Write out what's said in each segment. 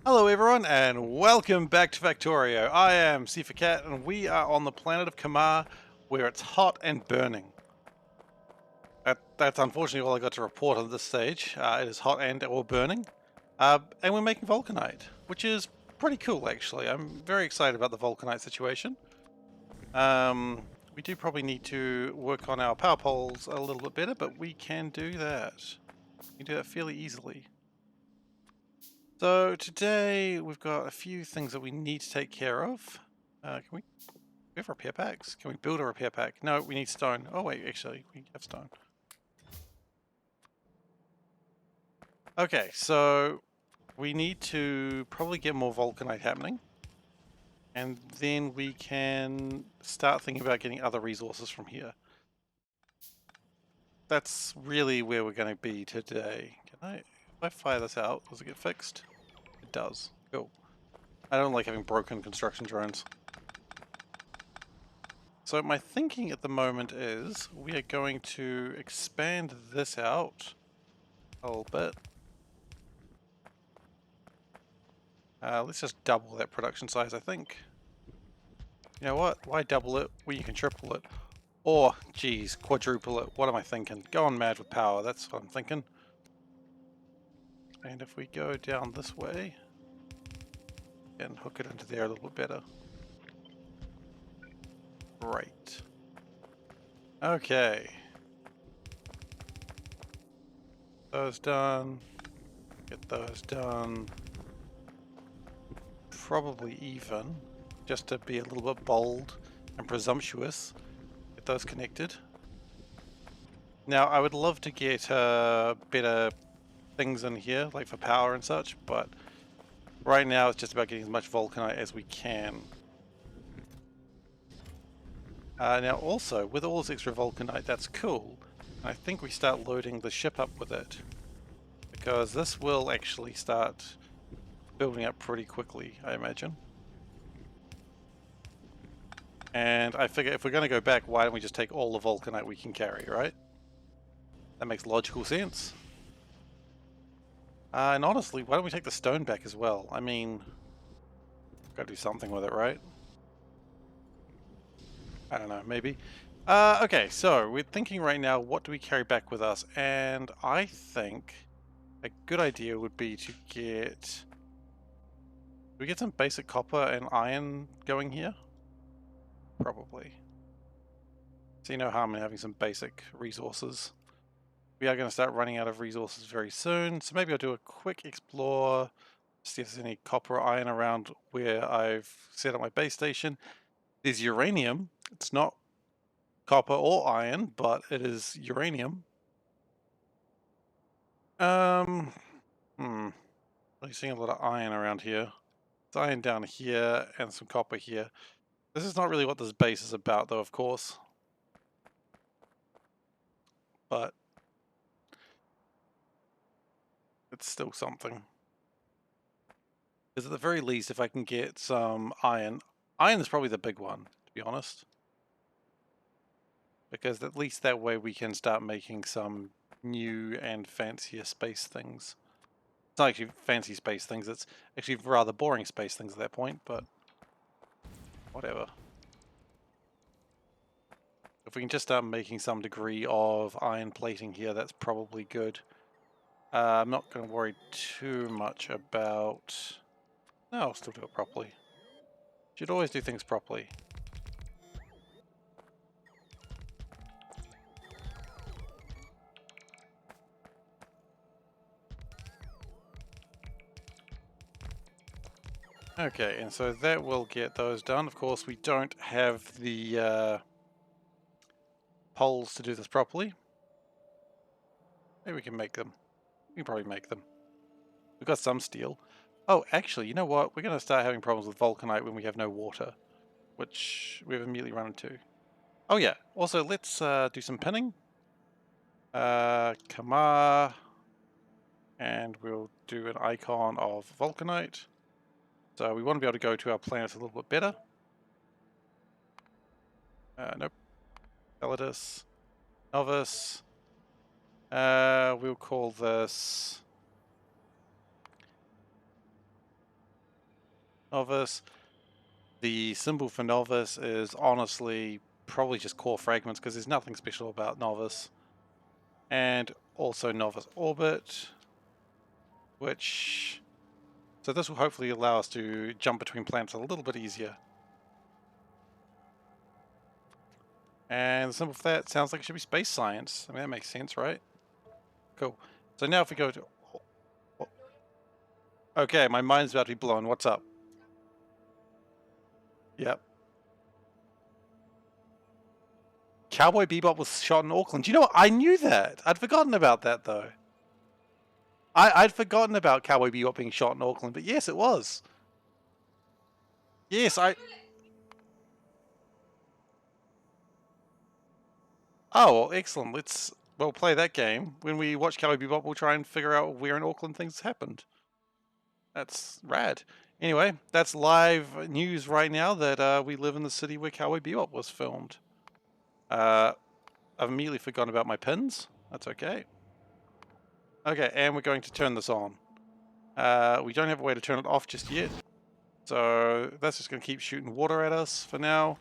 Hello everyone and welcome back to Factorio. I am SeiferKatt and we are on the planet of Kamar where it's hot and burning. That's unfortunately all I got to report on this stage. It is hot and or burning. And we're making Vulcanite, which is pretty cool actually. I'm very excited about the Vulcanite situation. We do probably need to work on our power poles a little bit better, but we can do that. We can do that fairly easily. So today we've got a few things that we need to take care of. Can we have repair packs? Can we build a repair pack? No, we need stone. Oh wait, actually, we have stone. Okay, so we need to probably get more Vulcanite happening. And then we can start thinking about getting other resources from here. That's really where we're going to be today. If I fire this out, does it get fixed? It does. Cool. I don't like having broken construction drones. So my thinking at the moment is we are going to expand this out a little bit. Let's just double that production size, I think. You know what? Why double it when you can triple it? Or, geez, quadruple it. What am I thinking? Going mad with power, that's what I'm thinking. And if we go down this way and hook it into there a little bit better. Right. Okay. Those done. Get those done. Probably even, just to be a little bit bold and presumptuous. Get those connected. Now, I would love to get better things in here, like for power and such, but right now it's just about getting as much Vulcanite as we can. Now also, with all this extra Vulcanite, that's cool. I think we start loading the ship up with it, because this will actually start building up pretty quickly, I imagine. And I figure if we're going to go back, why don't we just take all the Vulcanite we can carry, right? That makes logical sense. And honestly, why don't we take the stone back as well? I mean, gotta do something with it, right? I don't know, maybe. Okay, so we're thinking right now, what do we carry back with us? And I think a good idea would be to get... Do we get some basic copper and iron going here? Probably. See no harm in having some basic resources. We are going to start running out of resources very soon, so maybe I'll do a quick explore, see if there's any copper or iron around where I've set up my base station. There's uranium. It's not copper or iron, but it is uranium. Um, really seeing a lot of iron around here. There's iron down here and some copper here. This is not really what this base is about, though, of course. But it's still something. Because at the very least, if I can get some iron, iron is probably the big one, to be honest. Because at least that way we can start making some new and fancier space things. It's not actually fancy space things, it's actually rather boring space things at that point, but whatever. If we can just start making some degree of iron plating here, that's probably good. I'm not going to worry too much about... No, I'll still do it properly. Should always do things properly. Okay, and so that will get those done. Of course, we don't have the poles to do this properly. Maybe we can make them. We can probably make them. We've got some steel. Oh, actually, you know what? We're going to start having problems with Vulcanite when we have no water, which we've immediately run into. Oh yeah, also let's do some pinning. Kamar, and we'll do an icon of Vulcanite. So we want to be able to go to our planets a little bit better. Nope. Validus. Novice. We'll call this Novice. The symbol for Novice is honestly probably just core fragments because there's nothing special about Novice. And also Novice Orbit, which... So this will hopefully allow us to jump between planets a little bit easier. And the symbol for that sounds like it should be space science. I mean, that makes sense, right? Cool. So now if we go to... Okay, my mind's about to be blown. What's up? Yep. Cowboy Bebop was shot in Auckland. You know what? I knew that. I'd forgotten about that, though. I'd forgotten about Cowboy Bebop being shot in Auckland, but yes, it was. Yes, Oh, well, excellent. We'll play that game. When we watch Cowboy Bebop, we'll try and figure out where in Auckland things happened. That's rad. Anyway, that's live news right now that we live in the city where Cowboy Bebop was filmed. I've immediately forgotten about my pins. That's okay. Okay, and we're going to turn this on. We don't have a way to turn it off just yet. So that's just going to keep shooting water at us for now.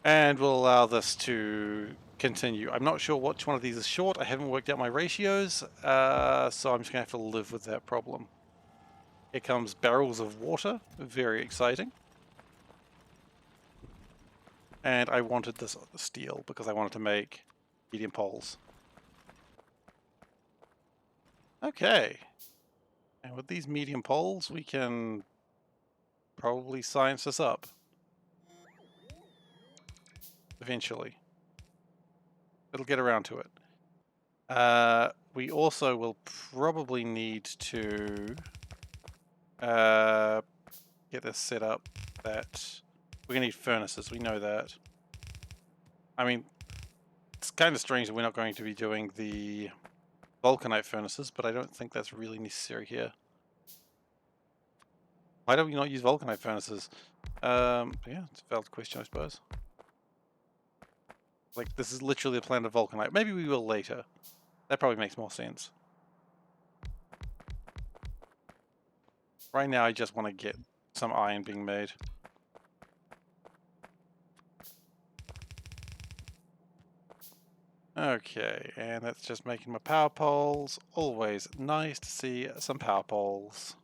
And we'll allow this to continue. I'm not sure which one of these is short. I haven't worked out my ratios. So I'm just going to have to live with that problem. Here comes barrels of water. Very exciting. And I wanted this steel because I wanted to make medium poles. Okay. And with these medium poles, we can probably science this up. Eventually. It'll get around to it. We also will probably need to get this set up that we're going to need furnaces. We know that. I mean, it's kind of strange that we're not going to be doing the vulcanite furnaces, but I don't think that's really necessary here. Why don't we not use vulcanite furnaces? Yeah, it's a valid question, I suppose. Like, this is literally a planet of vulcanite. Maybe we will later. That probably makes more sense. Right now, I just want to get some iron being made. Okay, and that's just making my power poles. Always nice to see some power poles.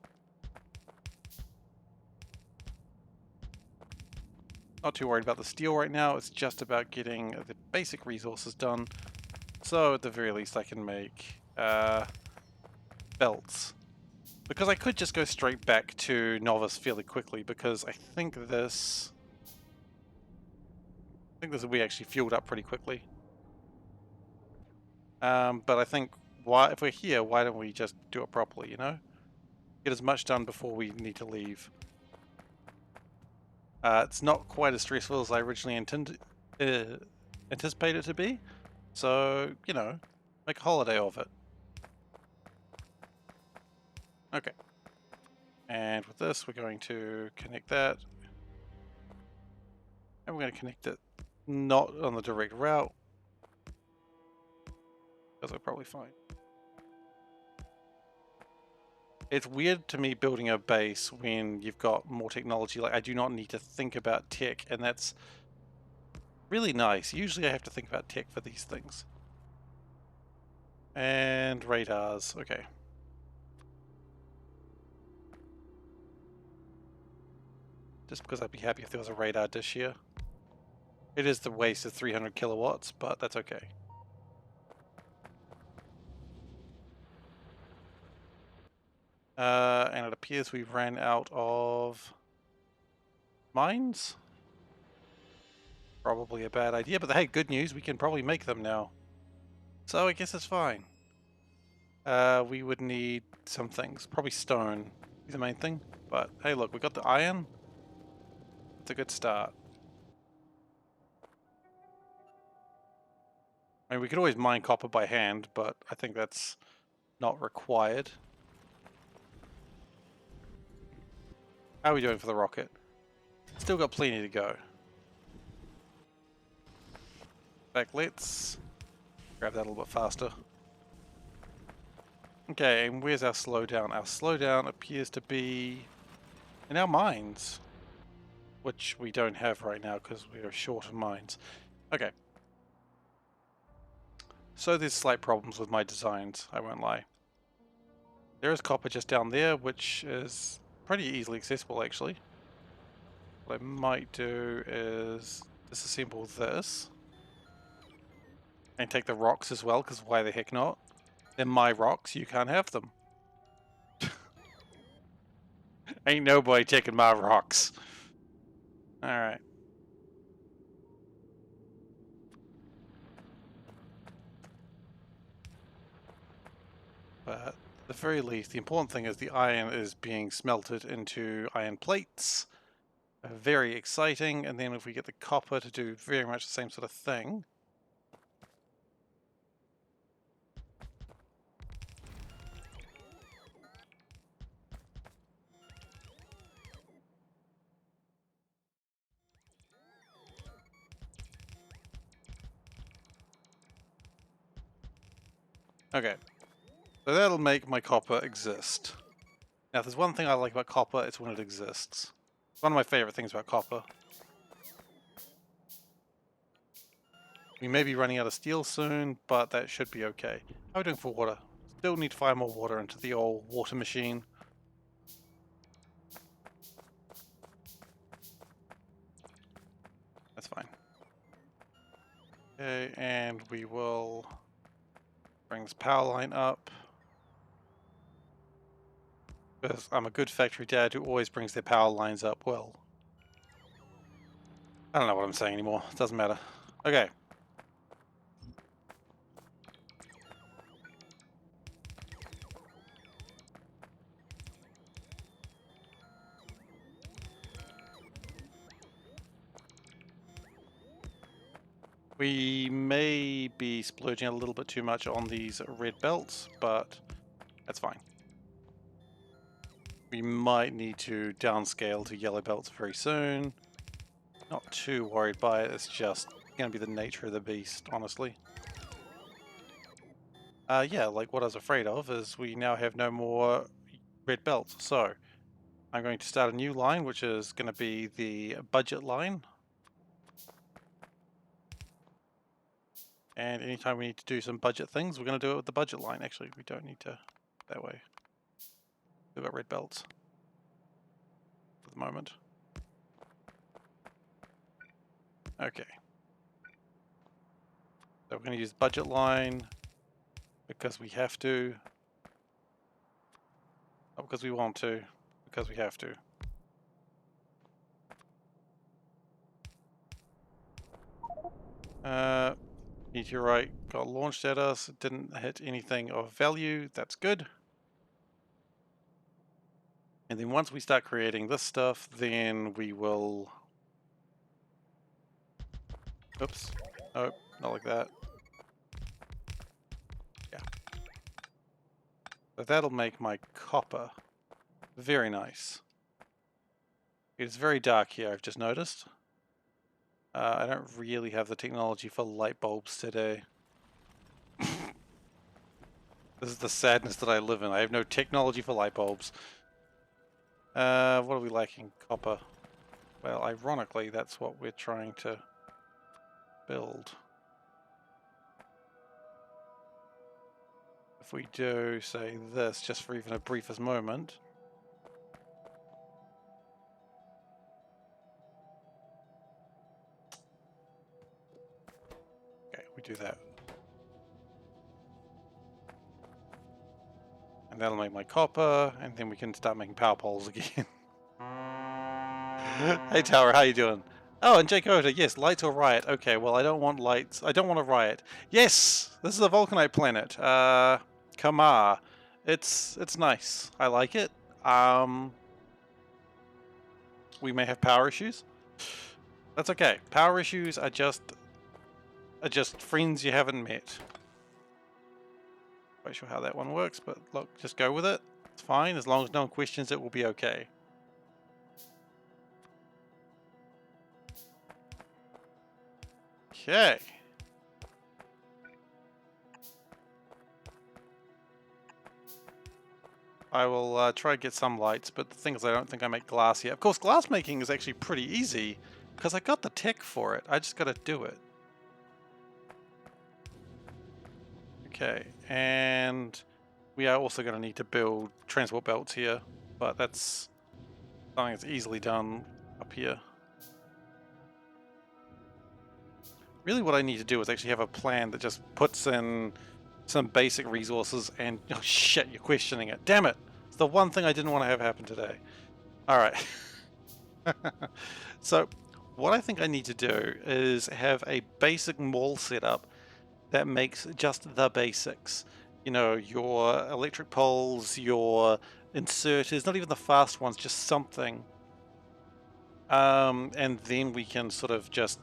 Not too worried about the steel right now, it's just about getting the basic resources done. So at the very least I can make belts. Because I could just go straight back to Novice fairly quickly because I think this will be actually fueled up pretty quickly. But I think if we're here, why don't we just do it properly, you know? Get as much done before we need to leave. It's not quite as stressful as I originally anticipated it to be. So, you know, make a holiday of it. Okay. And with this, we're going to connect that. And we're going to connect it not on the direct route. Because we're probably fine. It's weird to me building a base when you've got more technology. Like, I do not need to think about tech, and that's really nice. Usually I have to think about tech for these things. And radars, okay. Just because I'd be happy if there was a radar dish here. It is the waste of 300 kilowatts, but that's okay. And it appears we've ran out of mines. Probably a bad idea, but hey, good news, we can probably make them now. So I guess it's fine. We would need some things. Probably stone is the main thing. But hey, look, we got the iron. It's a good start. I mean, we could always mine copper by hand, but I think that's not required. How are we doing for the rocket? Still got plenty to go. In fact, let's grab that a little bit faster. Okay, and where's our slowdown? Our slowdown appears to be in our mines, which we don't have right now because we are short of mines. Okay. So there's slight problems with my designs, I won't lie. There is copper just down there, which is pretty easily accessible actually. What I might do is disassemble this and take the rocks as well, because why the heck not? They're my rocks, you can't have them. Ain't nobody taking my rocks. Alright. But at the very least, the important thing is the iron is being smelted into iron plates. Very exciting. And then if we get the copper to do very much the same sort of thing. Okay. So that'll make my copper exist. Now, if there's one thing I like about copper, it's when it exists. It's one of my favorite things about copper. We may be running out of steel soon, but that should be okay. How are we doing for water? Still need to fire more water into the old water machine. That's fine. Okay, and we will bring this power line up. Because I'm a good factory dad who always brings their power lines up. Well, I don't know what I'm saying anymore. It doesn't matter. Okay. We may be splurging a little bit too much on these red belts, but that's fine. We might need to downscale to yellow belts very soon. Not too worried by it, it's just going to be the nature of the beast, honestly. Yeah, like what I was afraid of is we now have no more red belts, so I'm going to start a new line, which is going to be the budget line. And anytime we need to do some budget things, we're going to do it with the budget line. Actually, we don't need to that way. We've got red belts for the moment. Okay. So we're going to use budget line because we have to. Not because we want to, because we have to. Meteorite got launched at us. It didn't hit anything of value. That's good. And then once we start creating this stuff, then we will... Oops. Nope, not like that. Yeah. So that'll make my copper very nice. It's very dark here, I've just noticed. I don't really have the technology for light bulbs today. This is the sadness that I live in. I have no technology for light bulbs. What are we lacking? Copper. Well, ironically, that's what we're trying to build. If we do, say, this, just for even a briefest moment. Okay, we do that. And that'll make my copper, and then we can start making power poles again. Hey Tower, how you doing? Oh, and Jake Oda, yes, lights or riot. Okay, well I don't want lights. I don't want a riot. Yes! This is a Vulcanite planet. Kamar. It's nice. I like it. We may have power issues. That's okay. Power issues are just friends you haven't met. Quite sure how that one works, but look, just go with it. It's fine, as long as no one questions it, will be okay. Okay. I will try to get some lights, but the thing is I don't think I make glass yet. Of course, glass making is actually pretty easy because I got the tech for it. I just got to do it. Okay, and we are also going to need to build transport belts here, but that's something that's easily done up here. Really what I need to do is actually have a plan that just puts in some basic resources and... Oh shit, you're questioning it. Damn it! It's the one thing I didn't want to have happen today. Alright. So, what I think I need to do is have a basic mall setup that makes just the basics. You know, your electric poles, your inserters, not even the fast ones, just something. And then we can sort of just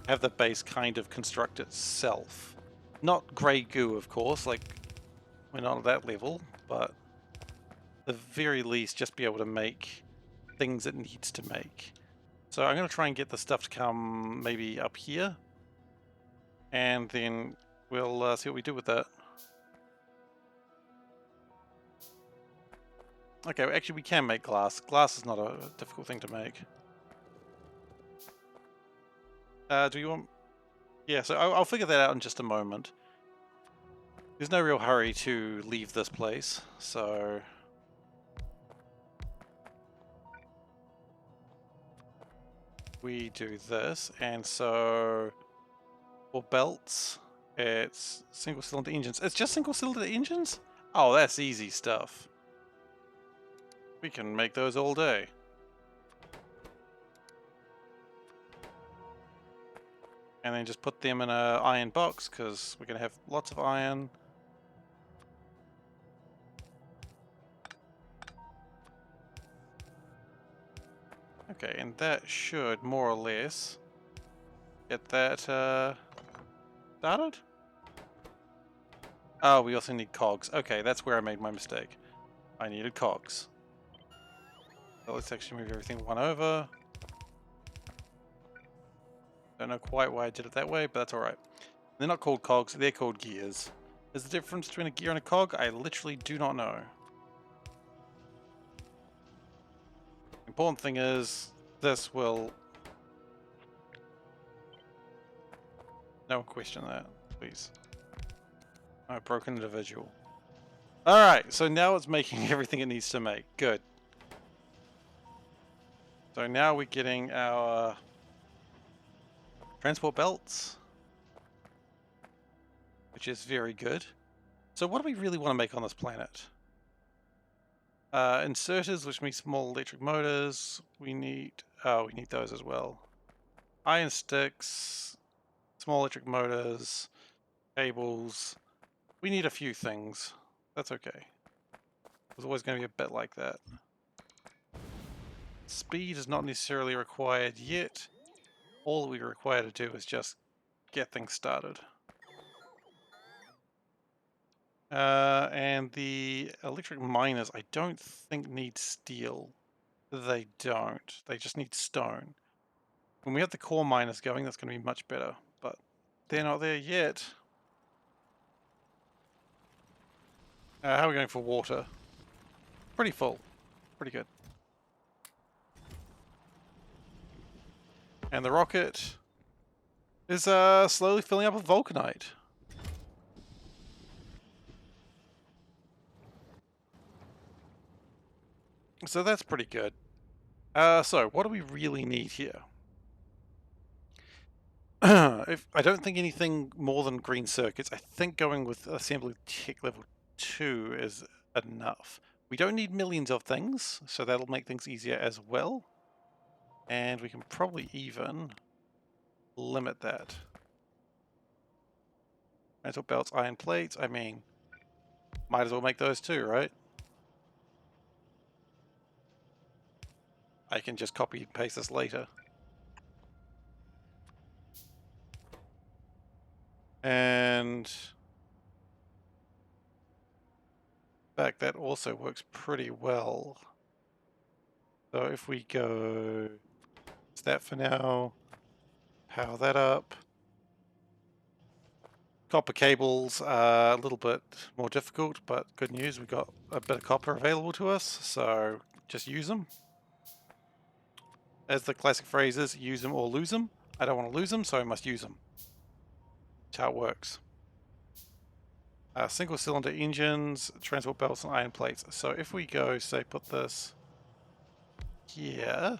have the base kind of construct itself. Not grey goo, of course, like we're not at that level, but at the very least just be able to make things it needs to make. So I'm going to try and get the stuff to come maybe up here, and then we'll see what we do with that. Okay, well, actually we can make glass. Glass is not a difficult thing to make. Do you want... Yeah, so I'll figure that out in just a moment. There's no real hurry to leave this place, so... We do this, and so... For belts, it's single cylinder engines. It's just single cylinder engines? Oh, that's easy stuff. We can make those all day. And then just put them in an iron box, because we're going to have lots of iron. Okay, and that should more or less get that started. Oh, we also need cogs. Okay, that's where I made my mistake. I needed cogs. So let's actually move everything one over. Don't know quite why I did it that way, but that's alright. They're not called cogs, they're called gears. Is the difference between a gear and a cog? I literally do not know. Important thing is, this will... No one question that, please. Oh, broken individual. Alright, so now it's making everything it needs to make. Good. So now we're getting our transport belts, which is very good. So what do we really want to make on this planet? Inserters, which means small electric motors. We need those as well. Iron sticks, small electric motors, cables. We need a few things. That's okay. There's always going to be a bit like that. Speed is not necessarily required yet. All we require to do is just get things started. And the electric miners, I don't think need steel. They don't. They just need stone. When we have the core miners going, that's going to be much better. But they're not there yet. How are we going for water? Pretty full. Pretty good. And the rocket is slowly filling up with vulcanite. So that's pretty good. So what do we really need here? I don't think anything more than green circuits. I think going with assembly tech level 2 is enough. We don't need millions of things, so that'll make things easier as well. And we can probably even limit that. Metal belts, iron plates, I mean, might as well make those too, right? I can just copy and paste this later. And in fact, that also works pretty well. So if we go, it's that for now, power that up. Copper cables are a little bit more difficult, but good news, we've got a bit of copper available to us, so just use them. As the classic phrase is, use them or lose them. I don't want to lose them, so I must use them. That's how it works. Single cylinder engines, transport belts, and iron plates. So if we go, say, put this here,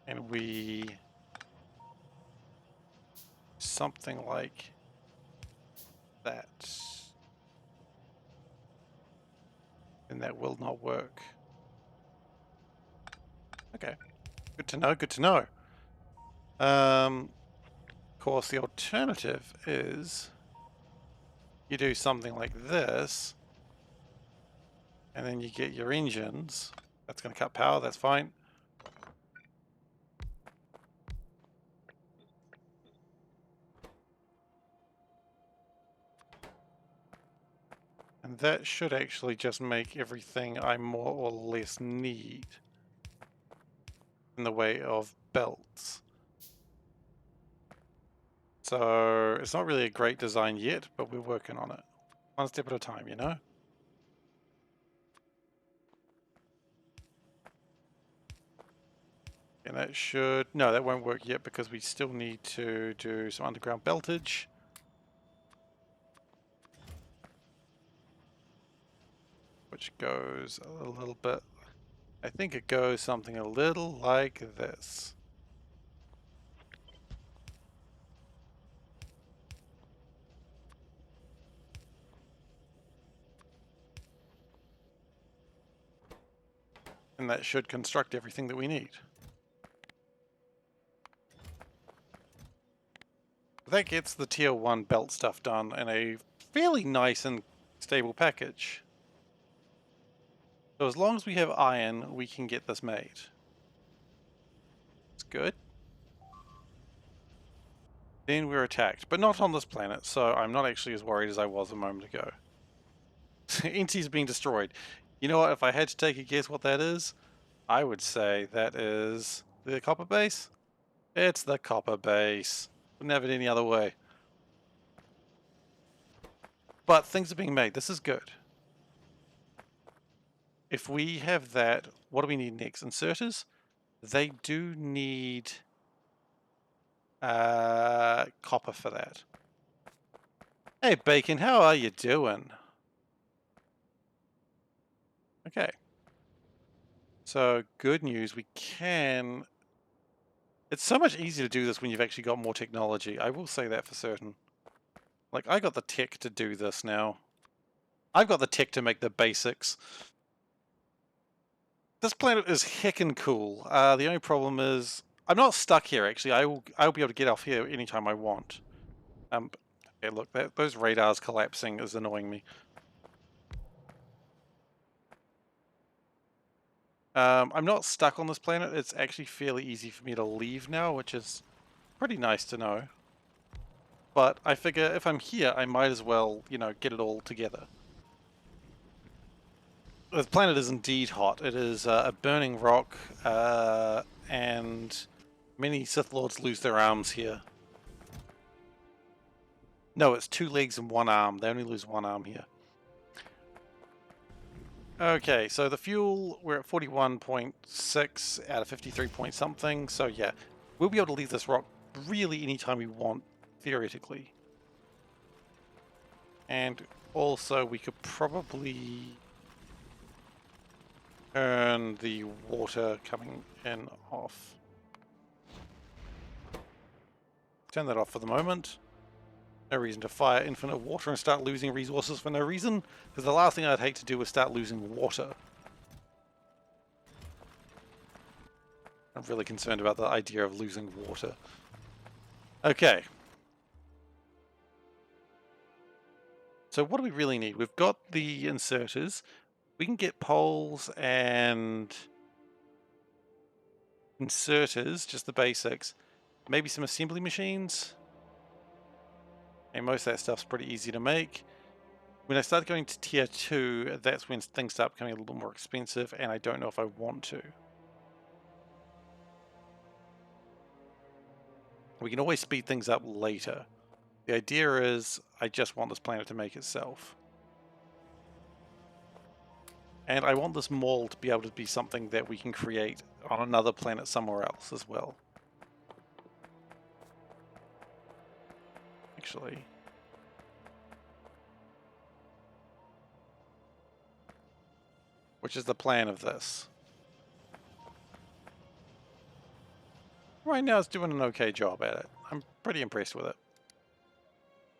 and we something like that, then that will not work. Okay, good to know, good to know. Of course, the alternative is you do something like this, and then you get your engines. That's going to cut power, that's fine. And that should actually just make everything I more or less need in the way of belts. So it's not really a great design yet, but we're working on it. One step at a time, you know? And that should... No, that won't work yet because we still need to do some underground beltage. Which goes a little bit... I think it goes something a little like this. And that should construct everything that we need. That gets the tier 1 belt stuff done in a fairly nice and stable package. So as long as we have iron, we can get this made. It's good. Then we're attacked, but not on this planet, so I'm not actually as worried as I was a moment ago. NT's being destroyed. You know what, if I had to take a guess what that is, I would say that is the copper base. It's the copper base. Wouldn't have it any other way. But things are being made. This is good. If we have that, what do we need next? Inserters? They do need copper for that. Hey Bacon, how are you doing? Okay. So good news, we can... It's so much easier to do this when you've actually got more technology. I will say that for certain. Like, I got the tech to do this now. I've got the tech to make the basics. This planet is heckin' cool. The only problem is I'm not stuck here. Actually, I'll be able to get off here anytime I want. Okay, look, those radars collapsing is annoying me. I'm not stuck on this planet. It's actually fairly easy for me to leave now, which is pretty nice to know. But I figure if I'm here, I might as well, you know, get it all together. The planet is indeed hot. It is a burning rock, and many Sith Lords lose their arms here. No, it's 2 legs and 1 arm. They only lose 1 arm here. Okay, so the fuel, we're at 41.6 out of 53 point something. So yeah, we'll be able to leave this rock really anytime we want, theoretically. And also we could probably turn the water coming in off. Turn that off for the moment. No reason to fire infinite water and start losing resources for no reason, because the last thing I'd hate to do is start losing water. I'm really concerned about the idea of losing water. Okay. So what do we really need? We've got the inserters. We can get poles and inserters, just the basics. Maybe some assembly machines. And most of that stuff's pretty easy to make. When I start going to tier 2, that's when things start becoming a little bit more expensive, and I don't know if I want to. We can always speed things up later. The idea is I just want this planet to make itself. And I want this mall to be able to be something that we can create on another planet somewhere else as well. Actually. Which is the plan of this. Right now it's doing an okay job at it. I'm pretty impressed with it.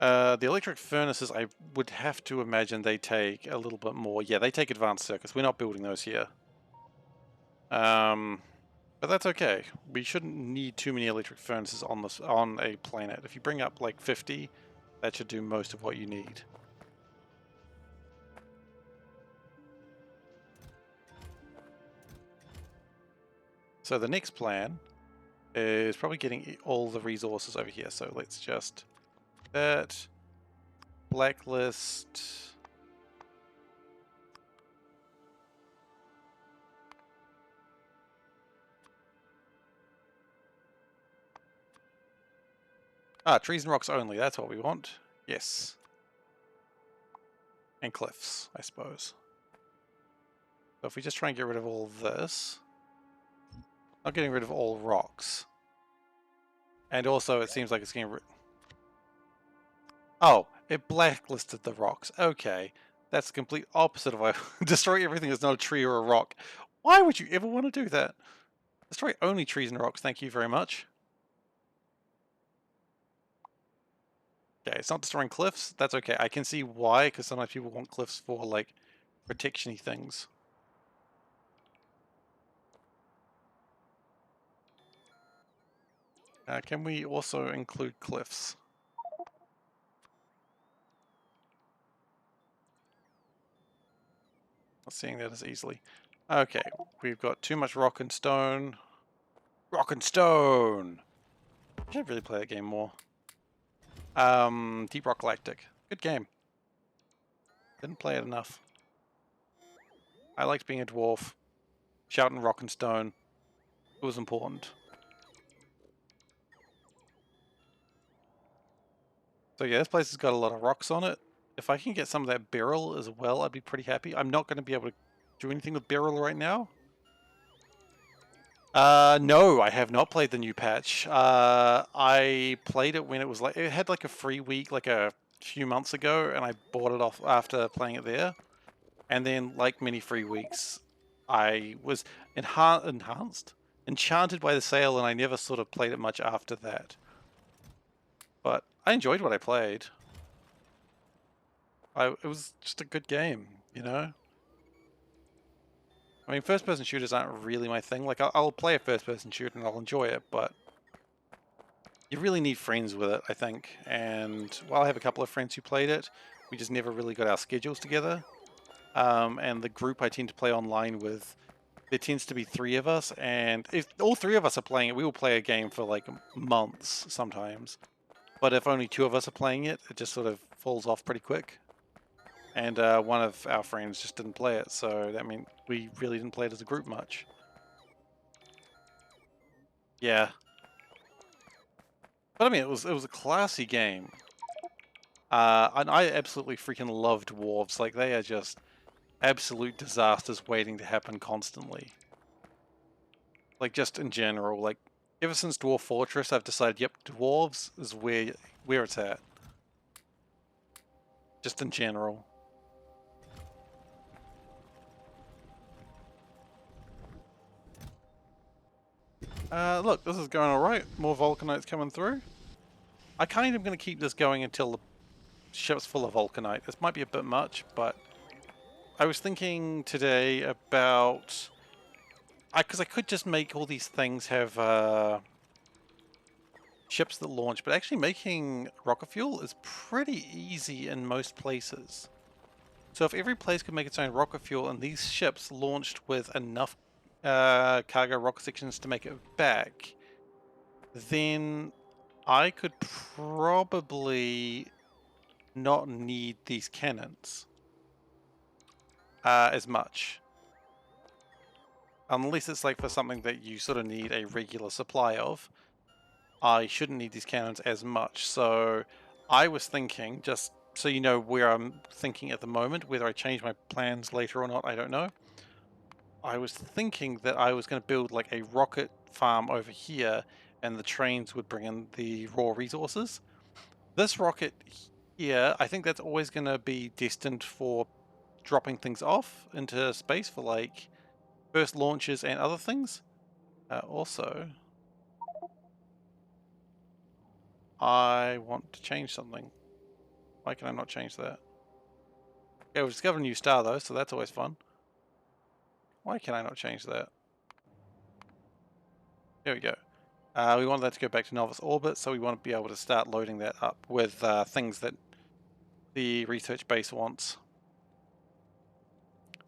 The electric furnaces, I would have to imagine they take a little bit more. Yeah, they take advanced circuits. We're not building those here. But that's okay. We shouldn't need too many electric furnaces on a planet. If you bring up like 50, that should do most of what you need. So the next plan is probably getting all the resources over here. So let's just that blacklist. Ah, trees and rocks only. That's what we want. Yes. And cliffs, I suppose. So if we just try and get rid of all this, not getting rid of all rocks. And also it seems like it's getting rid... Oh, it blacklisted the rocks. Okay. That's the complete opposite of I destroy everything that's not a tree or a rock. Why would you ever want to do that? Destroy only trees and rocks, thank you very much. Okay, it's not destroying cliffs. That's okay. I can see why, because sometimes people want cliffs for, like, protection-y things. Can we also include cliffs? Not seeing that as easily. Okay, we've got too much rock and stone. Rock and stone! I should really play that game more. Deep Rock Galactic. Good game. Didn't play it enough. I liked being a dwarf. Shouting rock and stone. It was important. So yeah, this place has got a lot of rocks on it. If I can get some of that beryl as well, I'd be pretty happy. I'm not going to be able to do anything with beryl right now. No, I have not played the new patch. I played it when it was like, it had like a free week like a few months ago, and I bought it off after playing it there. And then, like many free weeks, I was enchanted by the sale, and I never sort of played it much after that. But I enjoyed what I played. It was just a good game, you know? I mean, first-person shooters aren't really my thing. Like, I'll play a first-person shooter and I'll enjoy it, but you really need friends with it, I think. And while I have a couple of friends who played it, we just never really got our schedules together. And the group I tend to play online with, there tends to be 3 of us, and if all 3 of us are playing it, we will play a game for like months sometimes. But if only 2 of us are playing it, it just sort of falls off pretty quick. And one of our friends just didn't play it, so that meant we really didn't play it as a group much. Yeah. But I mean, it was a classy game. And I absolutely freaking love dwarves. Like, they are just absolute disasters waiting to happen constantly. Like, just in general, like, ever since Dwarf Fortress, I've decided, yep, dwarves is where it's at. Just in general. Look, this is going alright. More Vulcanites coming through. I kind of going to keep this going until the ship's full of Vulcanite. This might be a bit much, but I was thinking today about... Because I could just make all these things have ships that launch, but actually making rocket fuel is pretty easy in most places. So if every place could make its own rocket fuel and these ships launched with enough cargo rocket sections to make it back, then I could probably not need these cannons as much. Unless it's like for something that you sort of need a regular supply of, I shouldn't need these cannons as much. So I was thinking, just so you know where I'm thinking at the moment, whether I change my plans later or not, I don't know. I was thinking that I was going to build like a rocket farm over here, and the trains would bring in the raw resources. This rocket here, I think that's always going to be destined for dropping things off into space for like first launches and other things. Also, I want to change something. Why can I not change that? Okay, we've discovered a new star though, so that's always fun. Why can I not change that? There we go. We want that to go back to novice orbit, so we want to be able to start loading that up with things that the research base wants.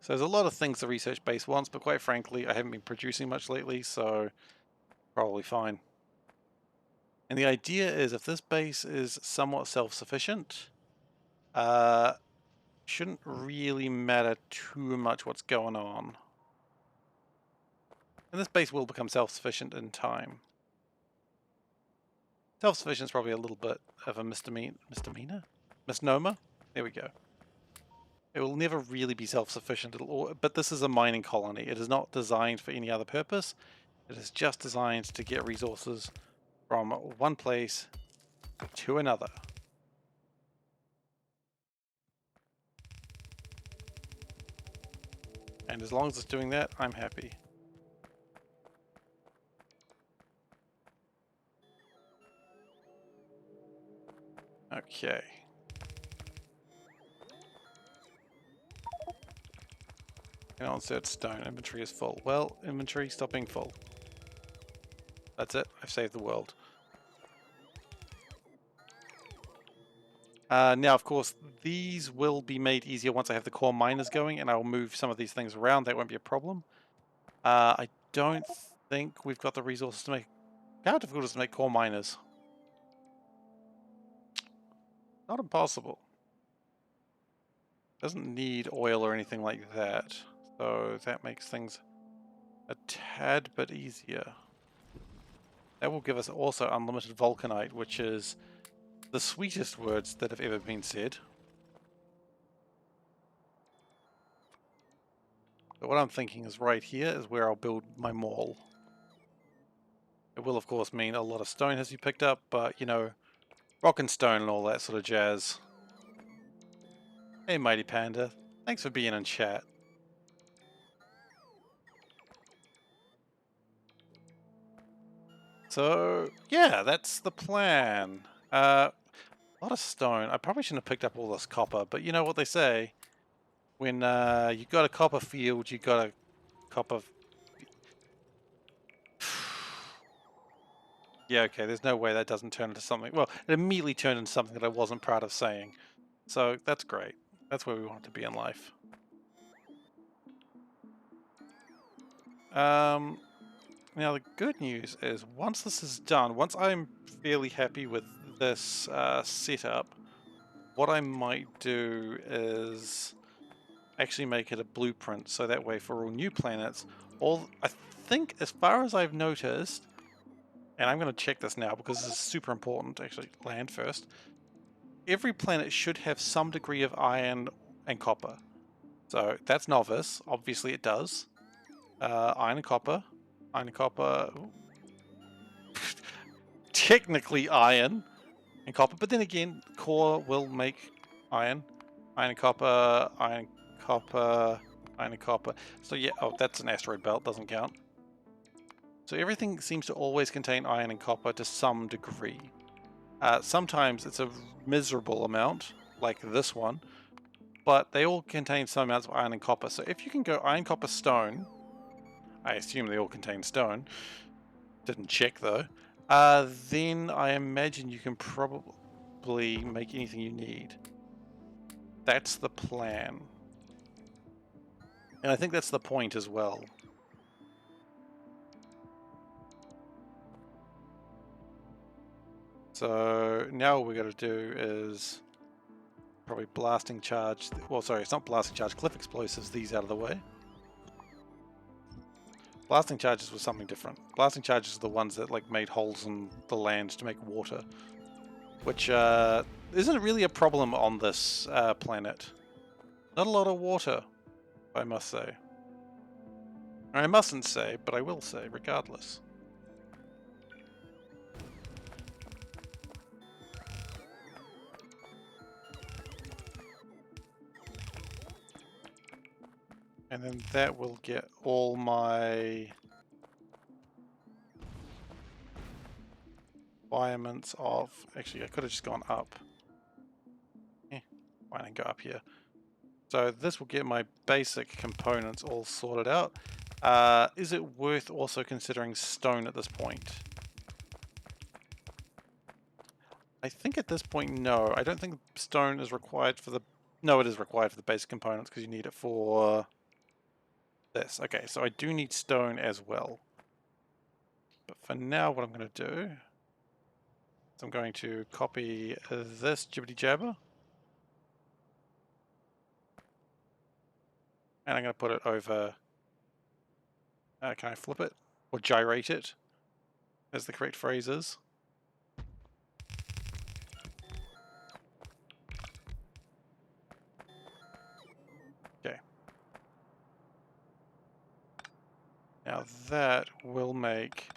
So there's a lot of things the research base wants, but quite frankly, I haven't been producing much lately, so probably fine. And the idea is if this base is somewhat self-sufficient, shouldn't really matter too much what's going on. And this base will become self-sufficient in time. Self-sufficient is probably a little bit of a misdemeanor? Misnomer? There we go. It will never really be self-sufficient, but this is a mining colony. It is not designed for any other purpose. It is just designed to get resources from one place to another. And as long as it's doing that, I'm happy. Okay. And insert stone. Inventory is full. Well, inventory, stop being full. That's it. I've saved the world. Now, of course, these will be made easier once I have the core miners going, and I'll move some of these things around. That won't be a problem. I don't think we've got the resources to make... How difficult is it to make core miners? Not impossible. Doesn't need oil or anything like that. So that makes things a tad bit easier. That will give us also unlimited vulcanite, which is the sweetest words that have ever been said. But what I'm thinking is right here is where I'll build my mall. It will of course mean a lot of stone has to be picked up, but you know, rock and stone and all that sort of jazz. Hey Mighty Panda, thanks for being in chat. So yeah, that's the plan. A lot of stone. I probably shouldn't have picked up all this copper, but you know what they say. When you got a copper field, you got a copper... Yeah, okay, there's no way that doesn't turn into something... Well, it immediately turned into something that I wasn't proud of saying. So that's great. That's where we want it to be in life. Now the good news is once this is done, once I'm fairly happy with this setup, what I might do is actually make it a blueprint, so that way for all new planets, I think as far as I've noticed, and I'm going to check this now because this is super important, actually land first, every planet should have some degree of iron and copper. So that's novice, obviously it does. Iron and copper. Iron and copper. Technically iron and copper, but then again, core will make iron. Iron and copper, iron, copper, iron and copper. So yeah, oh, that's an asteroid belt, doesn't count. So everything seems to always contain iron and copper to some degree. Sometimes it's a miserable amount, like this one, but they all contain some amounts of iron and copper. So if you can go iron, copper, stone, I assume they all contain stone, didn't check though, then I imagine you can probably make anything you need. That's the plan. And I think that's the point as well. So now what we got to do is probably blasting charge. Well, sorry, it's not blasting charge. Cliff explosives. These out of the way. Blasting charges was something different. Blasting charges are the ones that like made holes in the land to make water, which isn't really a problem on this planet. Not a lot of water, I must say. I mustn't say, but I will say, regardless. And then that will get all my requirements of... Actually, I could have just gone up. Why don't I go up here? So this will get my basic components all sorted out. Is it worth also considering stone at this point? I think at this point, no. I don't think stone is required for the... No, it is required for the basic components because you need it for this. Okay, so I do need stone as well. But for now, what I'm going to do is I'm going to copy this jibbity jabber. And I'm going to put it over... can I flip it? Or gyrate it, as the correct phrase is. Okay. Now that will make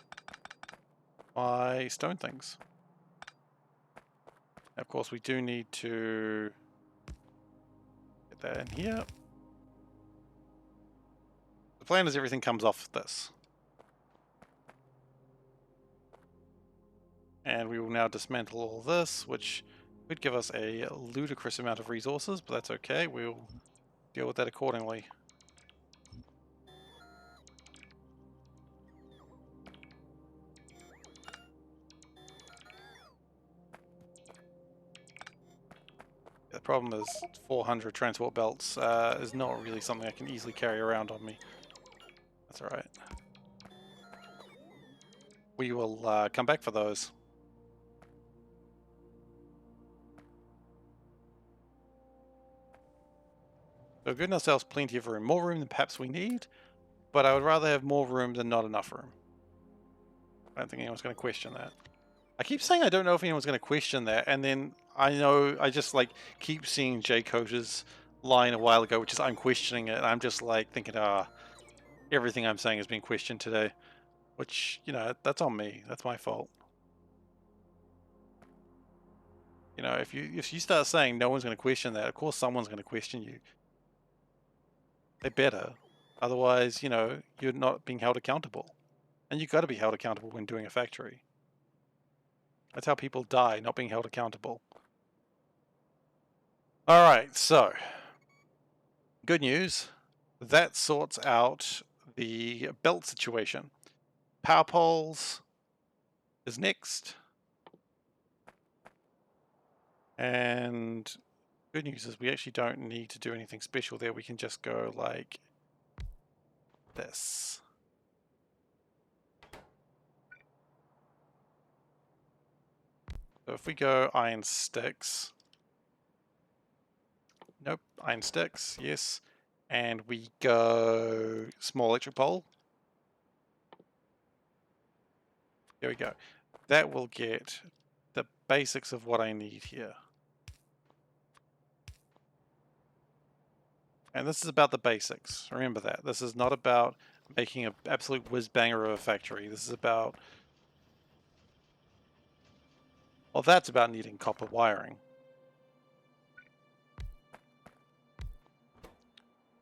my stone things. Of course, we do need to get that in here. The plan is everything comes off this. And we will now dismantle all this, which would give us a ludicrous amount of resources, but that's okay. We'll deal with that accordingly. The problem is 400 transport belts is not really something I can easily carry around on me. That's alright. We will come back for those. So we've given ourselves plenty of room. More room than perhaps we need, but I would rather have more room than not enough room. I don't think anyone's going to question that. I keep saying I don't know if anyone's going to question that, and then I know I just like keep seeing Jay Coach's line a while ago, which is I'm questioning it, and I'm just like thinking, everything I'm saying is being questioned today. Which, you know, that's on me. That's my fault. You know, if you start saying no one's going to question that, of course someone's going to question you. They better. Otherwise, you know, you're not being held accountable. And you've got to be held accountable when doing a factory. That's how people die, not being held accountable. Alright, so. Good news. That sorts out the belt situation. Power poles is next. And good news is we actually don't need to do anything special there. We can just go like this. So if we go iron sticks. Nope, iron sticks, yes. And we go small electric pole. There we go. That will get the basics of what I need here. And this is about the basics. Remember that. This is not about making an absolute whiz-banger of a factory. This is about... Well, that's about needing copper wiring.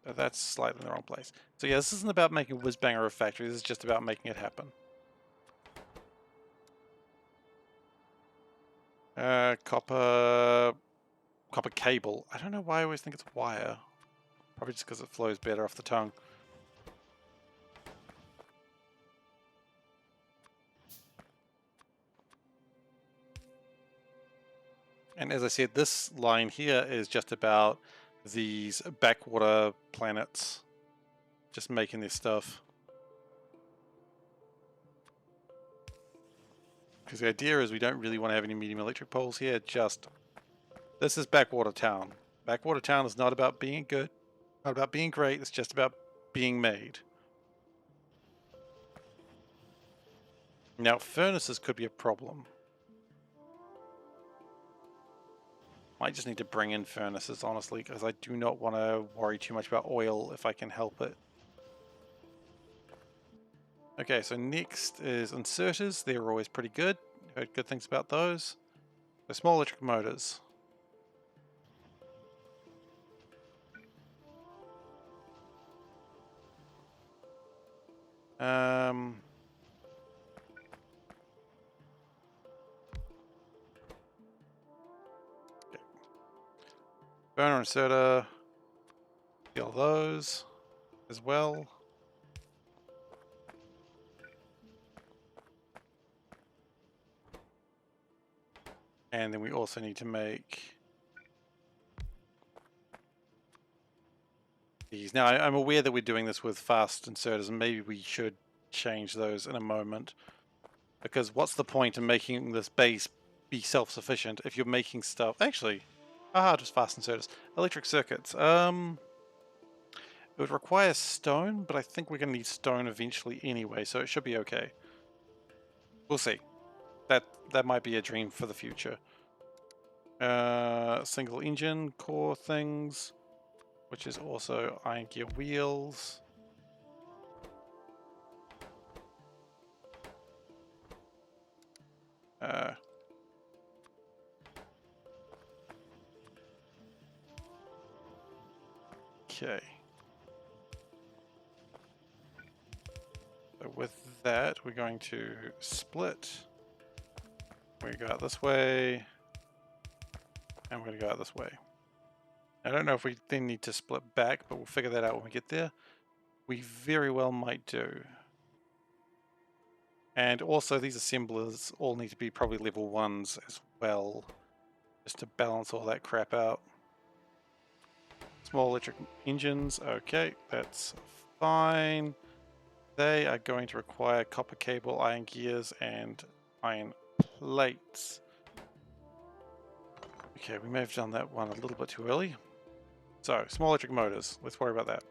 But that's slightly in the wrong place. So yeah, this isn't about making a whiz-banger of a factory. This is just about making it happen. Copper cable. I don't know why I always think it's wire. Probably just because it flows better off the tongue. And as I said, this line here is just about these backwater planets just making this stuff. Because the idea is we don't really want to have any medium electric poles here, just... This is Backwater Town. Backwater Town is not about being good, not about being great, it's just about being made. Now, furnaces could be a problem. Might just need to bring in furnaces, honestly, because I do not want to worry too much about oil if I can help it. Okay, so next is inserters. They're always pretty good. Heard good things about those. So small electric motors. Um, okay. Burner inserter. Kill those as well. And then we also need to make these. Now, I'm aware that we're doing this with fast inserters, and maybe we should change those in a moment. Because what's the point in making this base be self-sufficient if you're making stuff... Actually, just fast inserters. Electric circuits. It would require stone, but I think we're going to need stone eventually anyway, so it should be okay. We'll see. That might be a dream for the future. Single engine core things, which is also iron gear wheels. Okay. So with that, we're going to split. We go out this way, and we're going to go out this way. I don't know if we then need to split back, but we'll figure that out when we get there. We very well might do. And also these assemblers all need to be probably level 1s as well, just to balance all that crap out. Small electric engines, okay, that's fine. They are going to require copper cable, iron gears, and iron plates. Okay, we may have done that one a little bit too early. So, small electric motors, let's worry about that.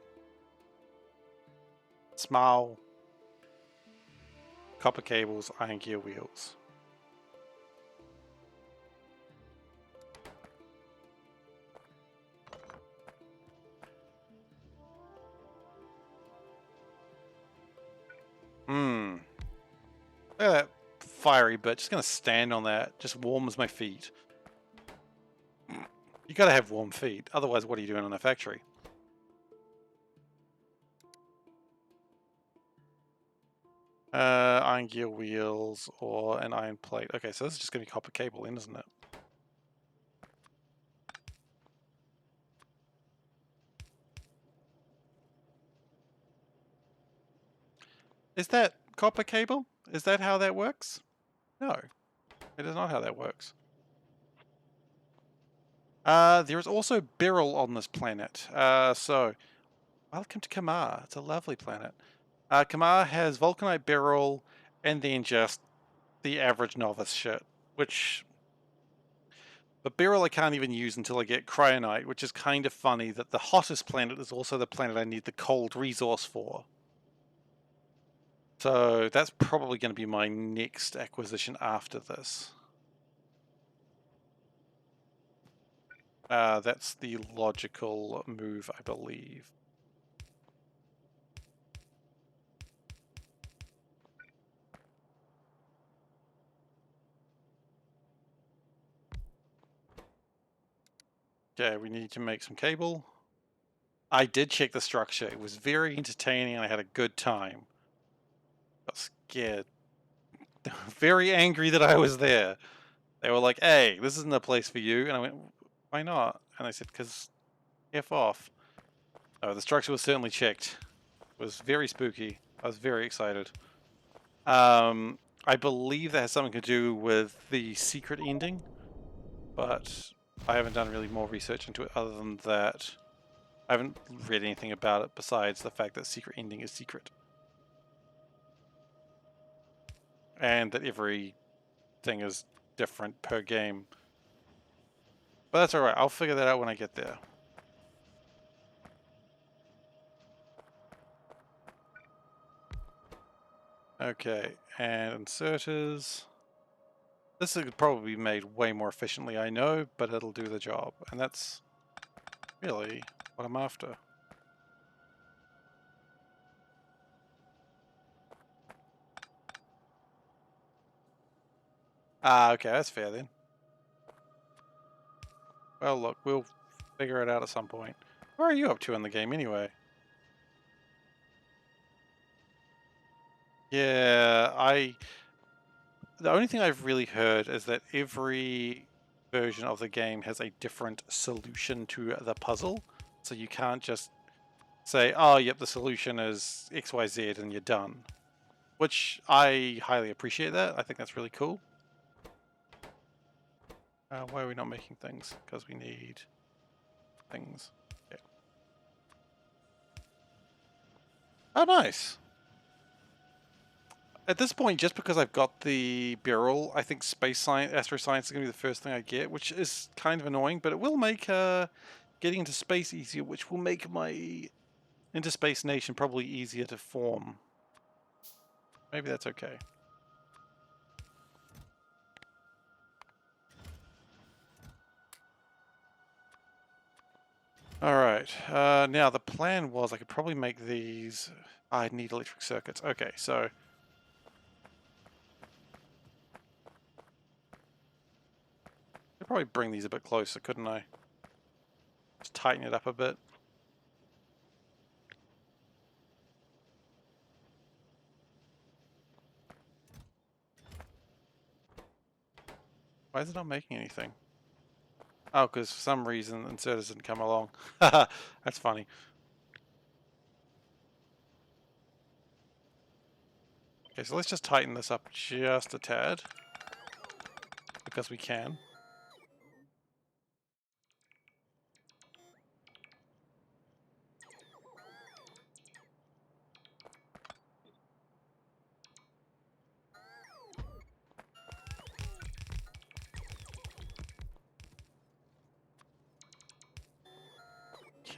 Small copper cables, iron gear wheels. Look at that fiery bit. Just gonna stand on that. Just warms my feet. You gotta have warm feet. Otherwise, what are you doing in a factory? Iron gear wheels or an iron plate. Okay, so this is just gonna be copper cable in, isn't it? Is that copper cable? Is that how that works? No, it is not how that works. There is also beryl on this planet. So, welcome to Kamar. It's a lovely planet. Kamar has vulcanite beryl and then just the average novice shit, which... But beryl I can't even use until I get cryonite, which is kind of funny that the hottest planet is also the planet I need the cold resource for. So that's probably going to be my next acquisition after this. That's the logical move, I believe. Okay, we need to make some cable. I did check the structure. It was very entertaining and I had a good time. Got scared. Very angry that I was there. They were like, hey, this isn't a place for you. And I went, why not? And I said, because F off. Oh, the structure was certainly checked. It was very spooky. I was very excited. I believe that has something to do with the secret ending, but I haven't done really more research into it other than that. I haven't read anything about it besides the fact that secret ending is secret. And that every thing is different per game. But that's alright, I'll figure that out when I get there. Okay, and inserters. This could probably be made way more efficiently, I know, but it'll do the job. And that's really what I'm after. Ah, okay, that's fair then. Well, look, we'll figure it out at some point. Where are you up to in the game anyway? Yeah, the only thing I've really heard is that every version of the game has a different solution to the puzzle. So you can't just say, oh, yep, the solution is XYZ and you're done. Which I highly appreciate that. I think that's really cool. Why are we not making things? Because we need things. Okay. Oh, nice. At this point, just because I've got the Beryl, I think space science, astroscience is going to be the first thing I get, which is kind of annoying, but it will make getting into space easier, which will make my interspace nation probably easier to form. Maybe that's okay. Alright, now the plan was I could probably make these... I need electric circuits. Okay, so... I'd probably bring these a bit closer, couldn't I? Just tighten it up a bit. Why is it not making anything? Oh, because for some reason inserters didn't come along. That's funny. Okay, so let's just tighten this up just a tad. Because we can.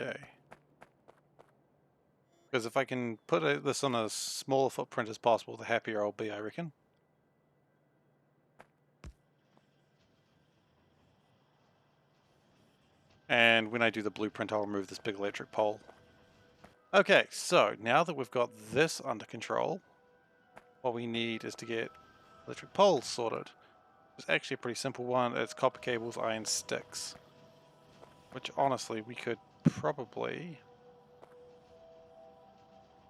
Okay. Because if I can put this on a smaller footprint as possible, the happier I'll be, I reckon. And when I do the blueprint, I'll remove this big electric pole. Okay, so now that we've got this under control, what we need is to get electric poles sorted. It's actually a pretty simple one. It's copper cables, iron sticks. Which honestly, we could probably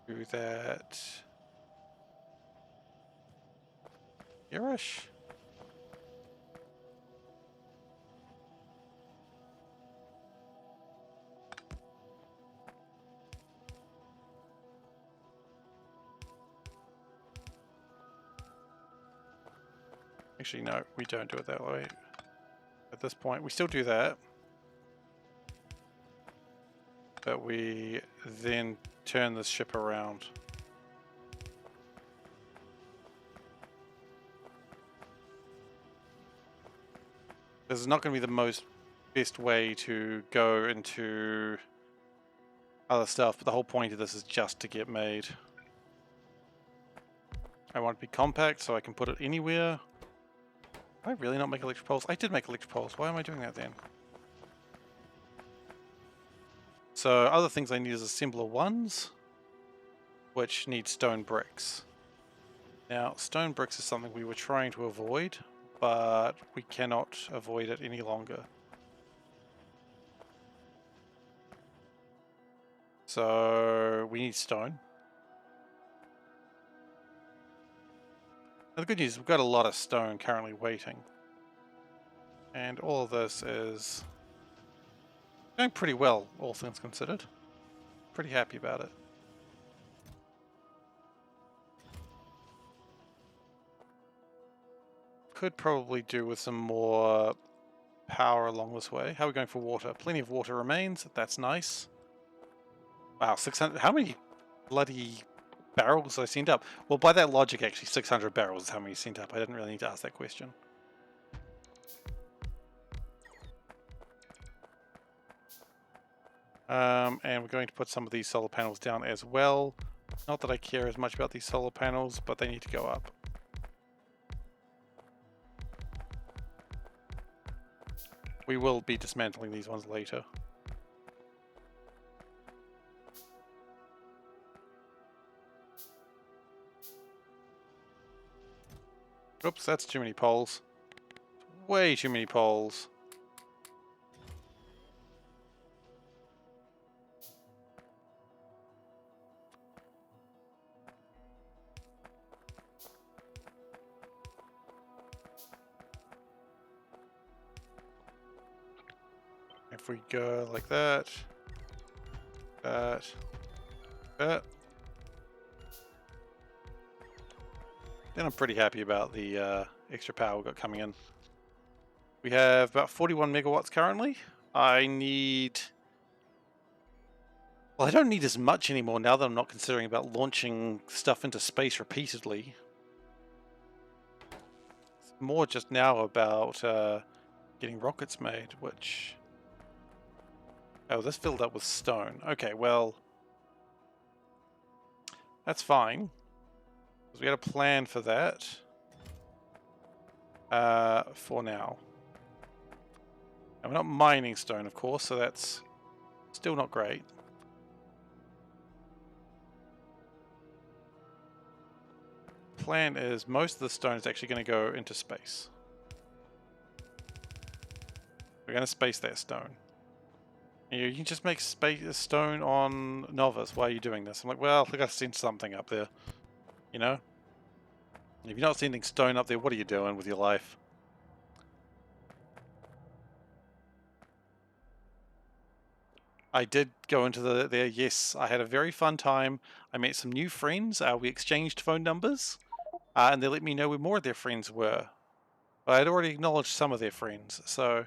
do that here-ish. Actually, no, we don't do it that way. At this point, we still do that. But we then turn this ship around. This is not going to be the best way to go into other stuff, but the whole point of this is just to get made. I want it to be compact so I can put it anywhere. Did I really not make electric poles? I did make electric poles. Why am I doing that then? So other things I need is assembler ones, which need stone bricks. Now, stone bricks is something we were trying to avoid, but we cannot avoid it any longer. So we need stone. Now, the good news is we've got a lot of stone currently waiting. And all of this is going pretty well, all things considered. Pretty happy about it. Could probably do with some more power along this way. How are we going for water? Plenty of water remains. That's nice. Wow, 600. How many bloody barrels I sent up? Well, by that logic, actually, 600 barrels is how many sent up. I didn't really need to ask that question. And we're going to put some of these solar panels down as well. Not that I care as much about these solar panels, but they need to go up. We will be dismantling these ones later. Oops, that's too many poles. Way too many poles. If we go like that, that, then I'm pretty happy about the extra power we've got coming in. We have about 41 megawatts currently. I need... Well, I don't need as much anymore now that I'm not considering about launching stuff into space repeatedly. It's more just now about getting rockets made, which... Oh, this filled up with stone. Okay, well... That's fine. Because we had a plan for that. For now. And we're not mining stone, of course, so that's still not great. Plan is most of the stone is actually going to go into space. We're going to space that stone. You can just make stone on Novus. Why are you doing this? I'm like, well, I got to send something up there. You know? If you're not sending stone up there, what are you doing with your life? I did go into there. Yes, I had a very fun time. I met some new friends. We exchanged phone numbers. And they let me know where more of their friends were. But I'd already acknowledged some of their friends. So,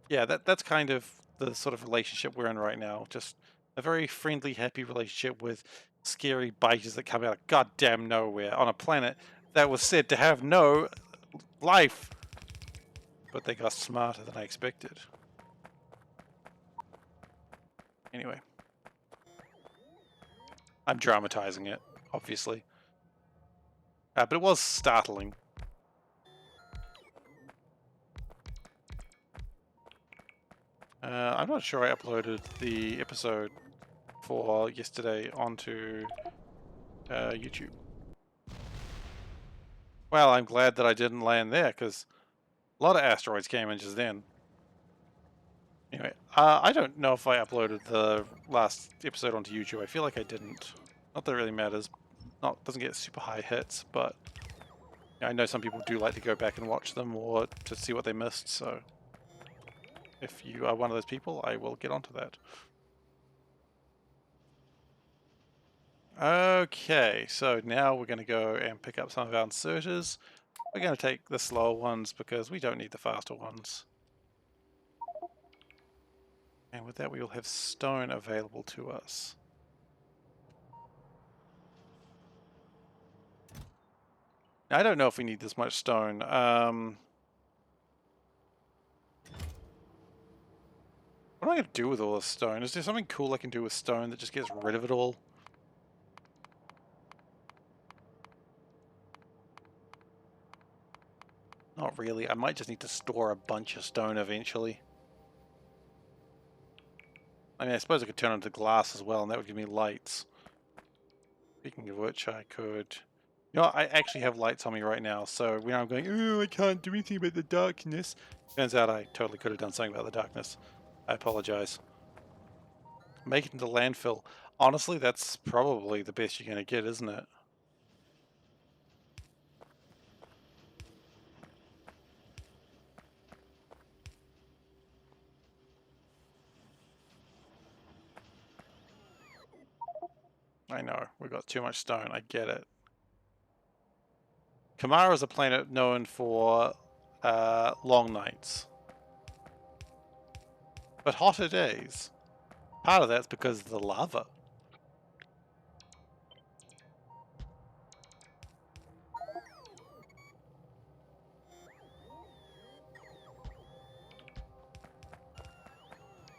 yeah, that's kind of the sort of relationship we're in right now. Just a very friendly, happy relationship with scary biters that come out of goddamn nowhere on a planet that was said to have no life. But they got smarter than I expected. Anyway. I'm dramatizing it, obviously. But it was startling. I'm not sure I uploaded the episode for yesterday onto YouTube. Well, I'm glad that I didn't land there, because a lot of asteroids came in just then. Anyway, I don't know if I uploaded the last episode onto YouTube. I feel like I didn't. Not that it really matters. Doesn't get super high hits, but I know some people do like to go back and watch them or to see what they missed, so if you are one of those people, I will get onto that. Okay, so now we're going to go and pick up some of our inserters. We're going to take the slower ones because we don't need the faster ones. And with that we will have stone available to us. Now, I don't know if we need this much stone. What am I going to do with all this stone? Is there something cool I can do with stone that just gets rid of it all? Not really. I might just need to store a bunch of stone eventually. I mean, I suppose I could turn it into glass as well, and that would give me lights. Speaking of which, I could... You know, I actually have lights on me right now, so when I'm going, oh, I can't do anything about the darkness. Turns out I totally could have done something about the darkness. I apologize. Make it into landfill. Honestly, that's probably the best you're going to get, isn't it? I know, we've got too much stone, I get it. Kamara is a planet known for long nights. But hotter days. Part of that's because of the lava.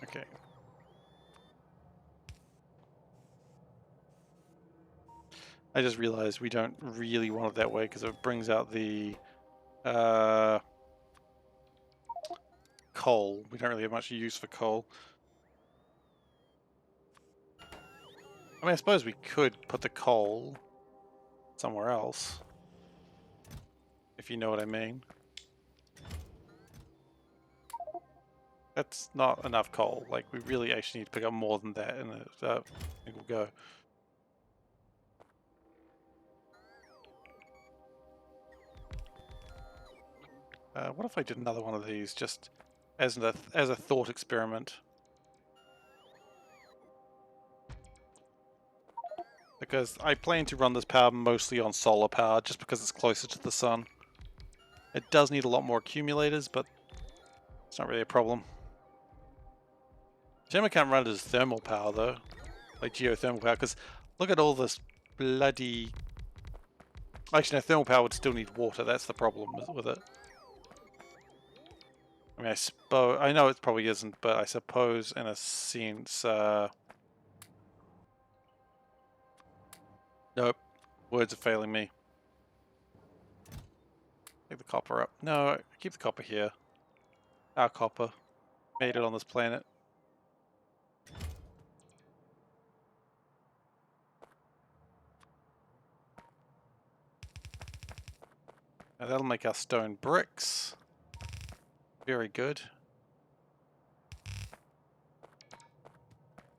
Okay. I just realized we don't really want it that way because it brings out the coal. We don't really have much use for coal. I mean, I suppose we could put the coal somewhere else, if you know what I mean. That's not enough coal. Like, we really actually need to pick up more than that in a single go. What if I did another one of these, just as a thought experiment? Because I plan to run this power mostly on solar power, just because it's closer to the sun. It does need a lot more accumulators, but it's not really a problem. Shame I can't run it as thermal power though, like geothermal power, because look at all this bloody... Actually no, thermal power would still need water, that's the problem with it. I mean, I know it probably isn't, but I suppose in a sense, nope, words are failing me. Take the copper up. No, keep the copper here. Our copper. Made it on this planet. Now that'll make our stone bricks. Very good.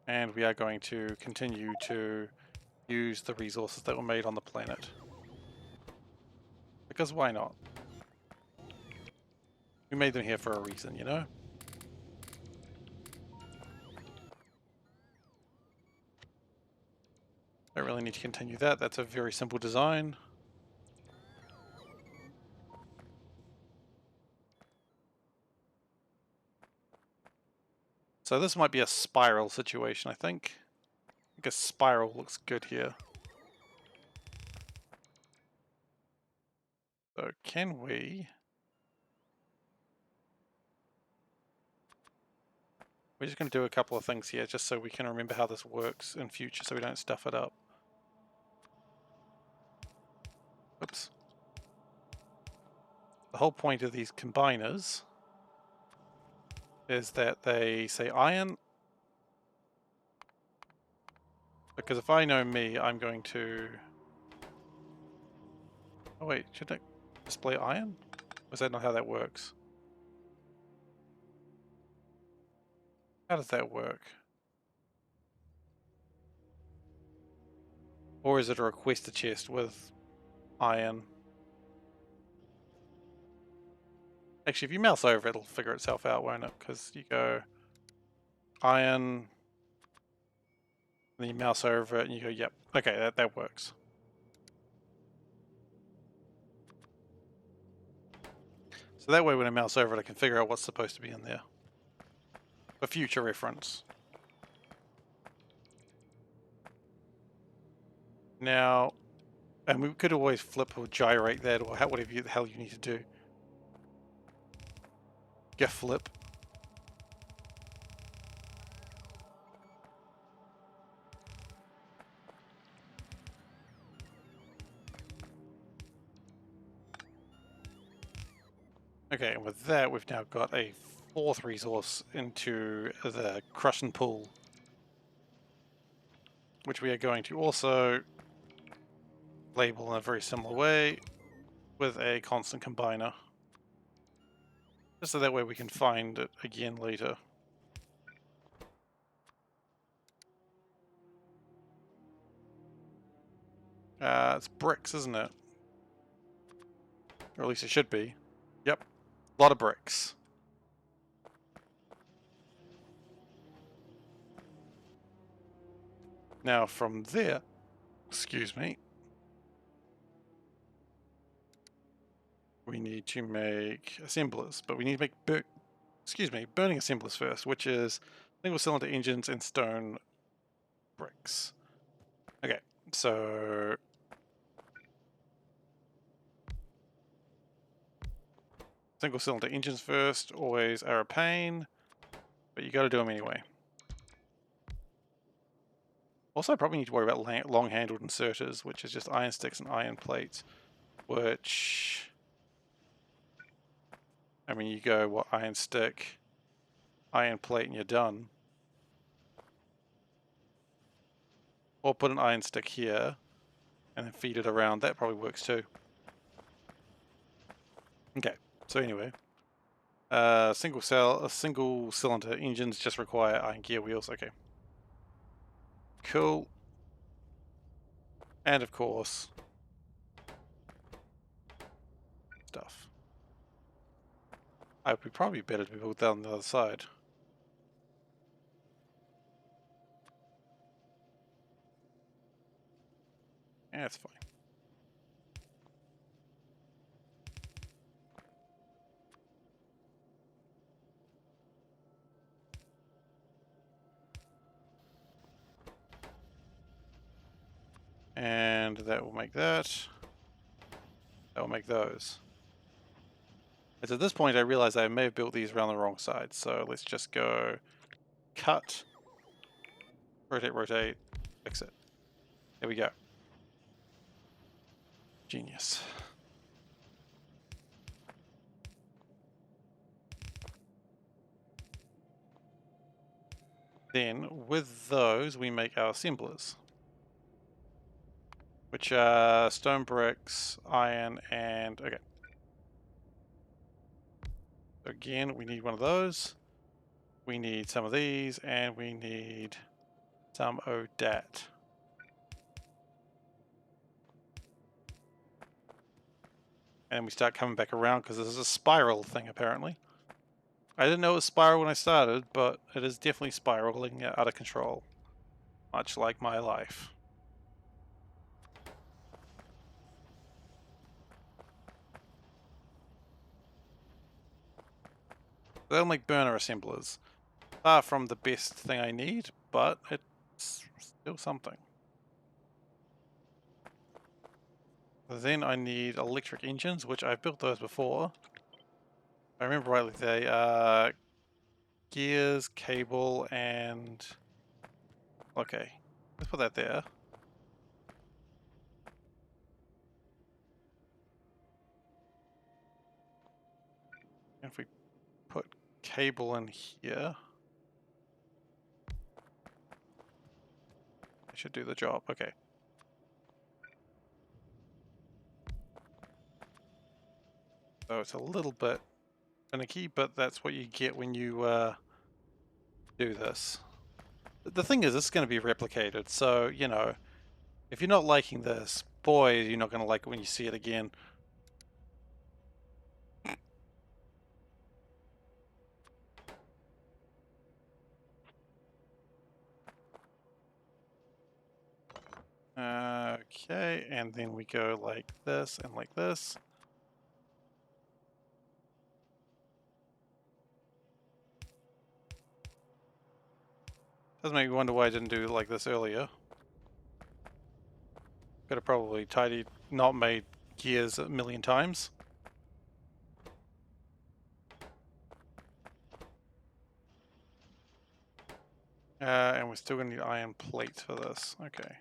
And we are going to continue to use the resources that were made on the planet. Because why not? We made them here for a reason, you know? Don't really need to continue that. That's a very simple design. So this might be a spiral situation, I think. I think a spiral looks good here. So can we... We're just going to do a couple of things here, just so we can remember how this works in future, so we don't stuff it up. Oops. The whole point of these combiners is that they say iron, because if I know me, I'm going to... Oh wait, should it display iron? Or is that not how that works? How does that work? Or is it a request a chest with iron? Actually, if you mouse over it, it'll figure itself out, won't it? Because you go iron, and then you mouse over it, and you go, yep, okay, that works. So that way when I mouse over it, I can figure out what's supposed to be in there. For future reference. Now, and we could always flip or gyrate that, or whatever the hell you need to do. Get flip. Okay, and with that, we've now got a fourth resource into the crush and pull, which we are going to also label in a very similar way with a constant combiner. Just so that way we can find it again later. It's bricks, isn't it? Or at least it should be. Yep, a lot of bricks. Now from there, excuse me, we need to make assemblers, but we need to make burning assemblers first, which is single cylinder engines and stone bricks. Okay, so single cylinder engines first, always are a pain, but you got to do them anyway. Also, I probably need to worry about long-handled inserters, which is just iron sticks and iron plates, which, I mean, you go, what, iron stick, iron plate and you're done. Or put an iron stick here and then feed it around. That probably works too. Okay, so anyway. Single cylinder engines just require iron gear wheels. Okay. Cool. And of course, stuff. It would probably be better to build down the other side. Yeah, it's fine. And that will make that. That will make those. And at this point I realize I may have built these around the wrong side, so let's just go cut, rotate, rotate, fix it. There we go. Genius. Then with those we make our assemblers, which are stone bricks, iron, and okay. Again, we need one of those. We need some of these, and we need some of that. And we start coming back around because this is a spiral thing apparently. I didn't know it was spiral when I started, but it is definitely spiraling out of control. Much like my life. They'll make burner assemblers. Far from the best thing I need, but it's still something. Then I need electric engines, which I've built those before. If I remember rightly, they are gears, cable, and... Okay, let's put that there. If we put cable in here, it should do the job. Okay. So it's a little bit finicky, but that's what you get when you do this. The thing is, this is going to be replicated, so, you know, if you're not liking this, boy, you're not going to like it when you see it again. Okay, and then we go like this and like this. Does make me wonder why I didn't do it like this earlier. Could have probably not made gears a million times. And we're still going to need iron plates for this. Okay.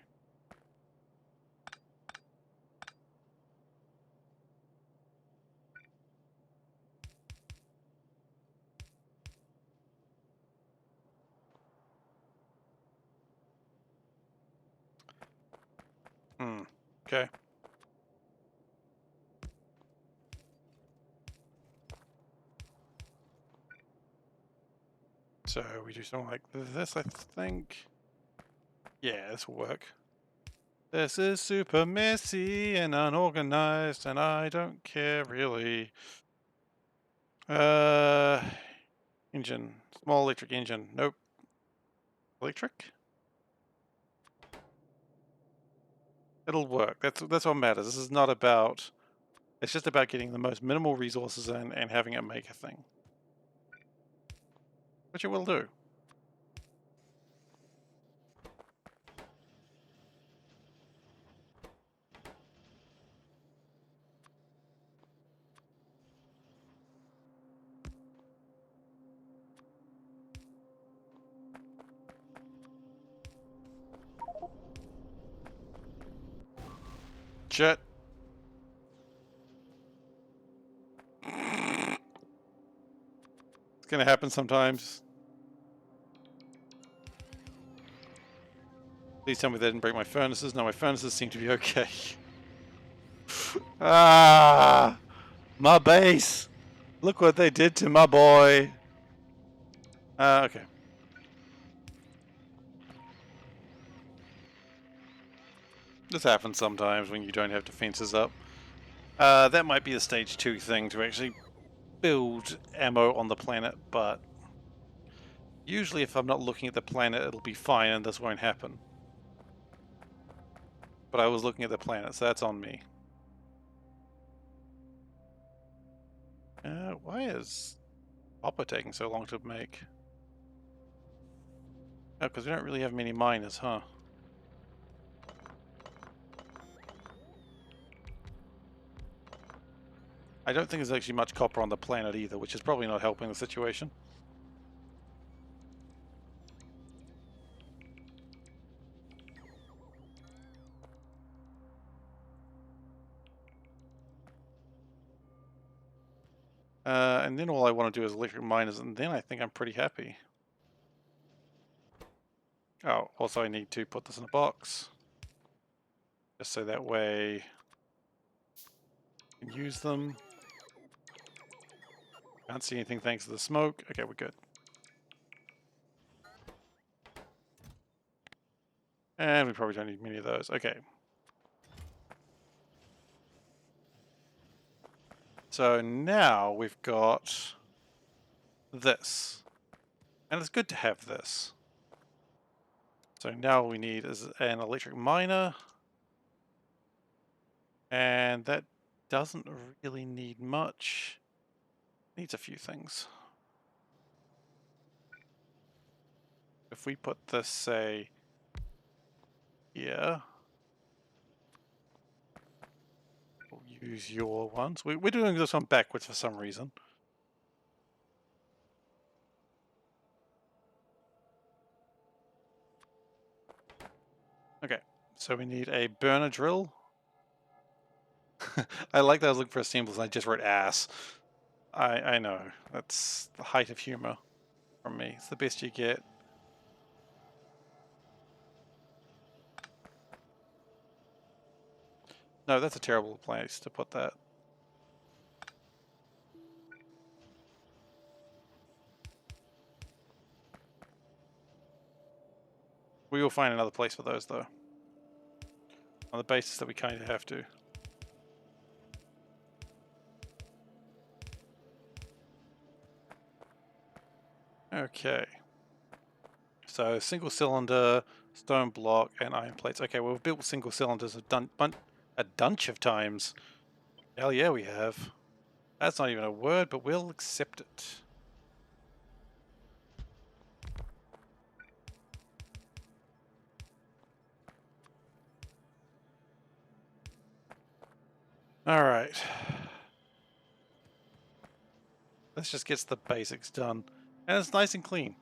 Okay. So we do something like this, I think. Yeah, this will work. This is super messy and unorganized, and I don't care really. Engine. Small electric engine. Nope. Electric? It'll work. That's what matters. This is not about... It's just about getting the most minimal resources in and having it make a thing. Which it will do. Shit. It's gonna happen sometimes. Please tell me they didn't break my furnaces. No, my furnaces seem to be okay. Ah, my base. Look what they did to my boy. Okay. This happens sometimes when you don't have defenses up. That might be a stage 2 thing to actually build ammo on the planet, but usually if I'm not looking at the planet, it'll be fine and this won't happen. But I was looking at the planet, so that's on me. Why is copper taking so long to make? Oh, because we don't really have many miners, huh? I don't think there's actually much copper on the planet either, which is probably not helping the situation. And then all I want to do is electric miners, and then I think I'm pretty happy. Oh, also I need to put this in a box. Just so that way I can use them. Can't see anything thanks to the smoke. Okay, we're good. And we probably don't need many of those. Okay. So now we've got this. And it's good to have this. So now all we need is an electric miner. And that doesn't really need much. Needs a few things. If we put this, say, here. We'll use your ones. We're doing this one backwards for some reason. Okay, so we need a burner drill. I like that I was looking for symbols and I just wrote ass. I know. That's the height of humor from me. It's the best you get. No, that's a terrible place to put that. We will find another place for those though. On the basis that we kind of have to. Okay. So single cylinder, stone block, and iron plates. Okay, well, we've built single cylinders a bunch of times. Hell yeah, we have. That's not even a word, but we'll accept it. Alright. This just gets the basics done. And it's nice and clean.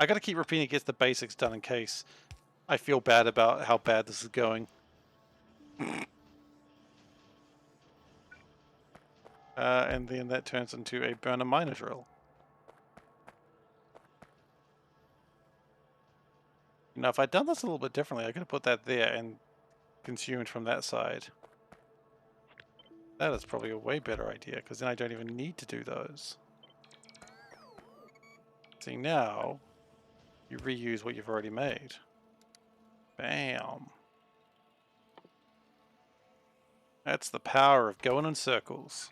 I gotta keep repeating it gets the basics done in case I feel bad about how bad this is going. And then that turns into a burner miner drill. Now, if I'd done this a little bit differently, I could have put that there and consumed from that side. That is probably a way better idea, because then I don't even need to do those. See, now, you reuse what you've already made. Bam. That's the power of going in circles.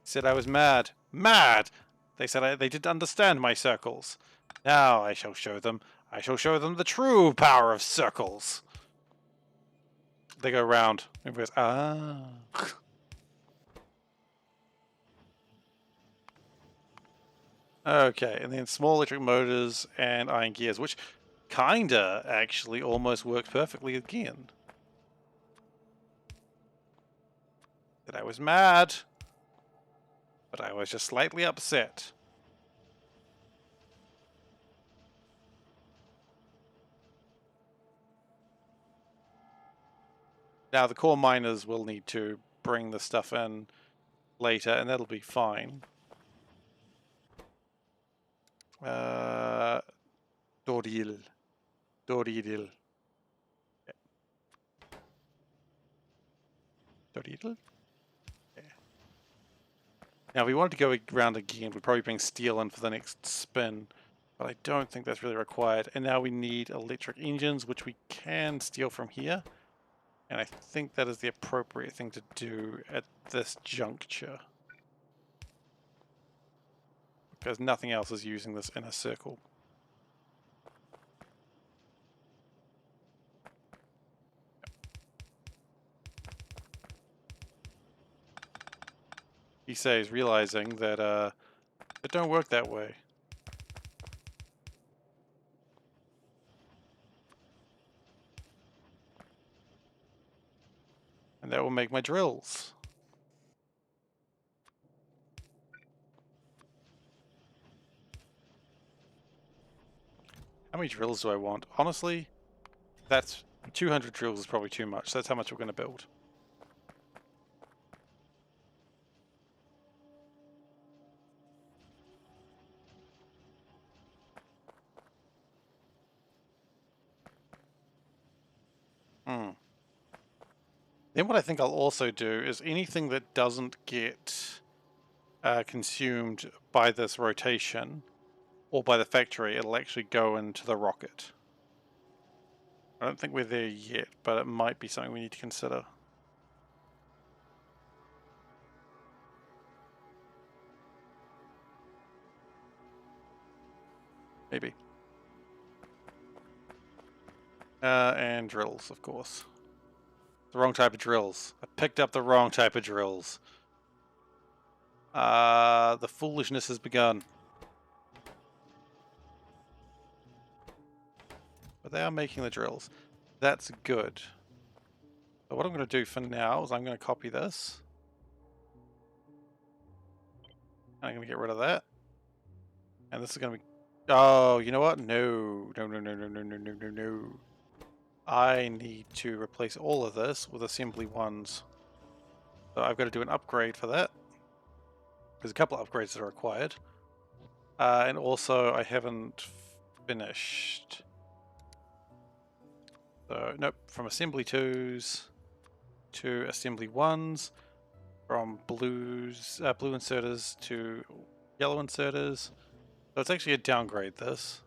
Said I was mad. Mad! They said they didn't understand my circles. Now I shall show them. I shall show them the true power of circles. They go round. Everybody goes, ah. Okay, and then small electric motors and iron gears, which kinda actually almost works perfectly again. That I was mad, but I was just slightly upset. Now the core miners will need to bring the stuff in later, and that'll be fine. Doril. Doridil. Yeah. Doridil? Yeah. Now, if we wanted to go around again, we'd probably bring steel in for the next spin, but I don't think that's really required. And now we need electric engines, which we can steal from here. And I think that is the appropriate thing to do at this juncture, because nothing else is using this inner circle. He says, realizing that it don't work that way. And that will make my drills. How many drills do I want? Honestly, that's 200 drills is probably too much. That's how much we're going to build. Then what I think I'll also do is anything that doesn't get consumed by this rotation or by the factory, it'll actually go into the rocket. I don't think we're there yet, but it might be something we need to consider. Maybe. And drills, of course. The wrong type of drills. I picked up the wrong type of drills. The foolishness has begun. But they are making the drills. That's good. So what I'm going to do for now is I'm going to copy this. And I'm going to get rid of that. And this is going to be... Oh, you know what? No. No, no, no, no, no, no, no, no, no. I need to replace all of this with assembly ones. So I've got to do an upgrade for that. There's a couple of upgrades that are required. And also I haven't finished. So, nope, from assembly 2s to assembly 1s, from blue inserters to yellow inserters. So it's actually a downgrade, this.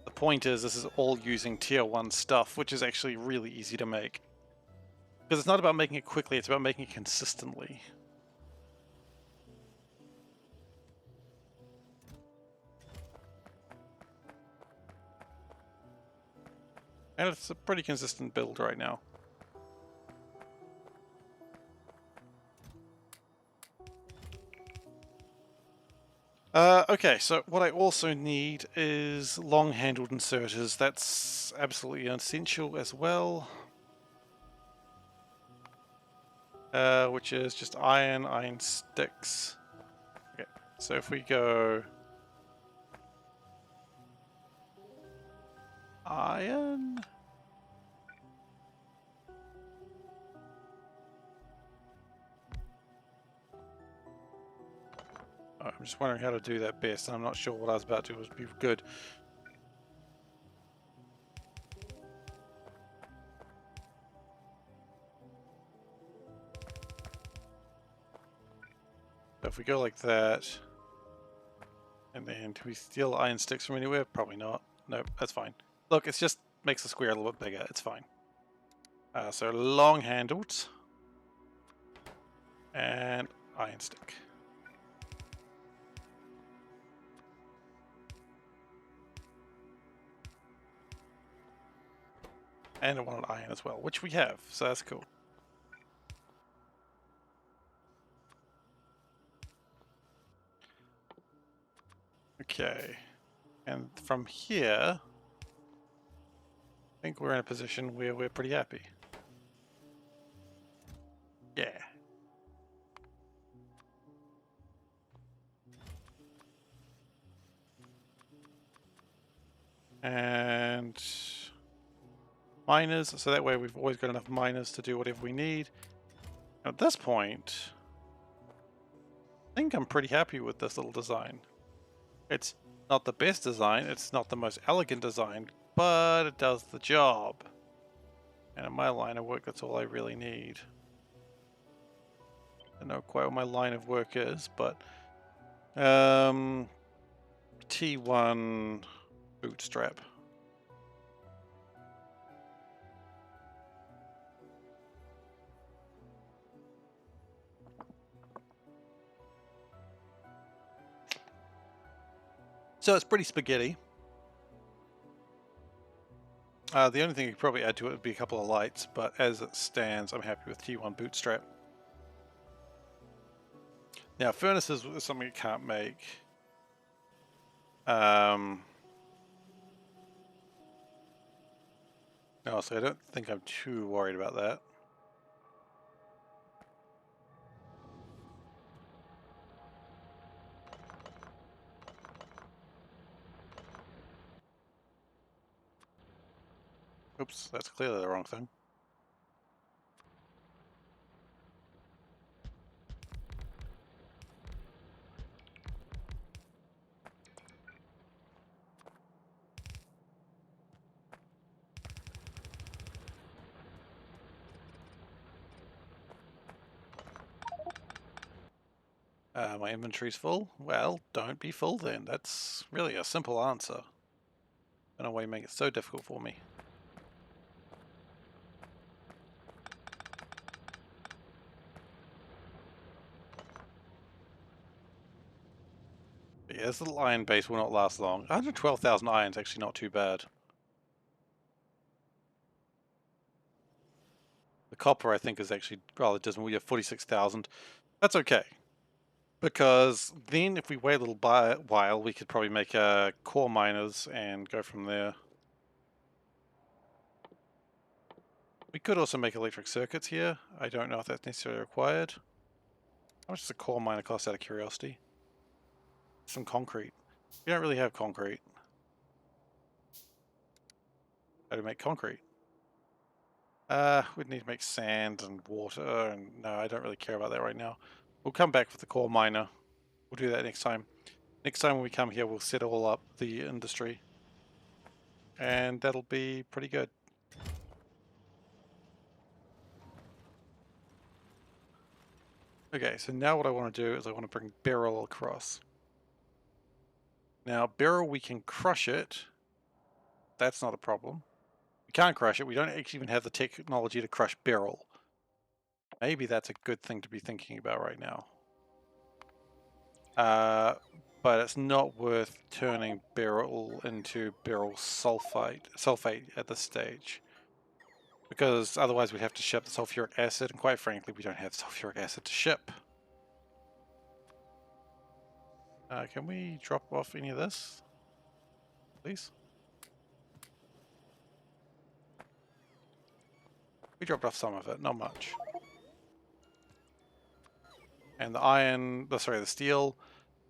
The point is, this is all using tier 1 stuff, which is actually really easy to make. Because it's not about making it quickly, it's about making it consistently. And it's a pretty consistent build right now. Okay, so what I also need is long-handled inserters. That's absolutely essential as well. Which is just iron sticks. Okay, so if we go... Iron? Oh, I'm just wondering how to do that best, and I'm not sure what I was about to do would be good. So if we go like that, and then do we steal iron sticks from anywhere? Probably not. Nope, that's fine. Look, it just makes the square a little bit bigger. It's fine. So long-handled and iron stick. And I wanted iron as well, which we have, so that's cool. Okay, and from here, I think we're in a position where we're pretty happy. Yeah. And miners, so that way we've always got enough miners to do whatever we need. At this point, I think I'm pretty happy with this little design. It's not the best design, it's not the most elegant design, but it does the job. And in my line of work, that's all I really need. I don't know quite what my line of work is, but T1 bootstrap. So it's pretty spaghetti. The only thing you could probably add to it would be a couple of lights, but as it stands, I'm happy with T1 bootstrap. Now, furnaces is something you can't make. No, so I don't think I'm too worried about that. Oops, that's clearly the wrong thing. My inventory's full? Well, don't be full then. That's really a simple answer. I don't know why you make it so difficult for me. But yeah, this little iron base will not last long. 112,000 iron is actually not too bad. The copper, I think, is actually rather dismal. We have 46,000. That's okay. Because then if we wait a little while, we could probably make core miners and go from there. We could also make electric circuits here. I don't know if that's necessarily required. How much does a core miner cost out of curiosity? Some concrete. We don't really have concrete. How do we make concrete? We'd need to make sand and water, and no, I don't really care about that right now. We'll come back with the core miner. We'll do that next time. Next time when we come here, we'll set all up the industry. And that'll be pretty good. Okay, so now what I want to do is I want to bring Beryl across. Now, Beryl, we can crush it. That's not a problem. We can't crush it. We don't actually even have the technology to crush Beryl. Maybe that's a good thing to be thinking about right now. But it's not worth turning Beryl into Beryl sulfate at this stage. Because otherwise we'd have to ship the sulfuric acid, and quite frankly, we don't have sulfuric acid to ship. Can we drop off any of this, please? We dropped off some of it, not much. And the iron, the steel,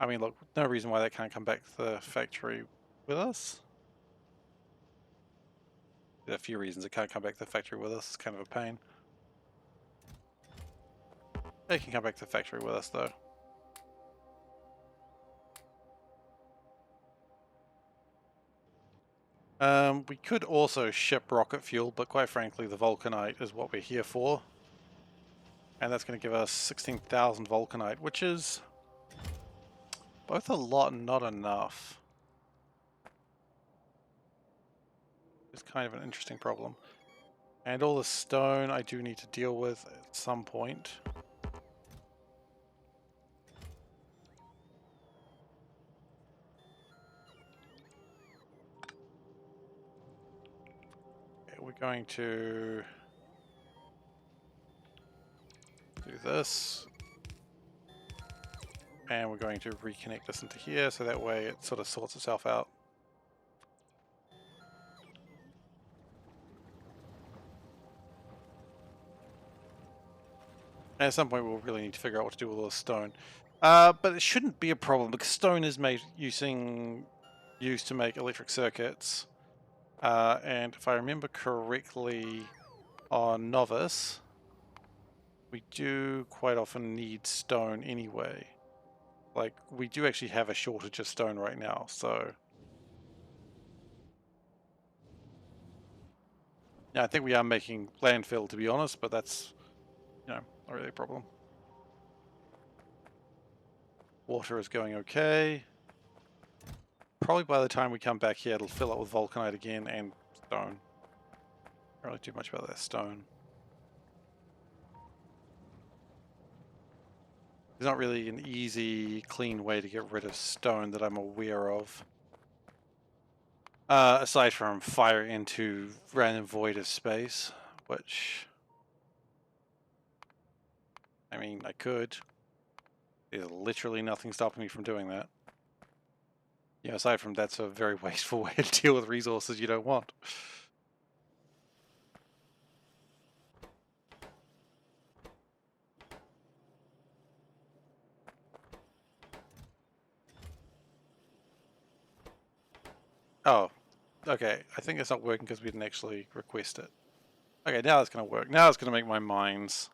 I mean, look, no reason why that can't come back to the factory with us. There are a few reasons it can't come back to the factory with us. It's kind of a pain. It can come back to the factory with us, though. We could also ship rocket fuel, but quite frankly, the vulcanite is what we're here for. And that's going to give us 16,000 vulcanite, which is both a lot and not enough. It's kind of an interesting problem. And all the stone I do need to deal with at some point. Okay, we're going to do this. And we're going to reconnect this into here, so that way it sort of sorts itself out. And at some point we'll really need to figure out what to do with all the stone. But it shouldn't be a problem, because stone is made used to make electric circuits. And if I remember correctly, on Novice, we do quite often need stone anyway. Like, we do actually have a shortage of stone right now, so... Yeah, I think we are making landfill, to be honest, but that's, you know, not really a problem. Water is going okay. Probably by the time we come back here, it'll fill up with vulcanite again and stone. Don't really do much about that stone. There's not really an easy, clean way to get rid of stone that I'm aware of. Aside from fire into random void of space, which... I mean, I could. There's literally nothing stopping me from doing that. Yeah, aside from that's a very wasteful way to deal with resources you don't want. Oh, okay. I think it's not working because we didn't actually request it. Okay, now it's going to work. Now it's going to make my mines.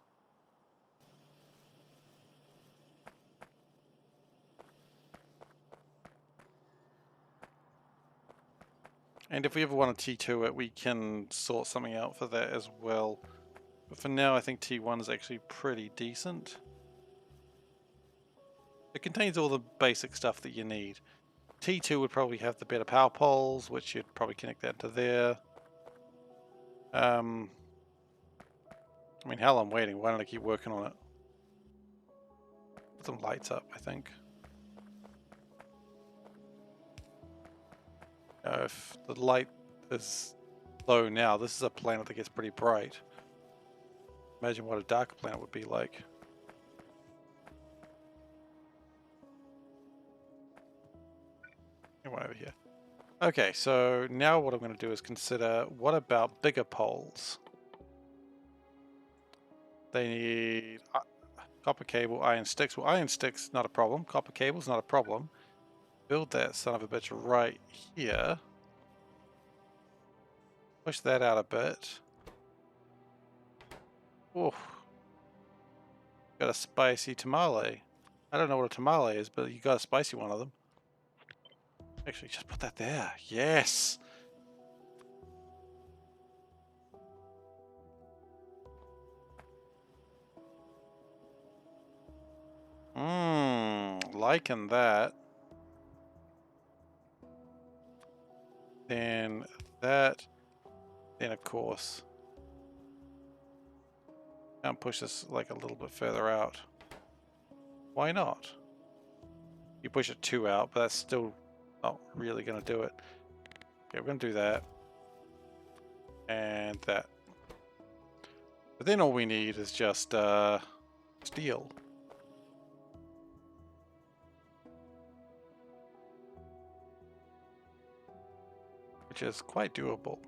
And if we ever want to T2 it, we can sort something out for that as well. But for now, I think T1 is actually pretty decent. It contains all the basic stuff that you need. T2 would probably have the better power poles, which you'd probably connect that to there. I mean, hell, I'm waiting. Why don't I keep working on it? Put some lights up, I think. If the light is low now, this is a planet that gets pretty bright. Imagine what a darker planet would be like. One over here. Okay, so now what I'm going to do is consider, what about bigger poles? They need copper cable, iron sticks. Well, iron sticks, not a problem. Copper cable's not a problem. Build that son of a bitch right here. Push that out a bit. Oh, got a spicy tamale. I don't know what a tamale is, but you got a spicy one of them. Actually, just put that there. Yes! Liking that. Then that. Then of course. Can't push this like a little bit further out. Why not? You push it 2 out, but that's still not really going to do it. Okay, we're going to do that. And that. But then all we need is just steel. Which is quite doable.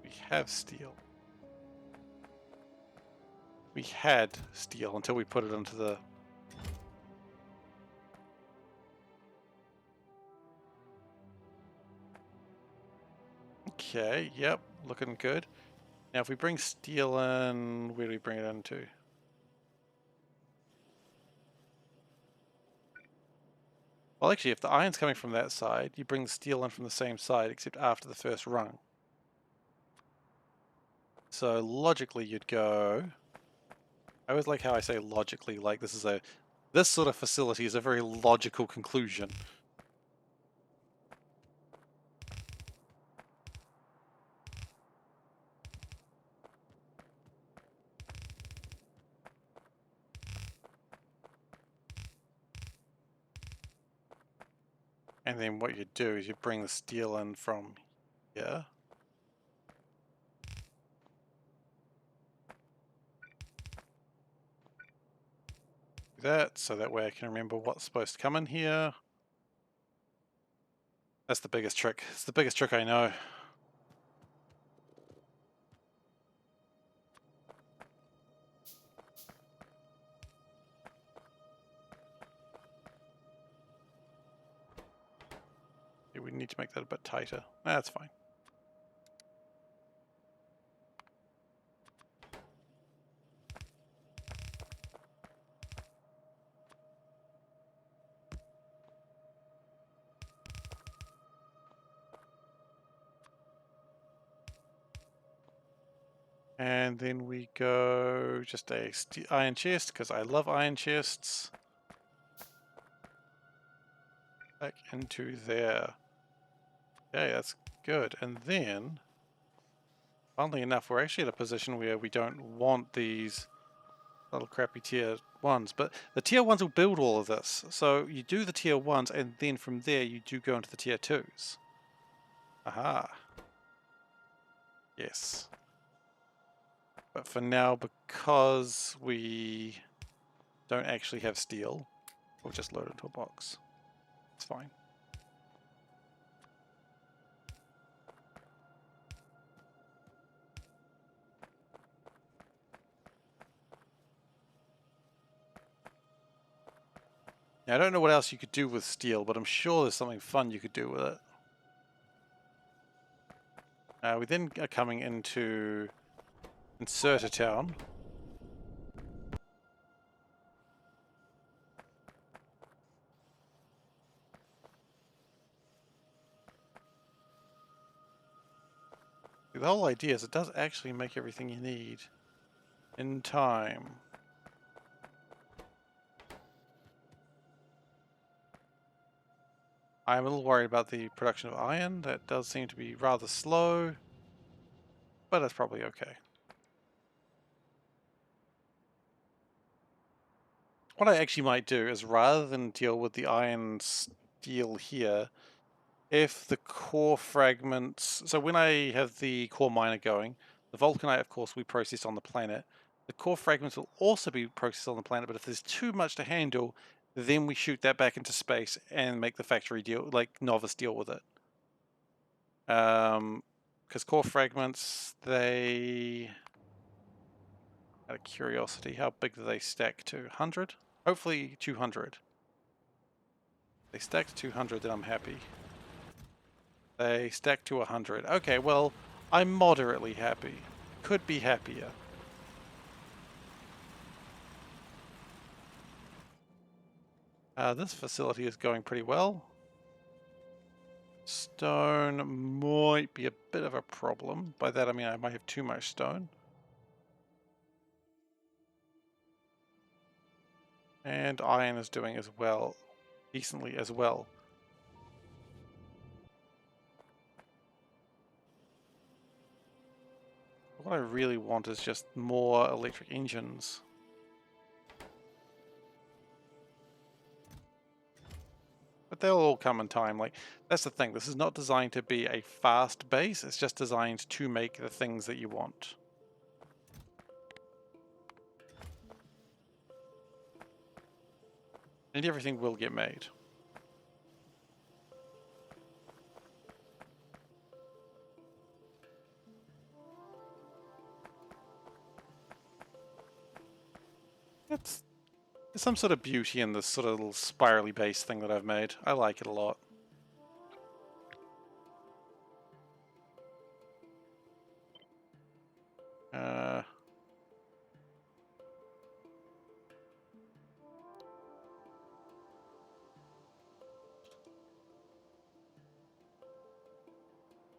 We have steel. We had steel until we put it into the... Okay, yep, looking good. Now if we bring steel in, where do we bring it into? Well, actually, if the iron's coming from that side, you bring the steel in from the same side, except after the first rung. So logically you'd go... I always like how I say logically, like this sort of facility is a very logical conclusion. And then what you do is you bring the steel in from here. Do that, so that way I can remember what's supposed to come in here. That's the biggest trick. It's the biggest trick I know. Yeah, we need to make that a bit tighter. That's fine. And then we go just a iron chest, because I love iron chests. Back into there. Okay, that's good. And then, funnily enough, we're actually at a position where we don't want these little crappy tier 1s. But the tier 1s will build all of this. So you do the tier 1s, and then from there you do go into the tier 2s. Aha. Yes. But for now, because we don't actually have steel, we'll just load it into a box. It's fine. Now, I don't know what else you could do with steel, but I'm sure there's something fun you could do with it. We then are coming into Inserter Town. The whole idea is it does actually make everything you need in time. I'm a little worried about the production of iron. That does seem to be rather slow, but that's probably okay. What I actually might do is, rather than deal with the iron steel here, if the core fragments... So when I have the core miner going, the vulcanite, of course, we process on the planet. The core fragments will also be processed on the planet, but if there's too much to handle, then we shoot that back into space and make the factory deal, like Novice deal with it. Because core fragments, they... Out of curiosity, how big do they stack to? 100? Hopefully 200. They stack to 200, then I'm happy. They stack to 100. Okay, well, I'm moderately happy. Could be happier. This facility is going pretty well. Stone might be a bit of a problem. By that I mean I might have too much stone. And iron is doing as well, decently as well. What I really want is just more electric engines. But they'll all come in time. Like, that's the thing. This is not designed to be a fast base. It's just designed to make the things that you want. And everything will get made. There's some sort of beauty in this sort of little spirally based thing that I've made. I like it a lot.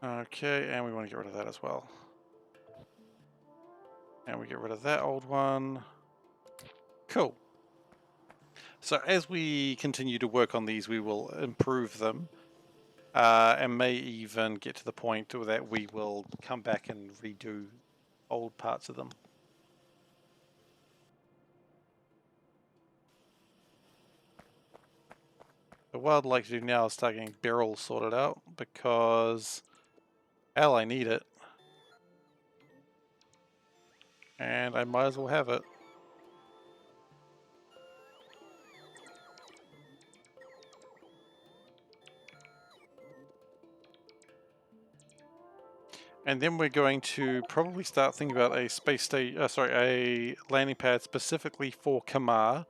Okay, and we want to get rid of that as well. And we get rid of that old one. Cool. So as we continue to work on these, we will improve them. And may even get to the point that we will come back and redo old parts of them. So what I'd like to do now is start getting barrels sorted out, because hell, I need it. And I might as well have it. And then we're going to probably start thinking about a space station, a landing pad specifically for Kamar,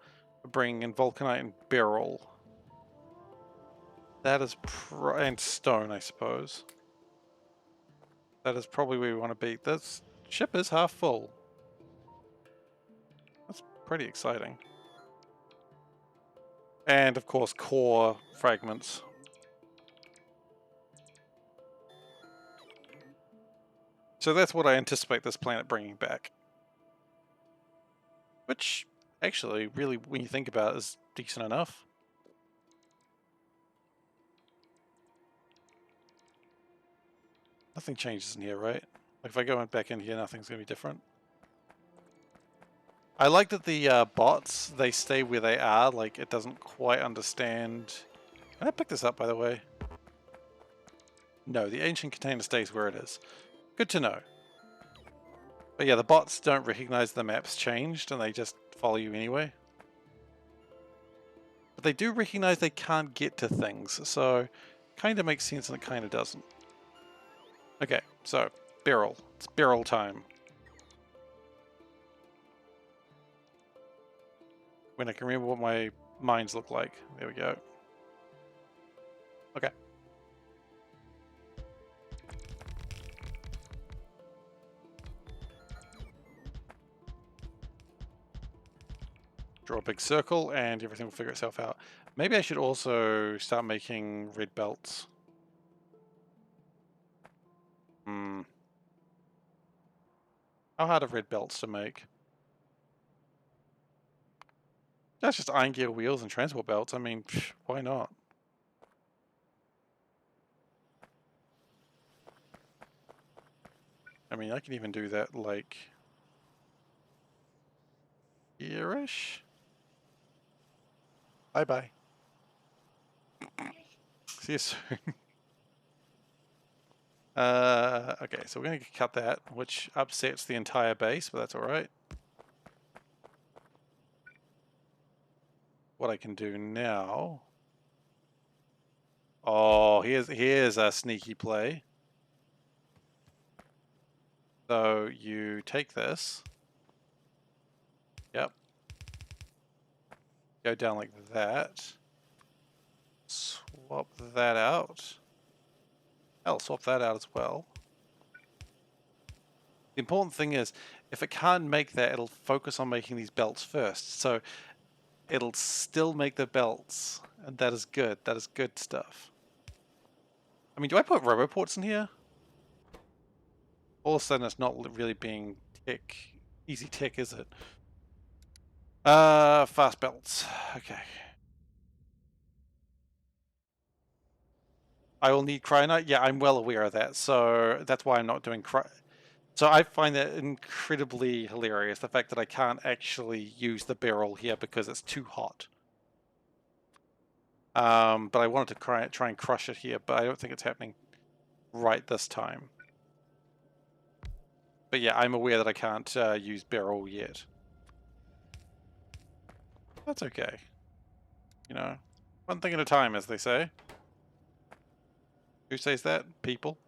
bringing in vulcanite and beryl. That is and stone, I suppose. That is probably where we want to be. This ship is half full. That's pretty exciting. And of course, core fragments. So that's what I anticipate this planet bringing back. Which, actually, really, when you think about it, is decent enough. Nothing changes in here, right? Like if I go back in here, nothing's going to be different. I like that the bots, they stay where they are, like it doesn't quite understand. Can I pick this up, by the way? No, the ancient container stays where it is. Good to know. But yeah, the bots don't recognize the map's changed and they just follow you anyway. But they do recognize they can't get to things, so kind of makes sense and it kind of doesn't. Okay, so barrel. It's barrel time. When I can remember what my mines look like. There we go. Okay. Draw a big circle and everything will figure itself out. Maybe I should also start making red belts. How hard are red belts to make? That's just iron gear wheels and transport belts. I mean, why not? I mean, I can even do that like here-ish. Bye-bye. See you soon. Okay, so we're going to cut that, which upsets the entire base, but that's alright. What I can do now... Oh, here's a sneaky play. So you take this. Yep. Go down like that. Swap that out. I'll swap that out as well. The important thing is, if it can't make that, it'll focus on making these belts first. So it'll still make the belts, and that is good. That is good stuff. I mean, do I put roboports in here? All of a sudden, it's not really being easy tech, is it? Fast belts. Okay. I will need cryonite. Yeah, I'm well aware of that. So that's why I'm not doing So I find that incredibly hilarious, the fact that I can't actually use the barrel here because it's too hot. But I wanted to try and crush it here, but I don't think it's happening right this time. But yeah, I'm aware that I can't use barrel yet. That's okay. You know, one thing at a time, as they say. Who says that? People.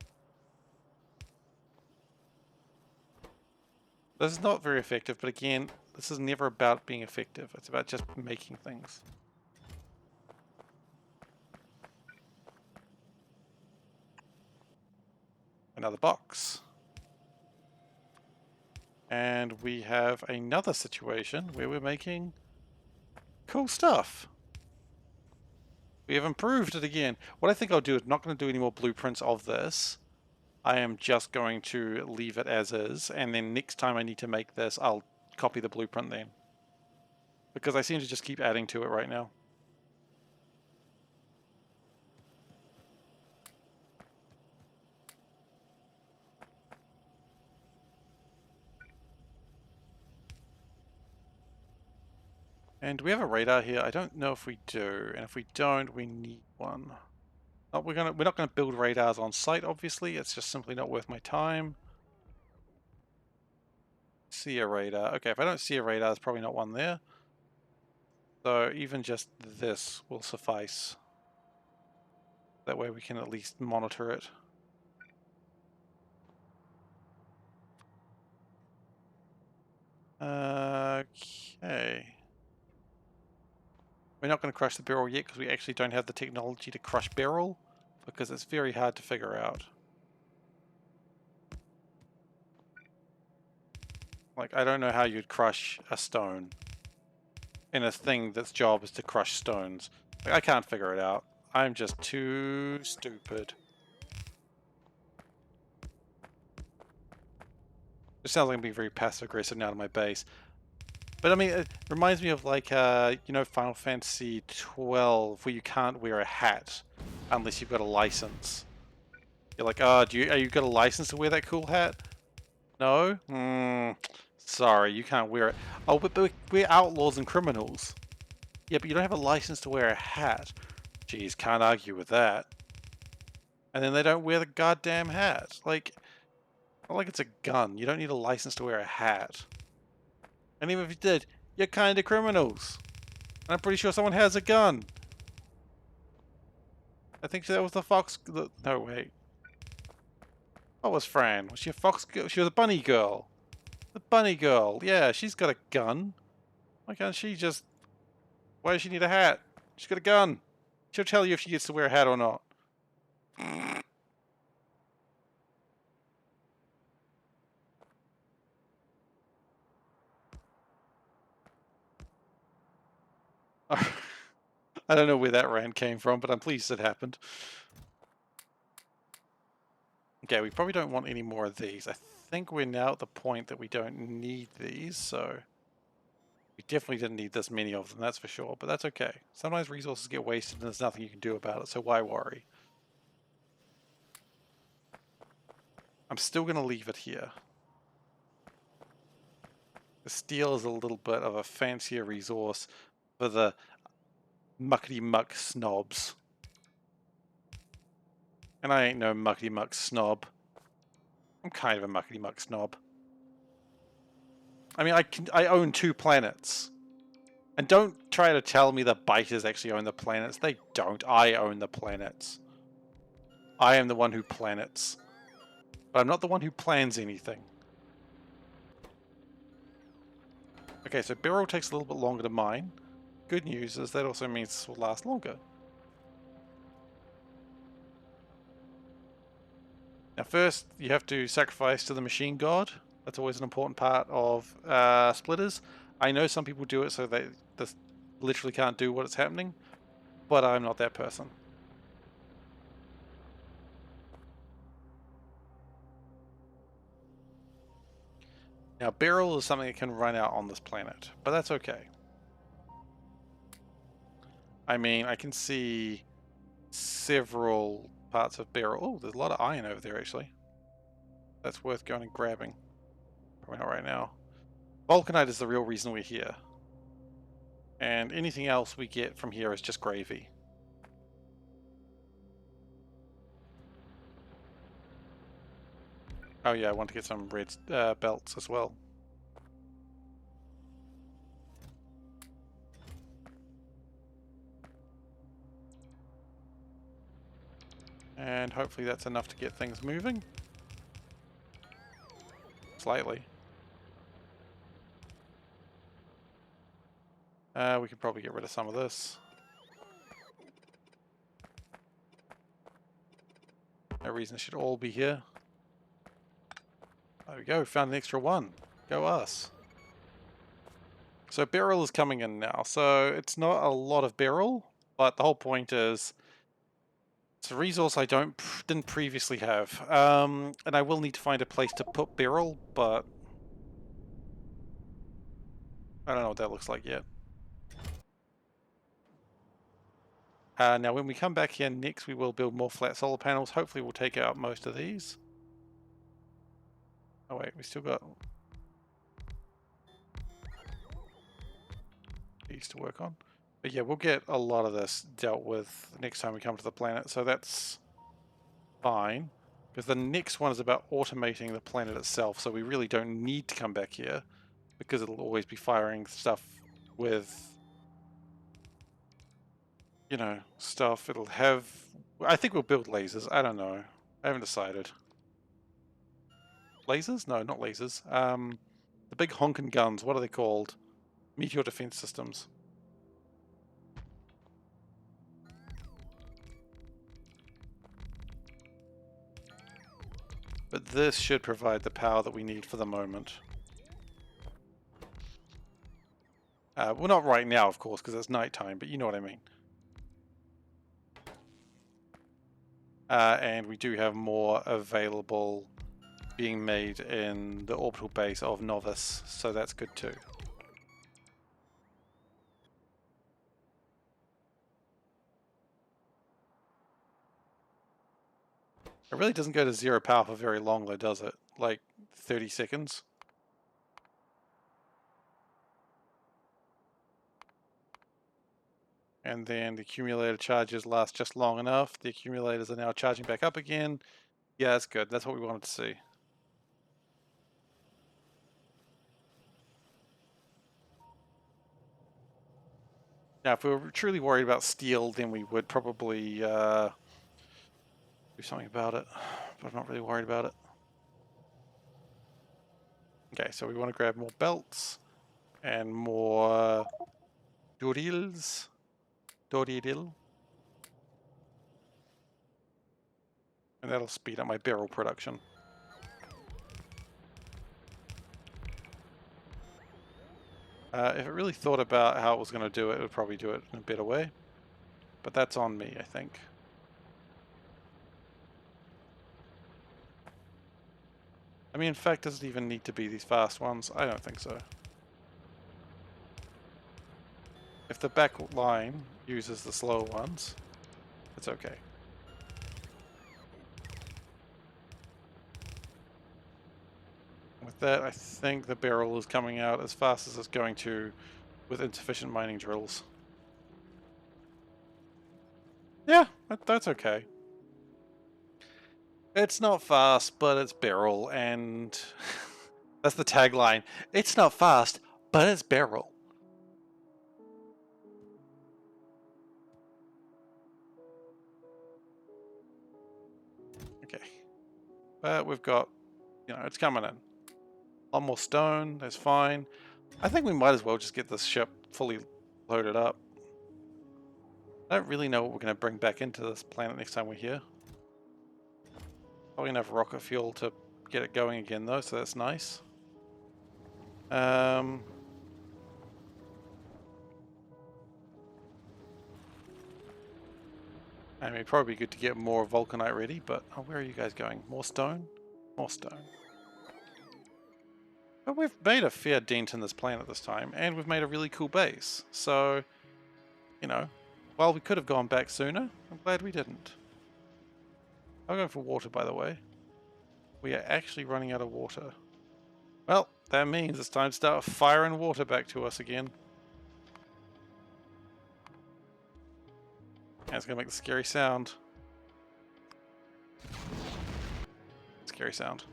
This is not very effective, but again, this is never about being effective. It's about just making things. Another box. And we have another situation where we're making cool stuff. We have improved it again. What I think I'll do is not going to do any more blueprints of this. I am just going to leave it as is, and then next time I need to make this, I'll copy the blueprint then. Because I seem to just keep adding to it right now. And we have a radar here. I don't know if we do, and if we don't, we need one. We're not gonna build radars on site. Obviously, it's just simply not worth my time. See a radar. Okay, if I don't see a radar, there's probably not one there. So even just this will suffice. That way we can at least monitor it. Okay. We're not going to crush the barrel yet because we actually don't have the technology to crush barrel, because it's very hard to figure out. Like, I don't know how you'd crush a stone in a thing that's job is to crush stones. Like, I can't figure it out. I'm just too stupid. Which sounds like I'm being very passive-aggressive now to my base. But I mean, it reminds me of like, you know, Final Fantasy 12, where you can't wear a hat unless you've got a license. You're like, oh, are you got a license to wear that cool hat? No? Sorry, you can't wear it. Oh, but we're outlaws and criminals. Yeah, but you don't have a license to wear a hat. Geez, can't argue with that. And then they don't wear the goddamn hat. Like, not like it's a gun. You don't need a license to wear a hat. And even if you did, you're kind of criminals. And I'm pretty sure someone has a gun. I think that was the fox. No, wait. What was Fran? Was she a fox girl? She was a bunny girl. The bunny girl. Yeah, she's got a gun. Why can't she just... Why does she need a hat? She's got a gun. She'll tell you if she gets to wear a hat or not. I don't know where that rant came from, but I'm pleased it happened. Okay, we probably don't want any more of these. I think we're now at the point that we don't need these, so... We definitely didn't need this many of them, that's for sure, but that's okay. Sometimes resources get wasted and there's nothing you can do about it, so why worry? I'm still going to leave it here. The steel is a little bit of a fancier resource for the muckety-muck snobs. And I ain't no muckety-muck snob. I'm kind of a muckety-muck snob. I mean, I own 2 planets. And don't try to tell me the biters actually own the planets. They don't. I own the planets. I am the one who planets. But I'm not the one who plans anything. Okay, so beryl takes a little bit longer to mine. Good news is that also means this will last longer. Now first, you have to sacrifice to the machine god. That's always an important part of splitters. I know some people do it so they just literally can't do what is happening, but I'm not that person. Now beryl is something that can run out on this planet, but that's okay. I mean, I can see several parts of beryl. Oh, there's a lot of iron over there actually. That's worth going and grabbing. Probably not right now. Vulcanite is the real reason we're here. And anything else we get from here is just gravy. Oh yeah, I want to get some red belts as well. And hopefully that's enough to get things moving. Slightly. We could probably get rid of some of this. No reason it should all be here. There we go, found an extra one. Go us. So beryl is coming in now. So it's not a lot of beryl, but the whole point is it's a resource I didn't previously have. And I will need to find a place to put beryl, but I don't know what that looks like yet. Now when we come back here next, we will build more flat solar panels. Hopefully we'll take out most of these. Oh wait, we still got these to work on. But yeah, we'll get a lot of this dealt with next time we come to the planet, so that's fine. Because the next one is about automating the planet itself, so we really don't need to come back here, because it'll always be firing stuff with, you know, stuff. It'll have... I think we'll build lasers. I don't know. I haven't decided. Lasers? No, not lasers. The big honkin' guns. What are they called? Meteor defense systems. But this should provide the power that we need for the moment. Well, not right now, of course, because it's nighttime, but you know what I mean. And we do have more available being made in the orbital base of Novus, so that's good too. It really doesn't go to 0 power for very long though, does it? Like 30 seconds? And then the accumulator charges last just long enough. The accumulators are now charging back up again. Yeah, that's good. That's what we wanted to see. Now, if we were truly worried about steel, then we would probably do something about it. But I'm not really worried about it. Okay, so we want to grab more belts and more dorils. Doridil. And that'll speed up my barrel production. If it really thought about how it was going to do it, it would probably do it in a better way. But that's on me, I think. I mean, in fact, does it even need to be these fast ones? I don't think so. If the back line uses the slow ones, it's okay. With that, I think the barrel is coming out as fast as it's going to with insufficient mining drills. Yeah, that's okay. It's not fast, but it's barrel, and that's the tagline. It's not fast, but it's barrel. Okay. But we've got, it's coming in. A lot more stone, that's fine. I think we might as well just get this ship fully loaded up. I don't really know what we're going to bring back into this planet next time we're here. Probably enough rocket fuel to get it going again though, so that's nice. I mean, it'd probably be good to get more vulcanite ready, but where are you guys going? More stone? More stone. But we've made a fair dent in this planet this time, and we've made a really cool base. So, while we could have gone back sooner, I'm glad we didn't. I'm going for water, by the way. We are actually running out of water. Well, that means it's time to start firing water back to us again. And it's going to make the scary sound. Scary sound.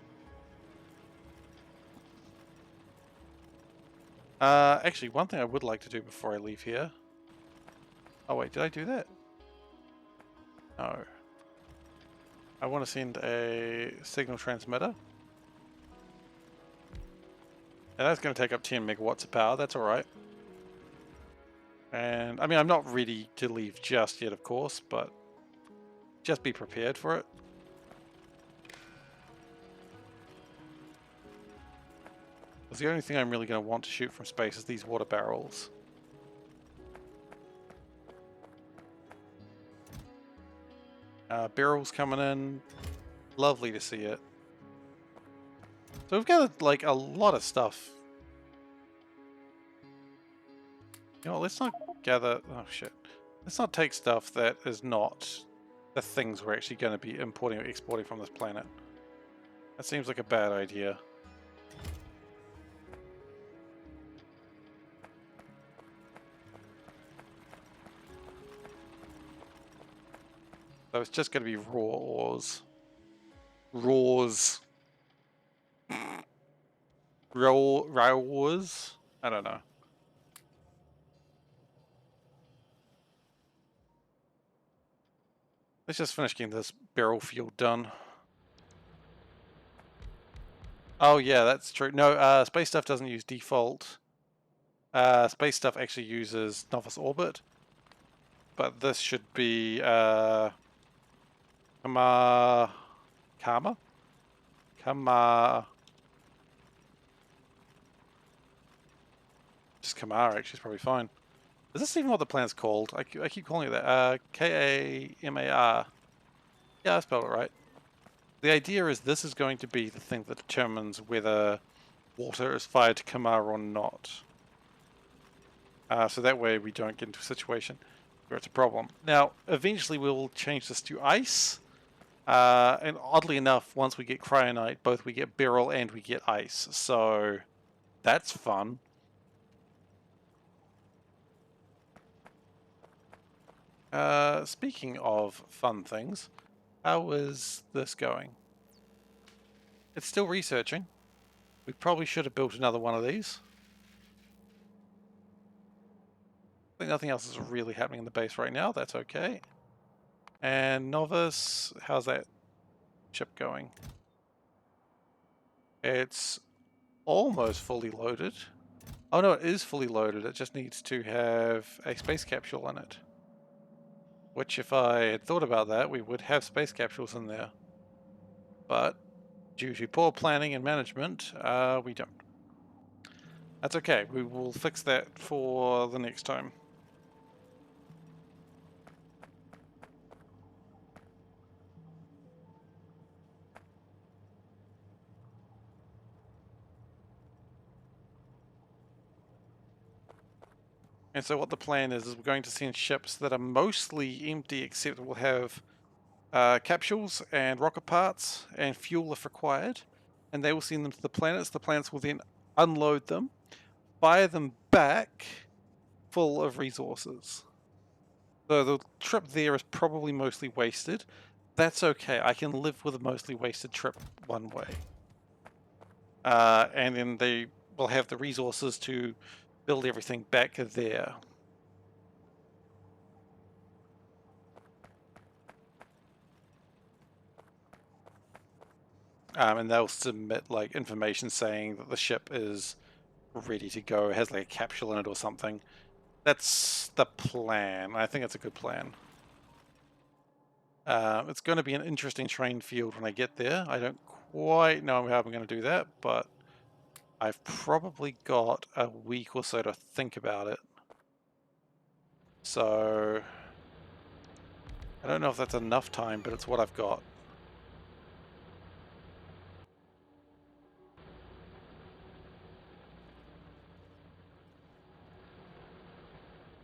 Actually, one thing I would like to do before I leave here... Oh wait, did I do that? No. I want to send a signal transmitter. And that's going to take up 10 megawatts of power, that's alright. And, I mean, I'm not ready to leave just yet, of course, but just be prepared for it. Because the only thing I'm really going to want to shoot from space is these water barrels. Barrels coming in. Lovely to see it. So we've gathered, like, a lot of stuff. You know what, let's not gather... Oh, shit. Let's not take stuff that is not the things we're actually going to be importing or exporting from this planet. That seems like a bad idea. So it's just going to be raw ores. Raws. Raws? I don't know. Let's just finish getting this barrel fuel done. Oh yeah, that's true. No, space stuff doesn't use default. Space stuff actually uses Novice Orbit. But this should be Karma. Just Kamara actually is probably fine. Is this even what the planet's called? I keep calling it that. Kamar. Yeah, I spelled it right. The idea is this is going to be the thing that determines whether water is fired to Kamara or not. So that way we don't get into a situation where it's a problem. Now, eventually we'll change this to ice. And oddly enough, once we get cryonite, both we get beryl and we get ice. So that's fun. Speaking of fun things, how is this going? It's still researching. We probably should have built another one of these. I think nothing else is really happening in the base right now. That's okay. And Novice, how's that chip going? It's almost fully loaded. Oh no, it is fully loaded. It just needs to have a space capsule in it. Which, if I had thought about that, we would have space capsules in there. But due to poor planning and management, we don't. That's okay. We will fix that for the next time. And so what the plan is we're going to send ships that are mostly empty, except we'll have capsules and rocket parts and fuel if required, and they will send them to the planets. The planets will then unload them, fire them back full of resources. So the trip there is probably mostly wasted. That's okay. I can live with a mostly wasted trip one way. And then they will have the resources to build everything back there. And they'll submit like information saying that the ship is ready to go, it has like a capsule in it or something. That's the plan. I think it's a good plan. It's going to be an interesting terrain field when I get there. I don't quite know how I'm going to do that, but I've probably got a week or so to think about it. So I don't know if that's enough time, but it's what I've got.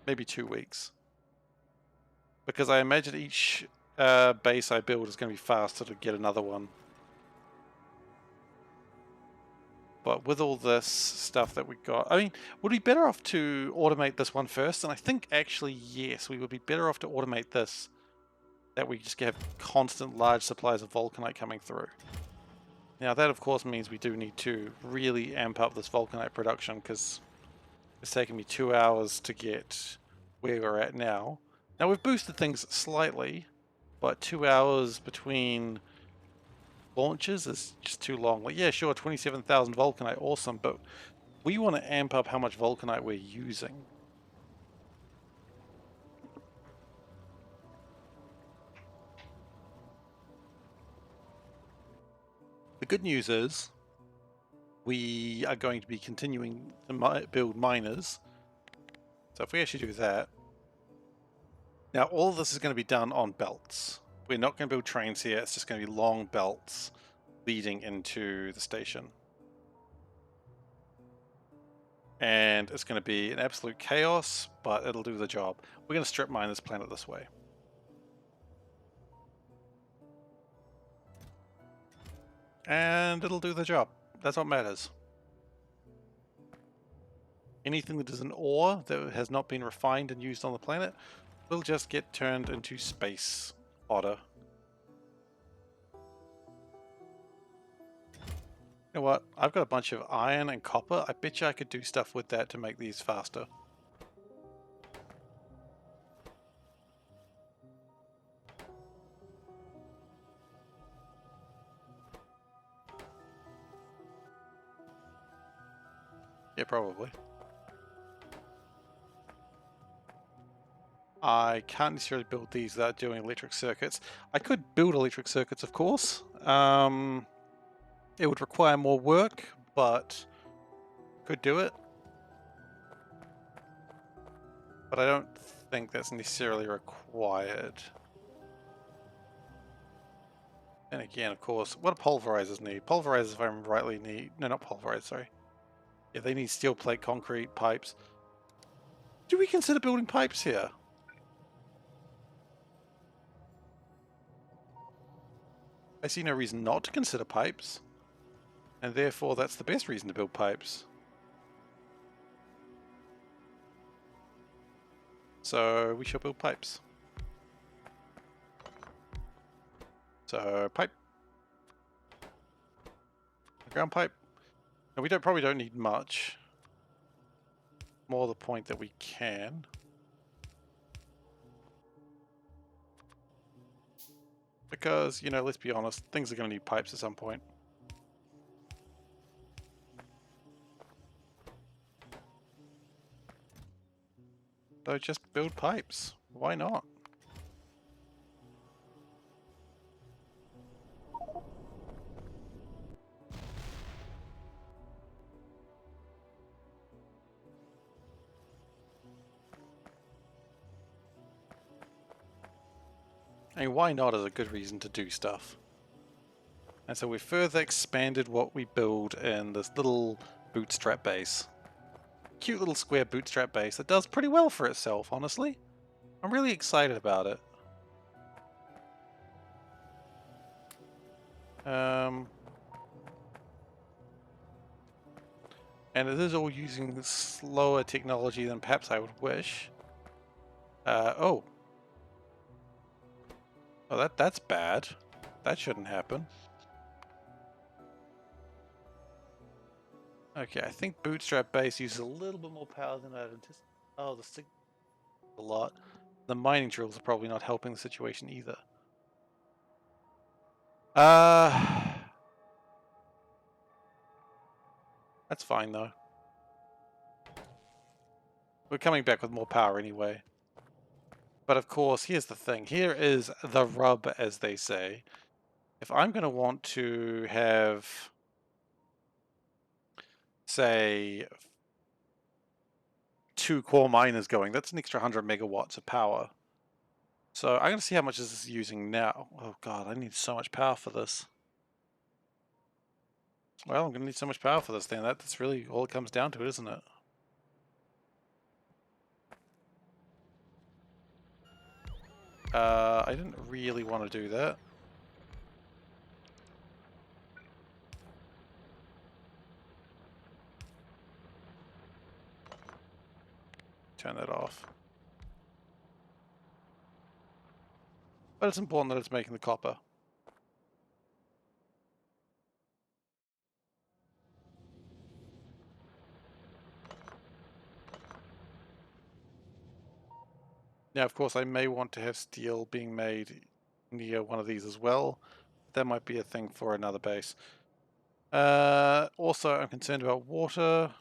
Maybe 2 weeks. Because I imagine each base I build is going to be faster to get another one. But with all this stuff that we got, I mean, would we be better off to automate this one first? And I think actually, yes, we would be better off to automate this. That we just have constant large supplies of vulcanite coming through. Now that of course means we do need to really amp up this vulcanite production because it's taken me 2 hours to get where we're at now. Now we've boosted things slightly, but 2 hours between launches is just too long. Like, yeah, sure, 27,000 vulcanite, awesome, but we want to amp up how much vulcanite we're using. The good news is we are going to be continuing to build miners. So if we actually do that, now all of this is going to be done on belts. We're not going to build trains here, it's just going to be long belts leading into the station. And it's going to be an absolute chaos, but it'll do the job. We're going to strip mine this planet this way. And it'll do the job. That's what matters. Anything that is an ore that has not been refined and used on the planet will just get turned into space fodder. You know what? I've got a bunch of iron and copper. I bet you I could do stuff with that to make these faster. Yeah, probably. I can't necessarily build these without doing electric circuits. I could build electric circuits, of course. It would require more work, but could do it. But I don't think that's necessarily required. And Then again, of course, what do pulverizers need? Pulverizers, if I remember rightly, need... No, not pulverizers, sorry. Yeah, they need steel plate, concrete, pipes. Do we consider building pipes here? I see no reason not to consider pipes. And therefore, that's the best reason to build pipes. So, we shall build pipes. So, pipe. Ground pipe. And we probably don't need much. More the point that we can. Because, you know, let's be honest, things are going to need pipes at some point. So just build pipes. Why not? I mean, why not is a good reason to do stuff. And so we further expanded what we build in this little bootstrap base. Cute little square bootstrap base that does pretty well for itself, honestly. I'm really excited about it. And it is all using slower technology than perhaps I would wish. Oh, that's bad. That shouldn't happen. Okay, I think bootstrap base uses a little bit more power than I'd anticipated. Oh, the stick a lot. The mining drills are probably not helping the situation either. That's fine though. We're coming back with more power anyway. But of course, here's the thing. Here is the rub, as they say. If I'm going to want to have, say, 2 core miners going, that's an extra 100 megawatts of power. So I'm going to see how much this is using now. Oh god, I need so much power for this. Well, I'm going to need so much power for this then. That's really all it comes down to, isn't it? I didn't really want to do that. Turn that off. But it's important that it's making the copper. Now, of course, I may want to have steel being made near one of these as well. That might be a thing for another base. Also, I'm concerned about water.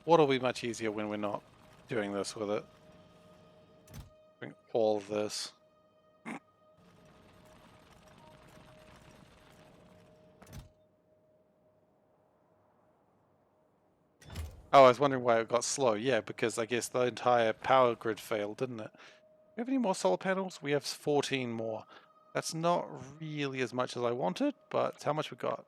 Water will be much easier when we're not doing this with it. Doing all of this. Oh, I was wondering why it got slow. Yeah, because I guess the entire power grid failed, didn't it? Do we have any more solar panels? We have 14 more. That's not really as much as I wanted, but it's how much we got.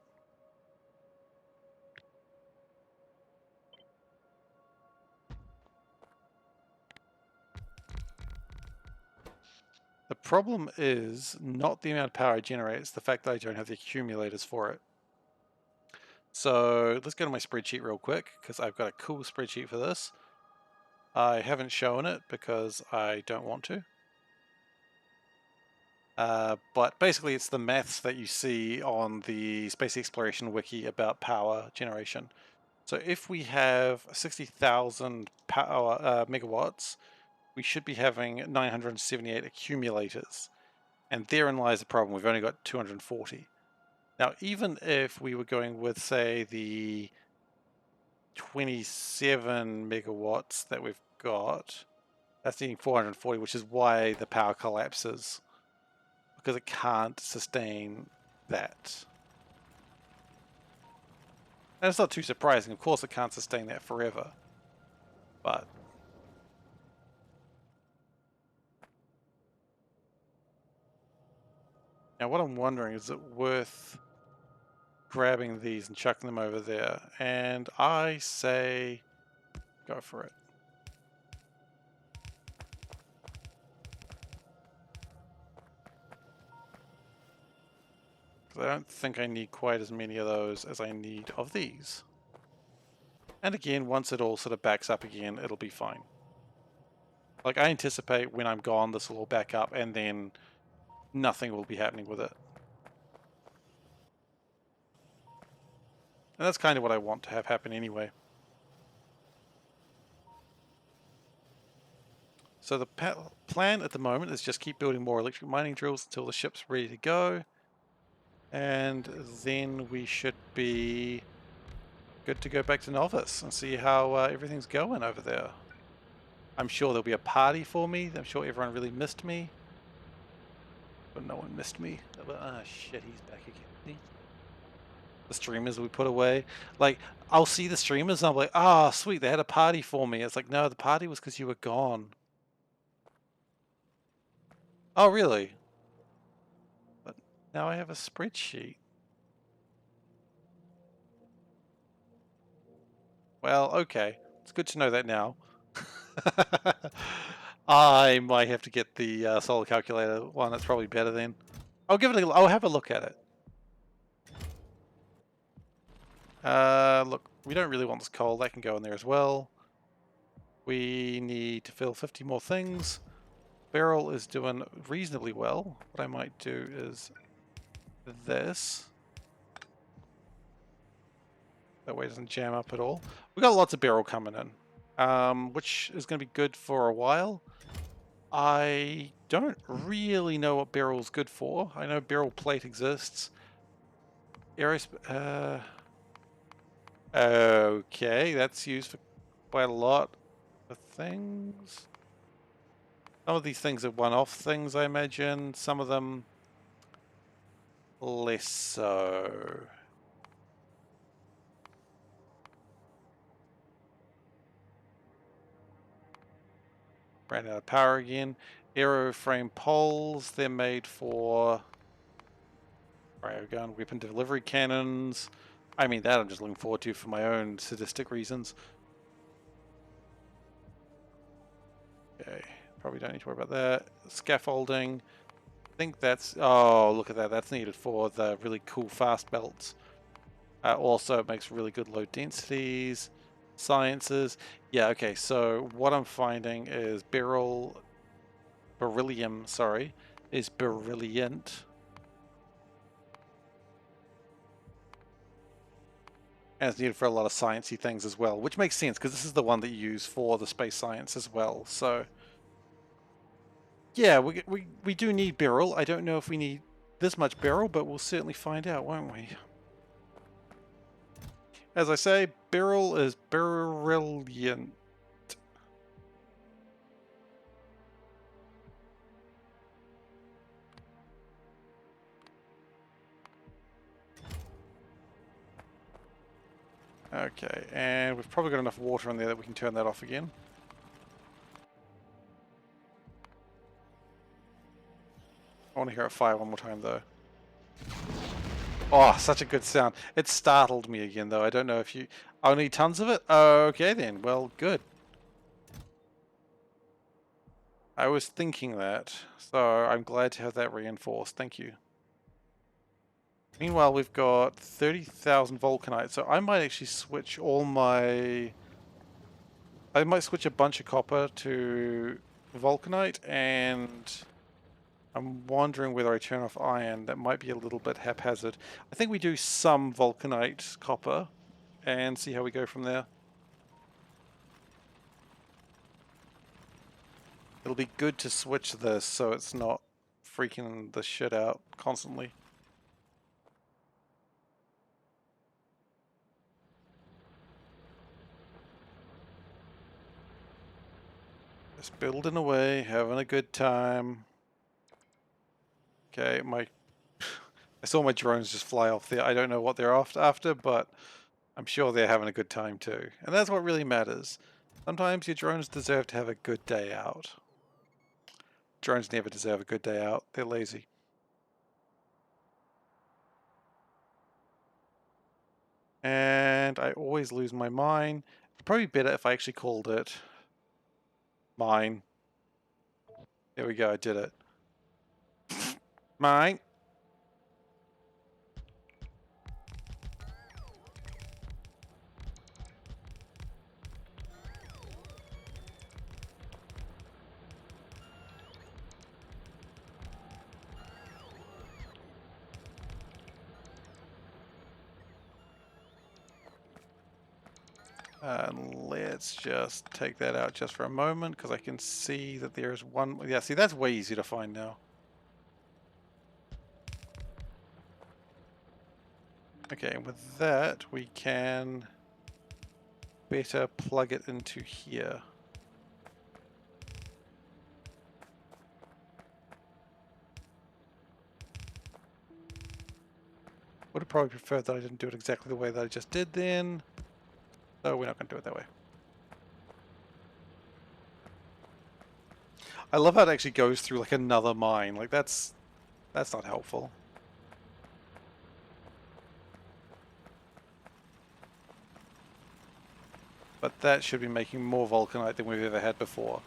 The problem is not the amount of power I generate, it's the fact that I don't have the accumulators for it. So let's go to my spreadsheet real quick, because I've got a cool spreadsheet for this. I haven't shown it because I don't want to. But basically it's the maths that you see on the Space Exploration Wiki about power generation. So if we have 60,000 power megawatts, we should be having 978 accumulators. And therein lies the problem. We've only got 240. Now, even if we were going with, say, the 27 megawatts that we've got, that's needing 440, which is why the power collapses. Because it can't sustain that. And it's not too surprising. Of course it can't sustain that forever. But Now what I'm wondering, is it worth grabbing these and chucking them over there? And I say go for it. 'Cause I don't think I need quite as many of those as I need of these. And again, once it all sort of backs up again, it'll be fine. Like, I anticipate when I'm gone, this will all back up and then nothing will be happening with it. And that's kind of what I want to have happen anyway. So the plan at the moment is just keep building more electric mining drills until the ship's ready to go. And then we should be good to go back to Novice and see how everything's going over there. I'm sure there'll be a party for me. I'm sure everyone really missed me. But no one missed me. Ah, shit, he's back again. The streamers we put away. Like, I'll see the streamers and I'm like, ah, oh, sweet, they had a party for me. It's like, no, the party was because you were gone. Oh, really? But now I have a spreadsheet. Well, okay. It's good to know that now. I might have to get the solar calculator one. That's probably better then. I'll have a look at it. Look, we don't really want this coal. That can go in there as well. We need to fill 50 more things. Barrel is doing reasonably well. What I might do is this. That way it doesn't jam up at all. We got lots of barrel coming in, which is going to be good for a while. I don't really know what barrel's good for. I know barrel plate exists. Okay, that's used for quite a lot of things. Some of these things are one-off things, I imagine. Some of them less so. Ran out of power again. Aeroframe poles, they're made for railgun weapon delivery cannons. I mean, that I'm just looking forward to for my own sadistic reasons. Okay, probably don't need to worry about that. Scaffolding. I think that's... Oh, look at that. That's needed for the really cool fast belts. Also, it makes really good low densities. Sciences. Yeah, okay, so what I'm finding is beryllium, sorry, is brilliant. And it's needed for a lot of sciencey things as well, which makes sense because this is the one that you use for the space science as well. So, yeah, we do need beryl. I don't know if we need this much beryl, but we'll certainly find out, won't we? As I say, beryl is brilliant. Okay, and we've probably got enough water in there that we can turn that off again. I want to hear it fire one more time though. Oh, such a good sound. It startled me again though. I don't know if you... I'll need tons of it? Okay then, well, good. I was thinking that, so I'm glad to have that reinforced. Thank you. Meanwhile, we've got 30,000 vulcanite, so I might actually switch all my... I might switch a bunch of copper to vulcanite, and I'm wondering whether I turn off iron. That might be a little bit haphazard. I think we do some vulcanite copper and see how we go from there. It'll be good to switch this so it's not freaking the shit out constantly. Just building away, having a good time. Okay, I saw my drones just fly off there. I don't know what they're after, but I'm sure they're having a good time too. And that's what really matters. Sometimes your drones deserve to have a good day out. Drones never deserve a good day out. They're lazy. And I always lose my mine. It'd probably be better if I actually called it mine. There we go, I did it. Mine. Let's just take that out just for a moment because I can see that there is one. Yeah, see, that's way easier to find now. Okay, and with that, we can better plug it into here. Would have probably preferred that I didn't do it exactly the way that I just did then. So we're not going to do it that way. I love how it actually goes through like another mine. Like that's not helpful. But that should be making more vulcanite than we've ever had before.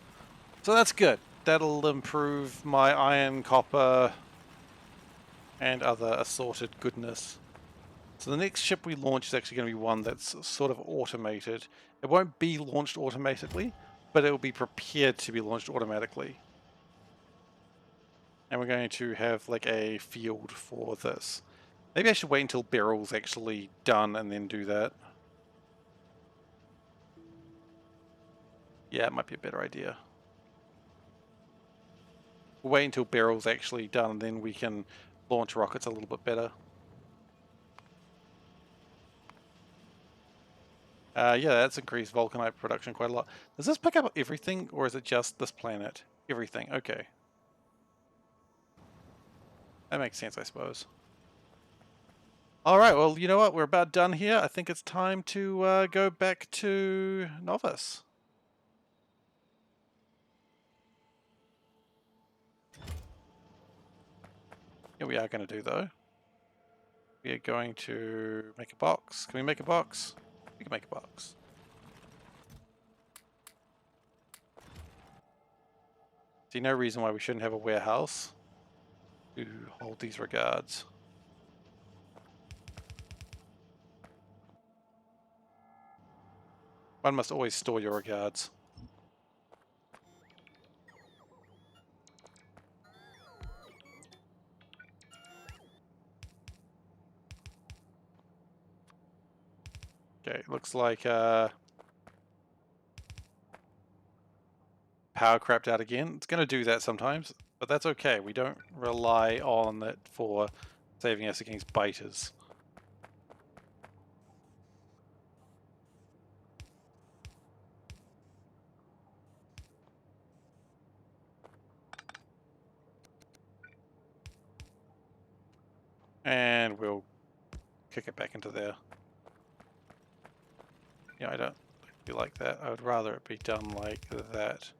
So that's good. That'll improve my iron, copper, and other assorted goodness. So the next ship we launch is actually going to be one that's sort of automated. It won't be launched automatically, but it will be prepared to be launched automatically. And we're going to have like a field for this. Maybe I should wait until Beryl's actually done and then do that. Yeah, it might be a better idea. We'll wait until Beryl's actually done and then we can launch rockets a little bit better. Yeah, that's increased vulcanite production quite a lot. Does this pick up everything or is it just this planet? Everything, okay. That makes sense, I suppose. Alright, well, you know what? We're about done here. I think it's time to go back to Novice. Yeah, we are going to do, though. We are going to make a box. Can we make a box? We can make a box. See no reason why we shouldn't have a warehouse to hold these regards. One must always store your regards. Okay, looks like power crapped out again. It's going to do that sometimes, but that's okay. We don't rely on it for saving us against biters. And we'll kick it back into there. Yeah, I don't feel like that. I would rather it be done like that.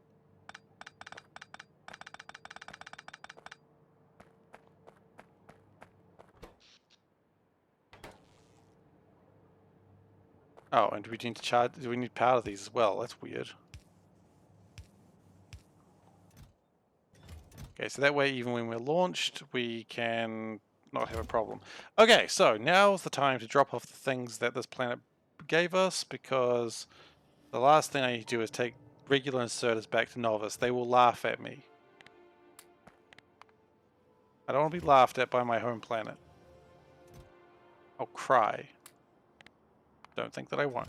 Oh, and do we need to charge? Do we need power to these as well? That's weird. Okay, so that way even when we're launched, we can not have a problem. Okay, so now's the time to drop off the things that this planet gave us, because the last thing I need to do is take regular inserters back to Novice. They will laugh at me. I don't want to be laughed at by my home planet. I'll cry. Don't think that I won't.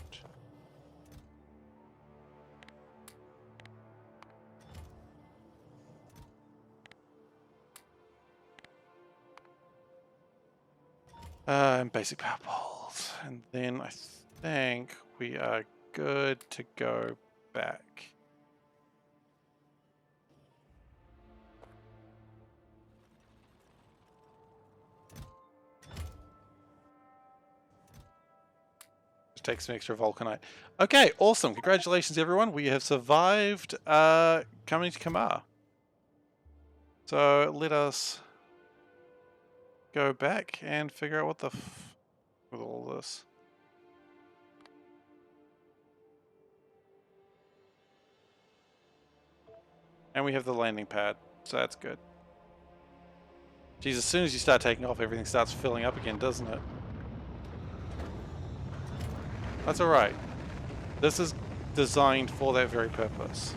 And basic power poles. And then I think we are good to go back. Just take some extra vulcanite. Okay, awesome. Congratulations, everyone. We have survived coming to Kamar. So let us go back and figure out what the f with all this. And we have the landing pad, so that's good. Geez, as soon as you start taking off, everything starts filling up again, doesn't it? That's alright. This is designed for that very purpose.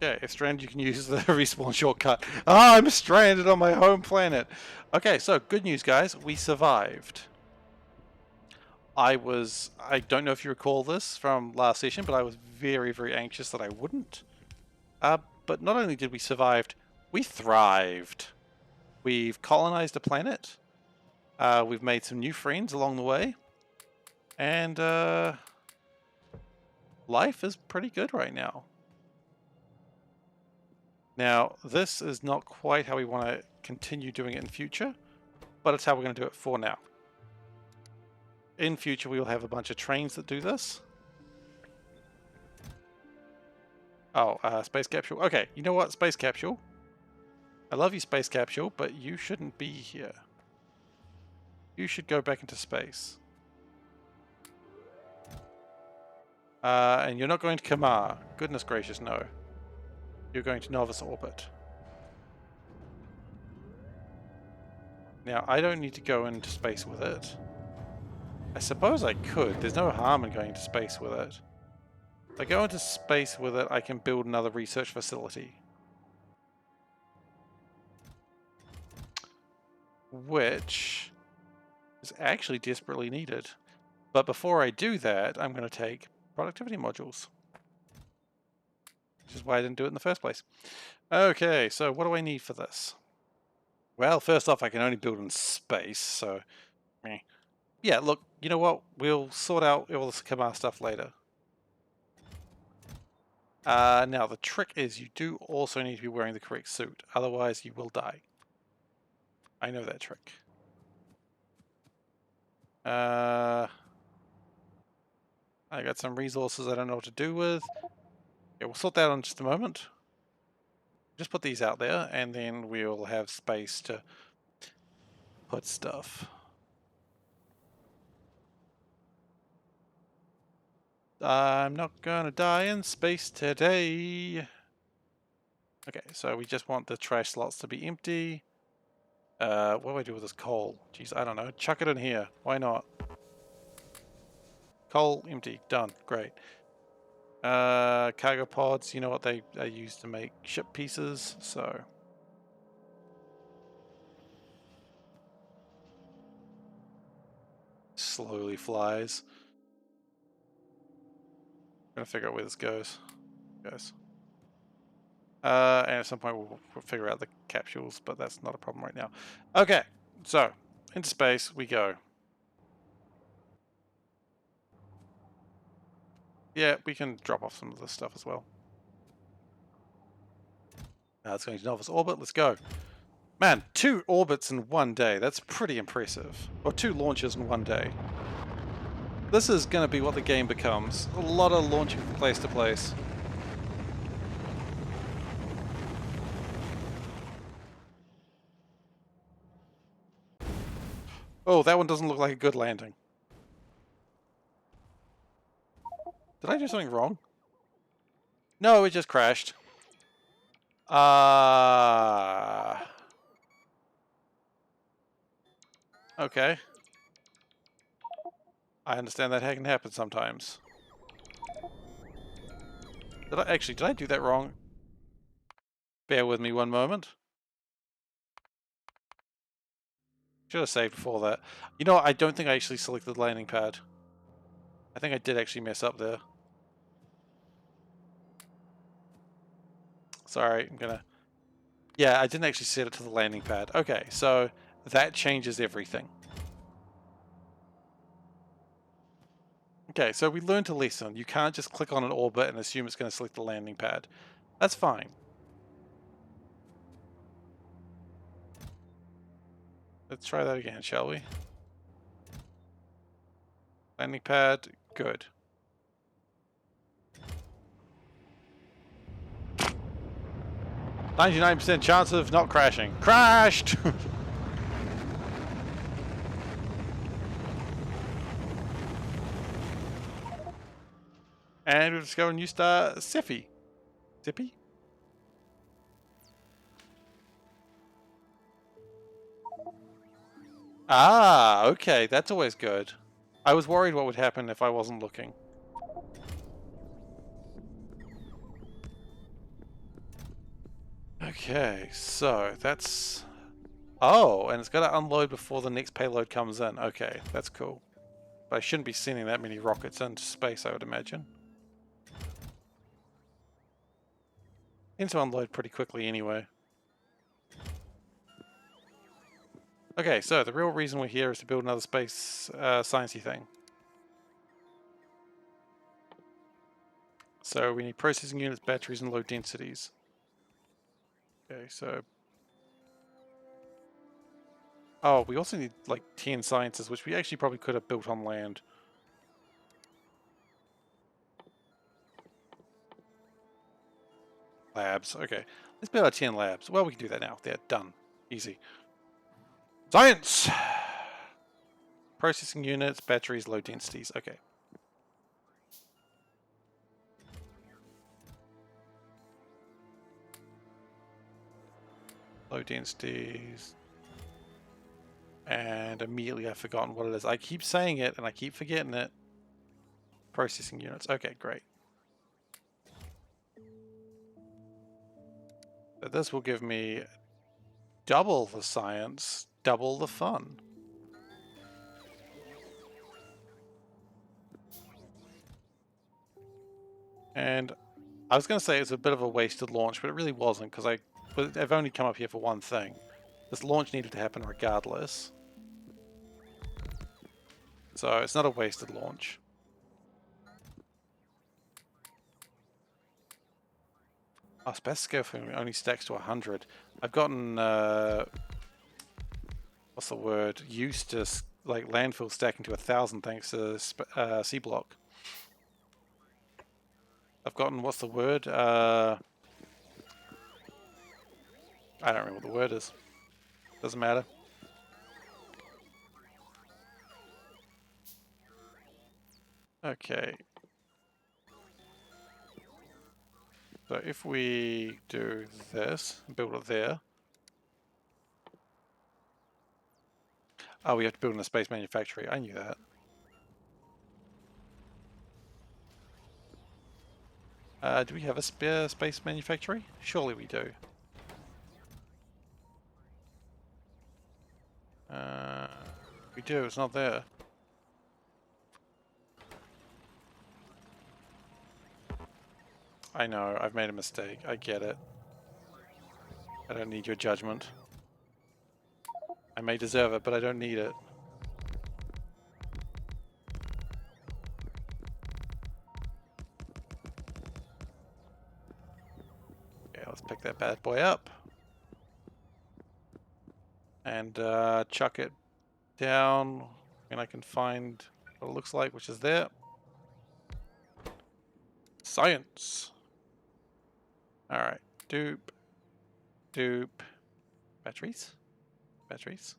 Okay, if stranded, you can use the respawn shortcut. Ah, I'm stranded on my home planet. Okay, so good news, guys. We survived. I don't know if you recall this from last session, but I was very, very anxious that I wouldn't. But not only did we survive, we thrived. We've colonized a planet. We've made some new friends along the way. And life is pretty good right now. Now, this is not quite how we want to continue doing it in future, but it's how we're going to do it for now. In future, we will have a bunch of trains that do this. Oh, space capsule. Okay, you know what, space capsule? I love you, space capsule, but you shouldn't be here. You should go back into space. And you're not going to Kamar. Goodness gracious, no. You're going to novice orbit. Now, I don't need to go into space with it. I suppose I could. There's no harm in going into space with it. If I go into space with it, I can build another research facility. Which is actually desperately needed. But before I do that, I'm going to take productivity modules. Which is why I didn't do it in the first place. Okay, so what do I need for this? Well, first off, I can only build in space, so... Yeah, look, you know what? We'll sort out all this Kamar stuff later. Now, the trick is you do also need to be wearing the correct suit. Otherwise, you will die. I know that trick. I got some resources I don't know what to do with. Yeah, we'll sort that out in just a moment. Just put these out there, and then we'll have space to put stuff. I'm not gonna die in space today. Okay, so we just want the trash slots to be empty. What do I do with this coal? Jeez, I don't know. Chuck it in here. Why not? Coal empty. Done. Great. Cargo pods, you know what they are used to make ship pieces, so... Slowly flies. I'm gonna figure out where this goes. And at some point we'll figure out the capsules, but that's not a problem right now. Okay, so into space we go. Yeah, we can drop off some of this stuff as well. Now it's going to novice orbit. Let's go. Man, 2 orbits in one day. That's pretty impressive. Or 2 launches in one day. This is going to be what the game becomes. A lot of launching from place to place. Oh, that one doesn't look like a good landing. Did I do something wrong? No, it just crashed. Okay. I understand that can happen sometimes. Did I do that wrong? Bear with me one moment. Should have saved before that. You know what? I don't think I actually selected the landing pad. I think I did actually mess up there. Sorry, I'm gonna... Yeah, I didn't actually set it to the landing pad. Okay, so that changes everything. Okay, so we learned a lesson. You can't just click on an orbit and assume it's going to select the landing pad. That's fine. Let's try that again, shall we? Landing pad, good. 99% chance of not crashing. Crashed! And we've discovered a new star, Siffy. Sippy? Ah, okay, that's always good. I was worried what would happen if I wasn't looking. Okay, so that's... Oh, and it's got to unload before the next payload comes in. Okay, that's cool. But I shouldn't be sending that many rockets into space, I would imagine. Tends to unload pretty quickly anyway. Okay, so the real reason we're here is to build another space sciencey thing. So we need processing units, batteries, and low densities. Okay, so... Oh, we also need like 10 sciences, which we actually probably could have built on land. Labs, okay. Let's build our 10 labs. Well, we can do that now. They're done. Easy. Science! Processing units, batteries, low densities. Okay. Low densities. And immediately I've forgotten what it is. I keep saying it and I keep forgetting it. Processing units. Okay, great. So this will give me double the science, double the fun. And I was going to say it's a bit of a wasted launch, but it really wasn't, because I've only come up here for one thing. This launch needed to happen regardless. So it's not a wasted launch. Oh, space-scale only stacks to 100. I've gotten, what's the word, used to like landfill stacking to 1,000 thanks to C-block. I've gotten, what's the word? I don't remember what the word is. Doesn't matter. Okay. So if we do this, build it there. Oh, we have to build in a space manufactory. I knew that. Do we have a spare space manufactory? Surely we do. We do, it's not there. I know, I've made a mistake. I get it. I don't need your judgment. I may deserve it, but I don't need it. Okay, let's pick that bad boy up. And chuck it down when I can find what it looks like, which is there. Science! Alright, dupe. Dupe. Batteries? Batteries?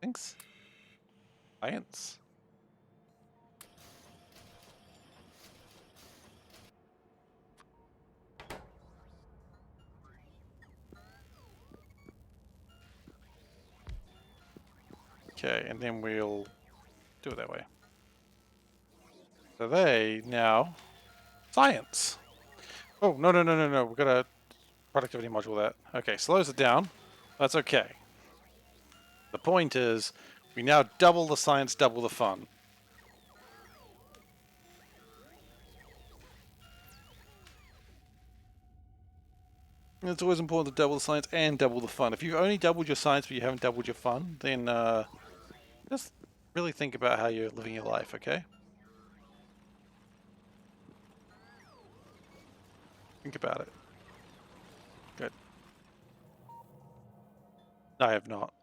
Thanks. Science. Okay, and then we'll do it that way. So they now... Science! Oh, no, no, no, no, no. We've got a productivity module that. Okay, slows it down. That's okay. The point is, we now double the science, double the fun. And it's always important to double the science and double the fun. If you've only doubled your science but you haven't doubled your fun, then just really think about how you're living your life, okay? Think about it. Good. I have not.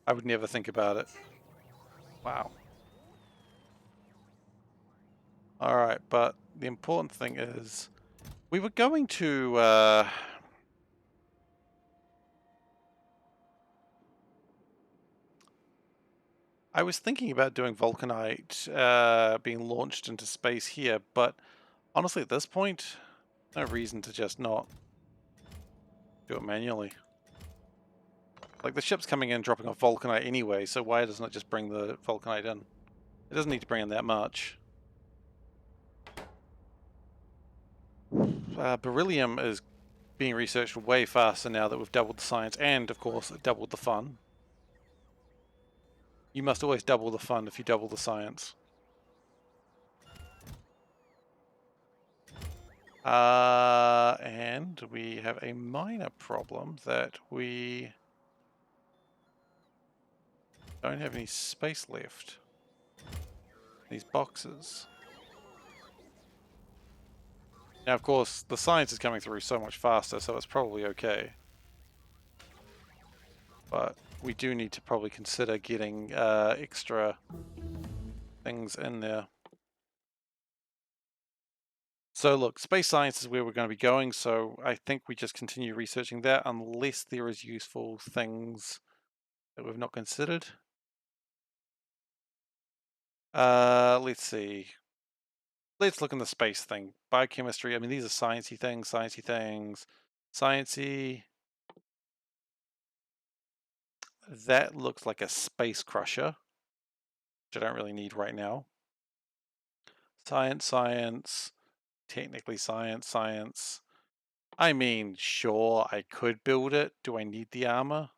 I would never think about it. Wow. Alright, but the important thing is, We were going to... I was thinking about doing Vulcanite being launched into space here, but honestly at this point, no reason to just not do it manually. Like, the ship's coming in dropping off Vulcanite anyway, so why doesn't it just bring the Vulcanite in? It doesn't need to bring in that much. Beryllium is being researched way faster now that we've doubled the science and, of course, doubled the fun. You must always double the fun if you double the science. And we have a minor problem that we don't have any space left. These boxes. Now, of course, the science is coming through so much faster, so it's probably okay. But we do need to probably consider getting extra things in there. So look, space science is where we're going to be going, so I think we just continue researching that unless there is useful things that we've not considered. Let's see. Let's look in the space thing. Biochemistry, I mean, these are sciencey things, sciencey. That looks like a space crusher, which I don't really need right now. Science, technically science. I mean, sure, I could build it. Do I need the armor?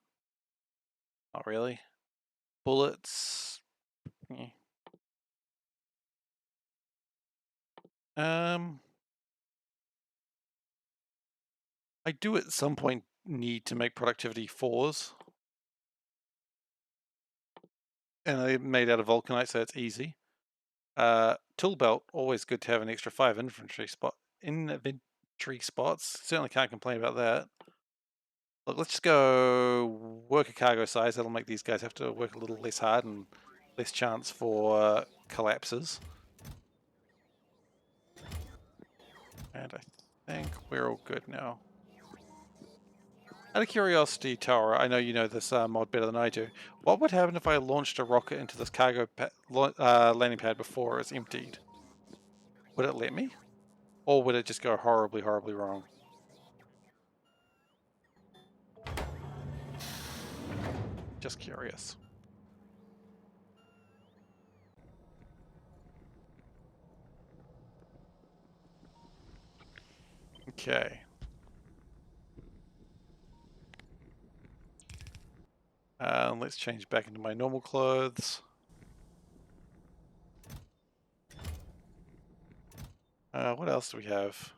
Not really. Bullets. Eh. I do at some point need to make productivity 4s. And they're made out of vulcanite, so it's easy. Tool belt, always good to have an extra 5 inventory spots. Certainly can't complain about that. Look, let's just go work a cargo size. That'll make these guys have to work a little less hard and less chance for collapses. And I think we're all good now. Out of curiosity, Tara, I know you know this mod better than I do. What would happen if I launched a rocket into this cargo landing pad before it's emptied? Would it let me? Or would it just go horribly, horribly wrong? Just curious. Okay. Let's change back into my normal clothes. What else do we have?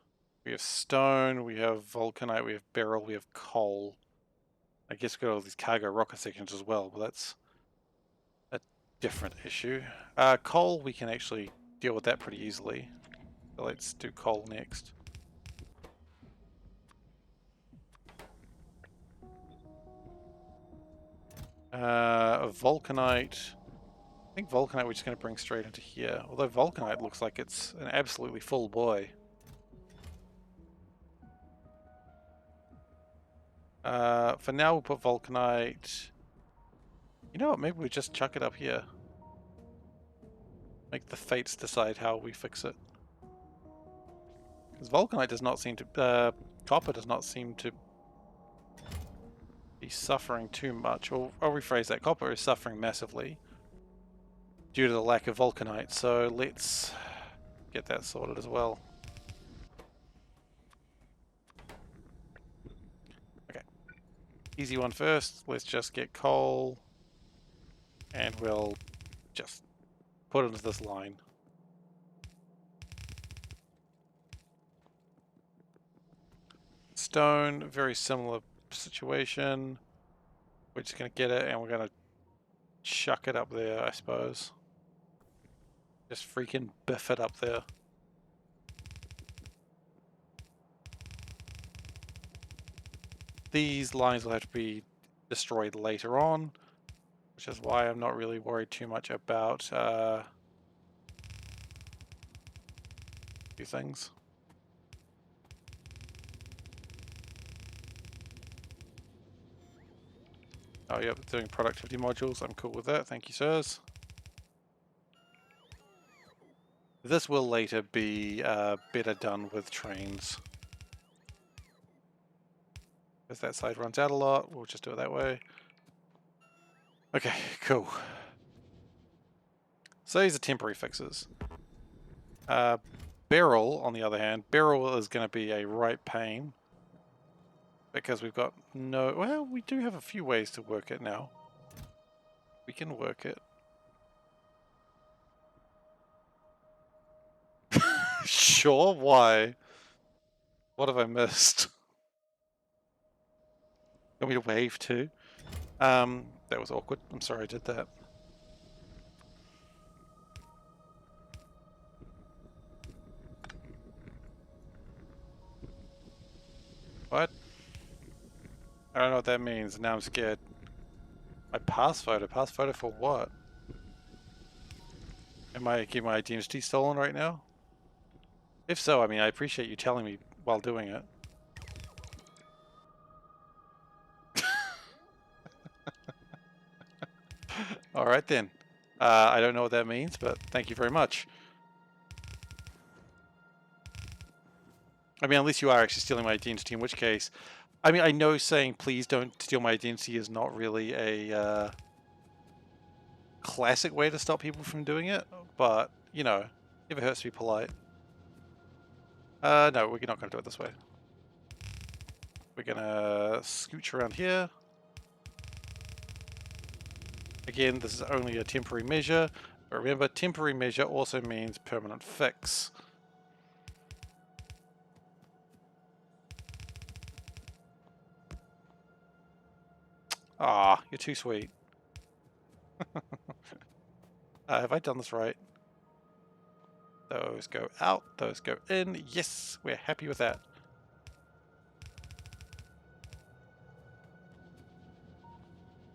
We have stone, we have vulcanite, we have beryl, we have coal. I guess we've got all these cargo rocket sections as well, but that's a different issue. Coal, we can actually deal with that pretty easily. So let's do coal next. Vulcanite. I think vulcanite we're just going to bring straight into here. Although vulcanite looks like it's an absolutely full boy. For now we'll put vulcanite. You know what, maybe we just chuck it up here. Make the fates decide how we fix it. Because vulcanite does not seem to... copper does not seem to be suffering too much. Or I'll rephrase that. Copper is suffering massively due to the lack of vulcanite. So let's get that sorted as well. Okay. Easy one first. Let's just get coal. And we'll just put it into this line. Stone, very similar situation. We're just going to get it and we're going to chuck it up there, I suppose. Just freaking biff it up there. These lines will have to be destroyed later on, which is why I'm not really worried too much about a few things. Oh, yep, doing productivity modules. I'm cool with that. Thank you, sirs. This will later be better done with trains. If that side runs out a lot, we'll just do it that way. Okay, cool. So these are temporary fixes. Barrel, on the other hand, barrel is going to be a right pain. Because we've got no... Well, we do have a few ways to work it now. We can work it. Sure, why? What have I missed? Want me to wave too? That was awkward. I'm sorry I did that. What? I don't know what that means. Now I'm scared. My pass photo? Pass photo for what? Am I getting my identity stolen right now? If so, I mean, I appreciate you telling me while doing it. Alright then. I don't know what that means, but thank you very much. I mean, unless you are actually stealing my identity, in which case... I mean, I know saying please don't steal my identity is not really a classic way to stop people from doing it, but, you know, never hurts to be polite. No, we're not going to do it this way. We're going to scooch around here. Again, this is only a temporary measure, but remember, temporary measure also means permanent fix. Ah, you're too sweet. Have I done this right? Those go out, those go in. Yes, we're happy with that.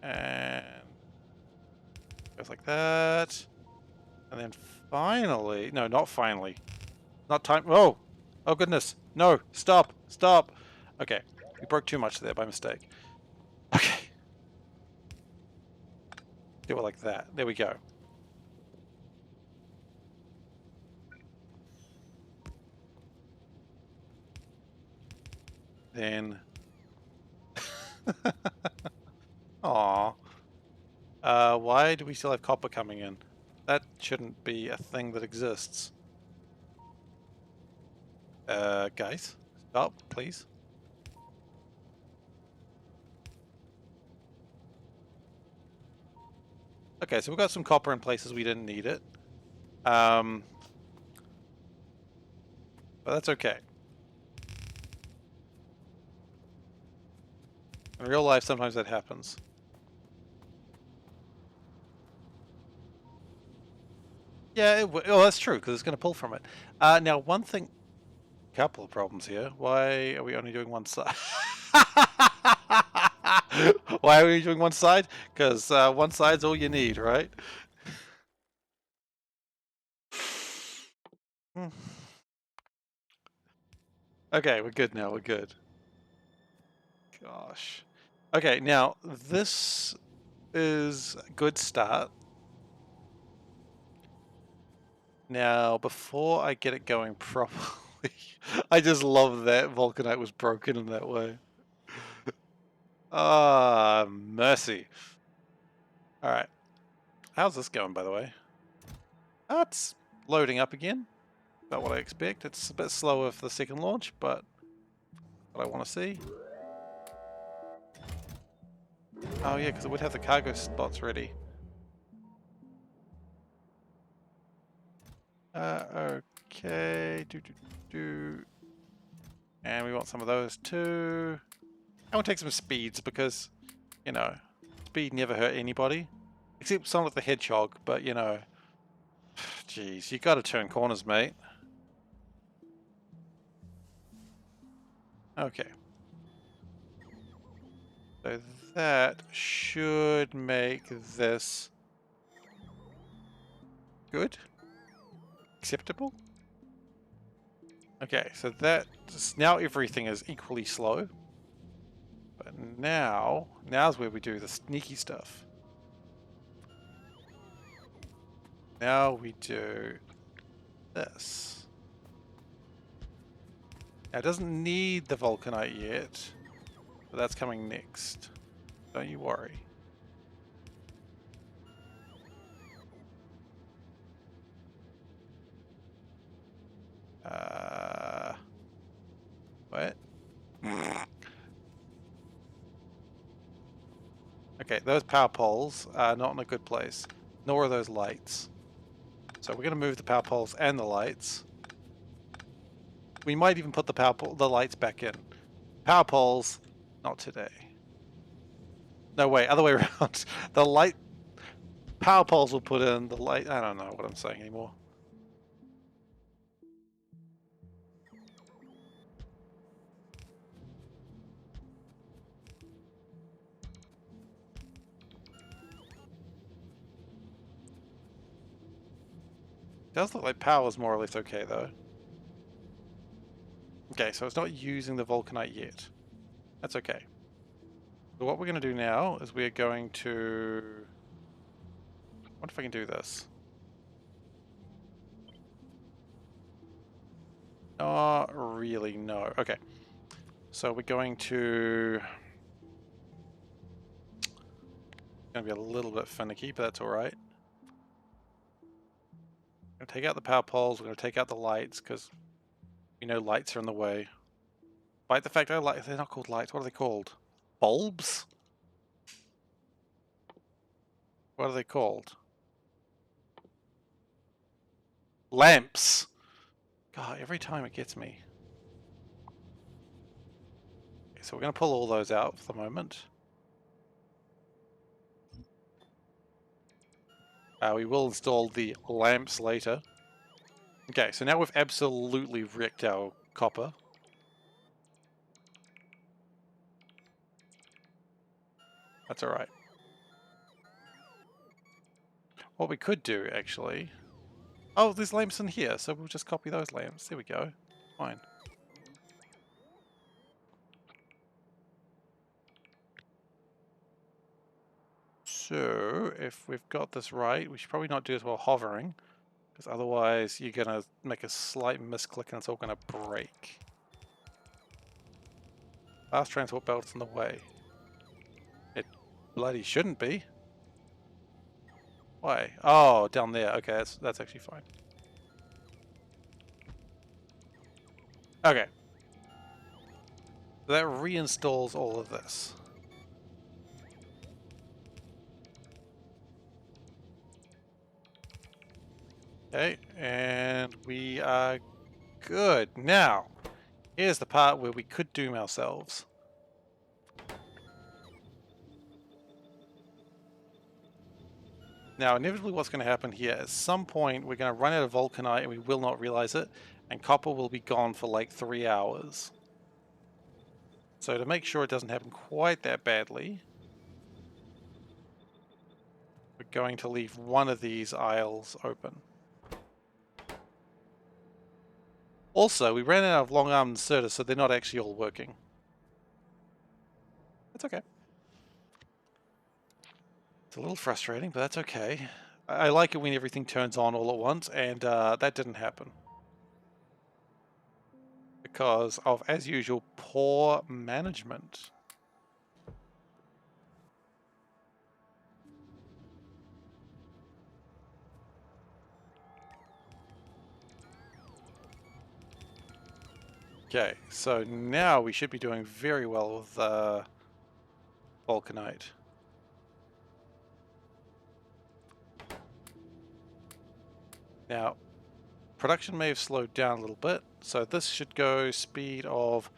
And goes like that. And then finally, no, not finally. Not time. Oh, oh goodness. No, stop, stop. Okay, we broke too much there by mistake. Okay. Do it like that. There we go. Then. Aww. Why do we still have copper coming in? That shouldn't be a thing that exists. Guys, stop, please. Okay, so we've got some copper in places we didn't need it. But that's okay. In real life, sometimes that happens. Yeah, oh, that's true, because it's going to pull from it. Now, one thing... Couple of problems here. Why are we only doing one side? Why are we doing one side? Because one side's all you need, right? Okay, we're good now, we're good. Gosh. Okay, now, this is a good start. Now, before I get it going properly, I just love that Vulcanite was broken in that way. Ah, mercy. Alright. How's this going, by the way? It's loading up again. About what I expect. It's a bit slower for the second launch, but what I want to see. Oh yeah, because it would have the cargo spots ready. Okay. And we want some of those too. And we'll take some speeds because, you know, speed never hurt anybody. Except Sonic the Hedgehog, but you know. Jeez, you gotta turn corners, mate. Okay. So that should make this good? Acceptable? Okay, so that now everything is equally slow. But now's where we do the sneaky stuff. Now we do this. Now it doesn't need the vulcanite yet, but that's coming next. Don't you worry. What? Okay, those power poles are not in a good place. Nor are those lights. So we're going to move the power poles and the lights. We might even put the lights back in. Power poles, not today. No, wait, other way around. The power poles will put in, the light... I don't know what I'm saying anymore. It does look like power's more or less okay, though. Okay, so it's not using the vulcanite yet. That's okay. So what we're going to do now is we're going to... What if I can do this? Not really, no. Okay. So we're going to... Going to be a little bit finicky, but that's alright. We're going to take out the power poles, we're going to take out the lights, because we know lights are in the way. Despite the fact that they're not called lights, what are they called? Bulbs? What are they called? Lamps! God, every time it gets me. Okay, so we're going to pull all those out for the moment. We will install the lamps later. Okay, so now we've absolutely wrecked our copper. That's alright. What we could do, actually... Oh, there's lamps in here, so we'll just copy those lamps. There we go. Fine. So, if we've got this right, we should probably not do this while hovering, because otherwise you're going to make a slight misclick and it's all going to break. Fast transport belt's in the way. It bloody shouldn't be. Why? Oh, down there. Okay, that's actually fine. Okay. So that reinstalls all of this. Okay, and we are good. Now, here's the part where we could doom ourselves. Now, inevitably what's going to happen here, at some point we're going to run out of vulcanite and we will not realize it, and copper will be gone for like 3 hours. So to make sure it doesn't happen quite that badly, we're going to leave one of these aisles open. Also, we ran out of long-arm inserters, so they're not actually all working. That's okay. It's a little frustrating, but that's okay. I like it when everything turns on all at once, and that didn't happen. Because of, as usual, poor management. Okay, so now we should be doing very well with vulcanite. Now, production may have slowed down a little bit, so this should go speed of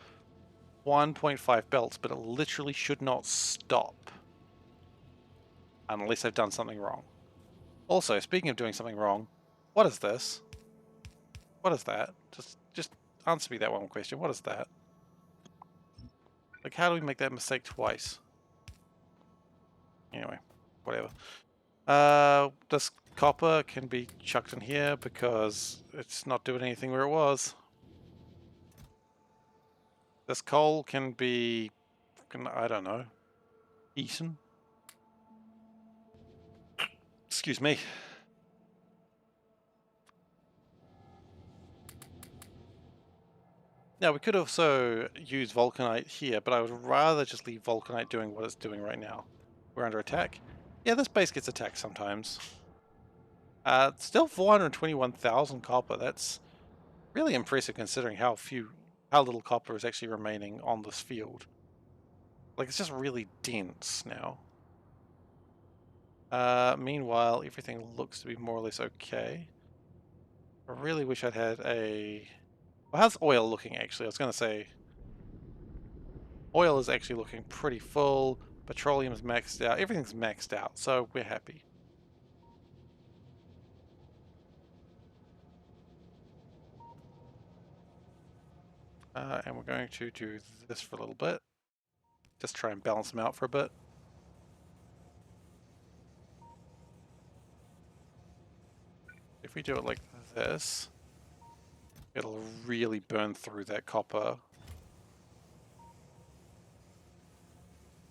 1.5 belts, but it literally should not stop. Unless I've done something wrong. Also, speaking of doing something wrong, what is this? What is that? Just answer me that one question. What is that? Like, how do we make that mistake twice? Anyway, whatever. This copper can be chucked in here because it's not doing anything where it was. This coal can be fucking, I don't know, eaten. Excuse me. Now, we could also use Vulcanite here, but I would rather just leave Vulcanite doing what it's doing right now. We're under attack. Yeah, this base gets attacked sometimes. Still 421,000 copper. That's really impressive considering how little copper is actually remaining on this field. Like, it's just really dense now. Meanwhile, everything looks to be more or less okay. I really wish I'd had a... Well, how's oil looking, actually? I was going to say... Oil is actually looking pretty full. Petroleum's maxed out. Everything's maxed out, so we're happy. And we're going to do this for a little bit. Just try and balance them out for a bit. If we do it like this, it'll really burn through that copper.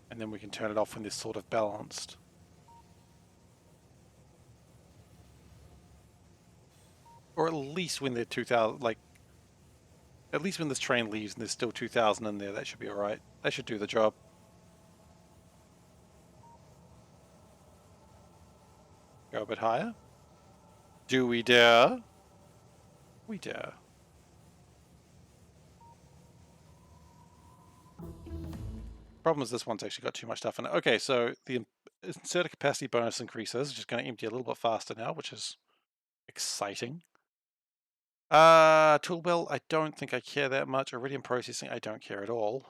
And then we can turn it off when they're sort of balanced. Or at least when they're 2,000, like, at least when this train leaves and there's still 2,000 in there, that should be alright. That should do the job. Go a bit higher. Do we dare? We dare. Problem is this one's actually got too much stuff in it. Okay, so the inserter capacity bonus increases, just going to empty a little bit faster now, which is exciting. Tool belt, I don't think I care that much. Iridium processing, I don't care at all.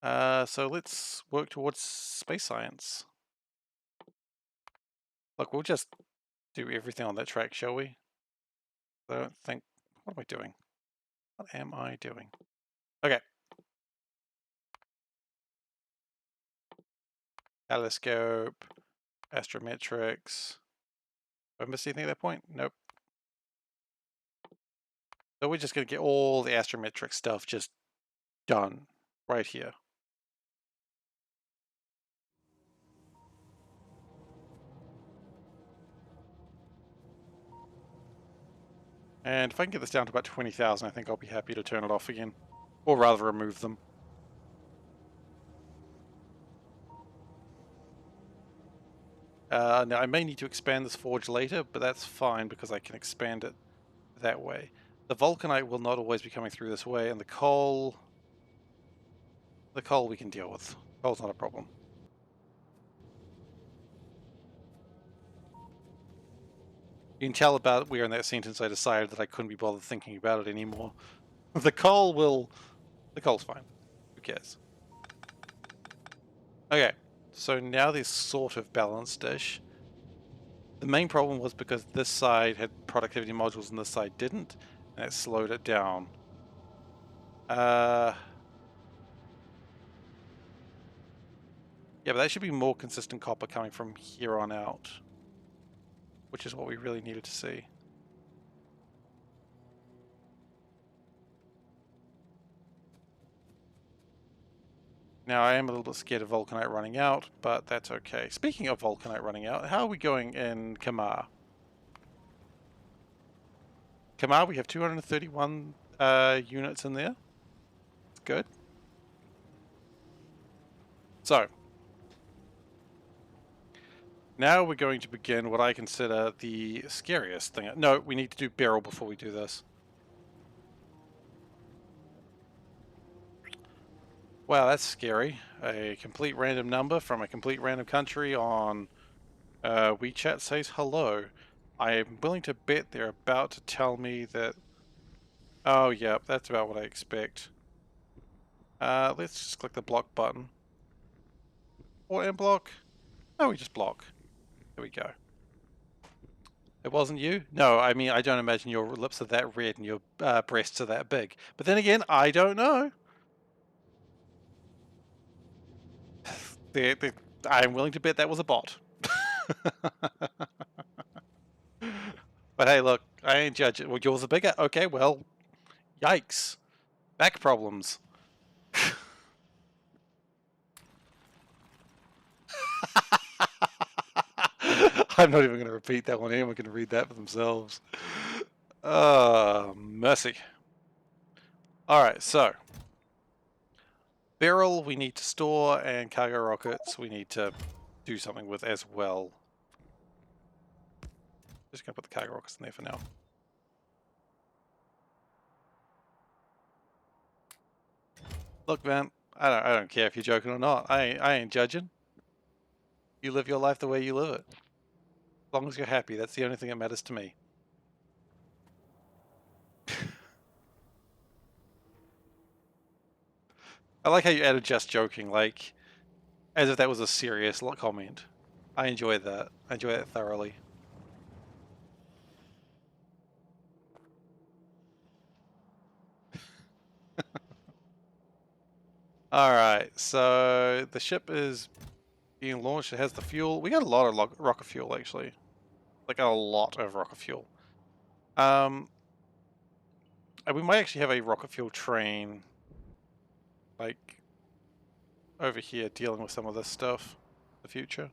So let's work towards space science. Look, we'll just do everything on that track, shall we? I don't think... What am I doing? What am I doing? Okay. Telescope, astrometrics. Have I missed anything at that point? Nope. So we're just going to get all the astrometric stuff just done right here. And if I can get this down to about 20,000, I think I'll be happy to turn it off again. Or rather remove them. Now I may need to expand this forge later, but that's fine because I can expand it that way. The Vulcanite will not always be coming through this way, and the coal we can deal with. Coal's not a problem. You can tell about where in that sentence I decided that I couldn't be bothered thinking about it anymore. The coal's fine. Who cares? Okay, so now this sort of balanced-ish. The main problem was because this side had productivity modules and this side didn't, and it slowed it down. Yeah, but that should be more consistent copper coming from here on out, which is what we really needed to see. Now, I am a little bit scared of Vulcanite running out, but that's okay. Speaking of Vulcanite running out, how are we going in Kamar? Kamar, we have 231 units in there. That's good. So, now we're going to begin what I consider the scariest thing. No, we need to do Beryl before we do this. Wow, that's scary. A complete random number from a complete random country on WeChat says hello. I am willing to bet they're about to tell me that... Oh, yeah, that's about what I expect. Let's just click the block button. Or unblock. No, we just block. There we go. It wasn't you? No, I mean, I don't imagine your lips are that red and your breasts are that big. But then again, I don't know. I'm willing to bet that was a bot. But hey, look, I ain't judging. Well, yours are bigger? Okay, well, yikes. Back problems. I'm not even going to repeat that one. Anyone can read that for themselves. Mercy. Alright, so. Barrel we need to store, and cargo rockets we need to do something with as well. Just going to put the cargo rockets in there for now. Look, man, I don't care if you're joking or not. I ain't judging. You live your life the way you live it. As long as you're happy, that's the only thing that matters to me. I like how you added just joking, like, as if that was a serious comment. I enjoy that. I enjoy that thoroughly. Alright, so the ship is being launched. It has the fuel. We got a lot of rocket fuel, actually. Like, a lot of rocket fuel. And we might actually have a rocket fuel train, like, over here dealing with some of this stuff in the future.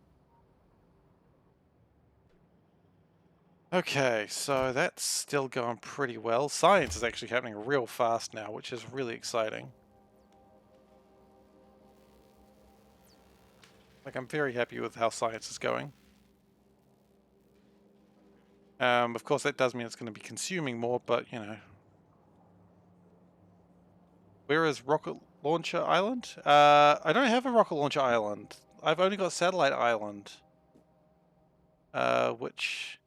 Okay, so that's still going pretty well. Science is actually happening real fast now, which is really exciting. Like, I'm very happy with how science is going. Of course, that does mean it's going to be consuming more, but, you know. Where is Rocket Launcher Island? I don't have a Rocket Launcher Island. I've only got Satellite Island. Which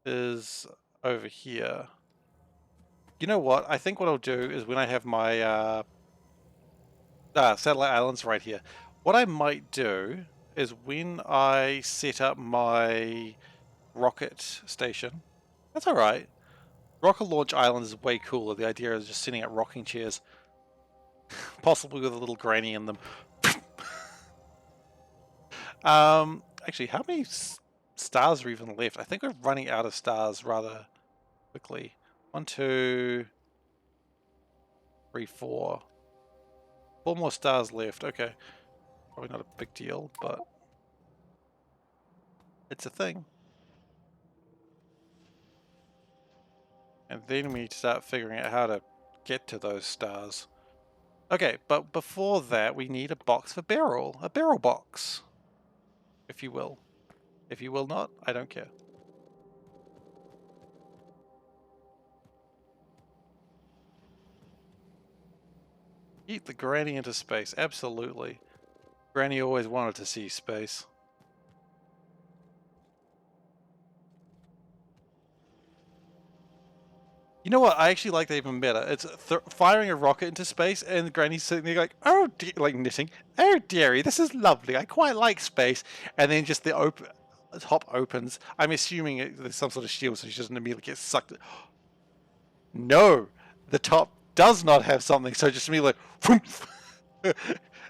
is over here. You know what? I think what I'll do is when I have my Satellite Islands right here. What I might do is when I set up my rocket station. That's alright. Rocket Launch Island is way cooler. The idea is just sitting at rocking chairs. Possibly with a little granny in them. Actually, how many stars are even left? I think we're running out of stars rather quickly. 1, 2, 3, 4. 4 more stars left. Okay. Probably not a big deal, but it's a thing. And then we need to start figuring out how to get to those stars. Okay, but before that, we need a box for Beryl. A Beryl box. If you will. If you will not, I don't care. Eat the granny into space. Absolutely. Granny always wanted to see space. You know what? I actually like that even better. It's firing a rocket into space, and Granny's sitting there like, "Oh, like knitting. Oh, dearie, this is lovely. I quite like space." And then just the top opens. I'm assuming there's some sort of shield, so she doesn't immediately get sucked. No, the top does not have something, so just immediately like,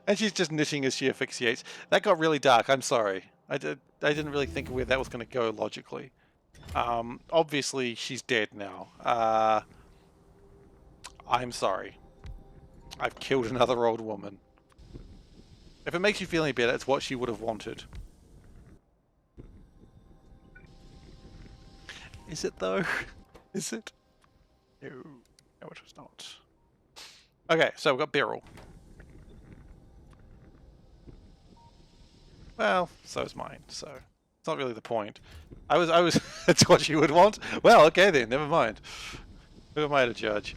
and she's just knitting as she asphyxiates. That got really dark. I'm sorry. I didn't really think of where that was going to go logically. Obviously she's dead now. I'm sorry. I've killed another old woman. If it makes you feel any better, it's what she would have wanted. Is it though? Is it? No. No, it was not. Okay, so we've got Beryl. Well, so is mine, so it's not really the point. I was it's what you would want? Well, okay then, never mind. Who am I to judge?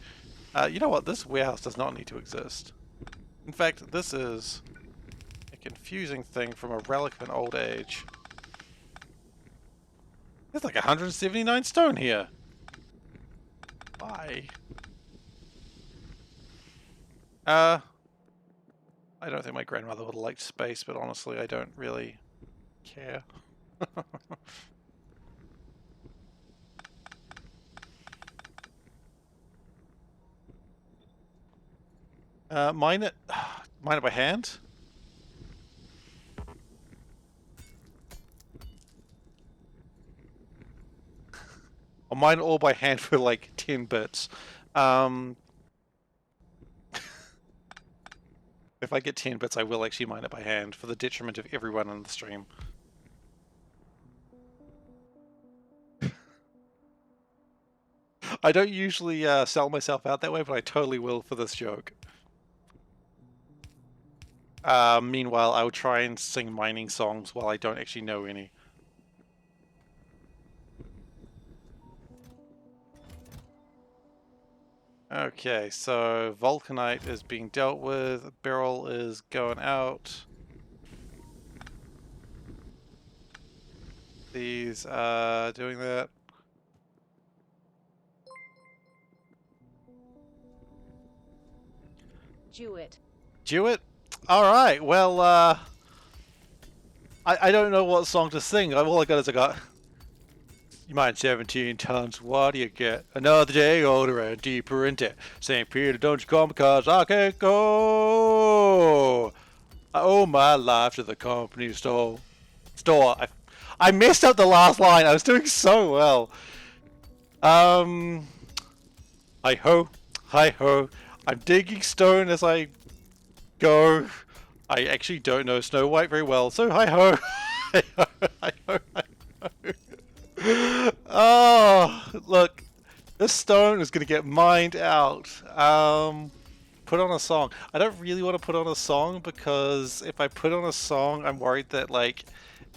You know what? This warehouse does not need to exist. In fact, this is a confusing thing from a relic of an old age. There's like 179 stone here. Why? I don't think my grandmother would have liked space, but honestly, I don't really care. Mine it by hand? I'll mine it all by hand for like 10 bits. If I get 10 bits, I will actually mine it by hand for the detriment of everyone on the stream. I don't usually sell myself out that way, but I totally will for this joke. Meanwhile, I will try and sing mining songs while I don't actually know any. Okay, so Vulcanite is being dealt with, Beryl is going out. These are doing that. Jewett. Jewett? Alright, well, I don't know what song to sing. All I got is you mine 17 tons, what do you get? Another day older and deeper in debt. St. Peter, don't you come because I can't go. I owe my life to the company store. I messed up the last line. I was doing so well. Hi ho, hi ho. I'm digging stone as I go. I actually don't know Snow White very well, so hi ho. Hi ho, hi ho, hi ho. Oh, look, this stone is going to get mined out. Put on a song. I don't really want to put on a song because if I put on a song, I'm worried that, like,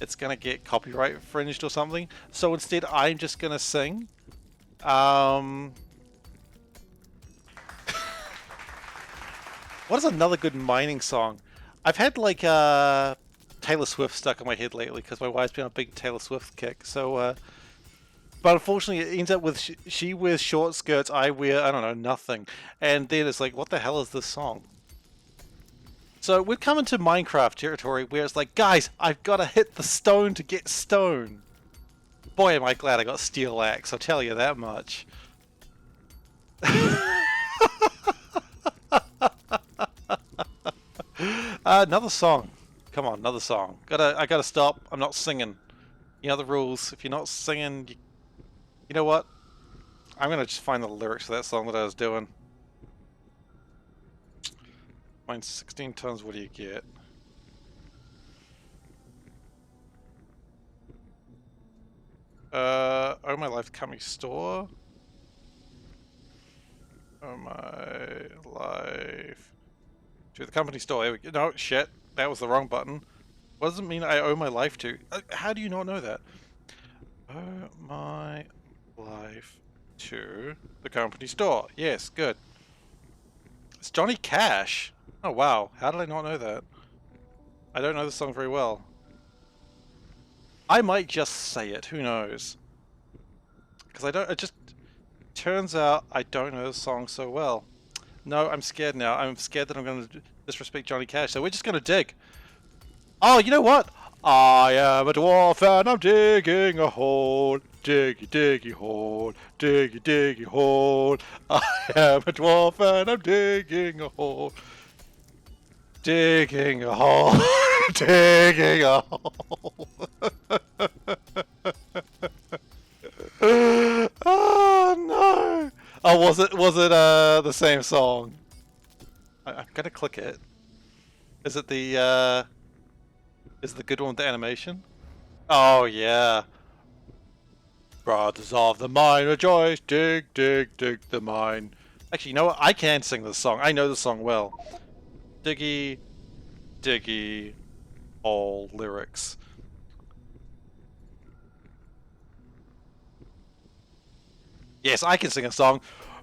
it's going to get copyright infringed or something. So instead, I'm just going to sing. What is another good mining song? I've had, like, Taylor Swift stuck in my head lately because my wife's been on a big Taylor Swift kick. So, but unfortunately, it ends up with she wears short skirts, I wear, I don't know, nothing. And then it's like, what the hell is this song? So we've come into Minecraft territory where it's like, guys, I've got to hit the stone to get stone. Boy, am I glad I got steel axe, I'll tell you that much. Another song. Come on, another song. I gotta stop. I'm not singing. You know the rules. If you're not singing, you know what? I'm gonna just find the lyrics for that song that I was doing. Mine's 16 tons, what do you get? Oh my life company store. Oh my life. To the company store, there we go. No, shit. That was the wrong button. What does it mean I owe my life to? How do you not know that? Owe my life to the company store. Yes, good. It's Johnny Cash. Oh wow, how did I not know that? I don't know this song very well. I might just say it, who knows? Because it just turns out I don't know the song so well. No, I'm scared now. I'm scared that I'm going to disrespect Johnny Cash, so we're just going to dig. Oh, you know what? I am a dwarf and I'm digging a hole. Diggy, diggy hole. Diggy, diggy hole. I am a dwarf and I'm digging a hole. Digging a hole. Digging a hole. Oh no! Oh, was it the same song? I'm gonna click it. Is it the good one with the animation? Oh yeah. Brothers of the mine rejoice, dig, dig, dig the mine. Actually, you know what? I can sing this song. I know the song well. Diggy, diggy, all lyrics. Yes, I can sing a song.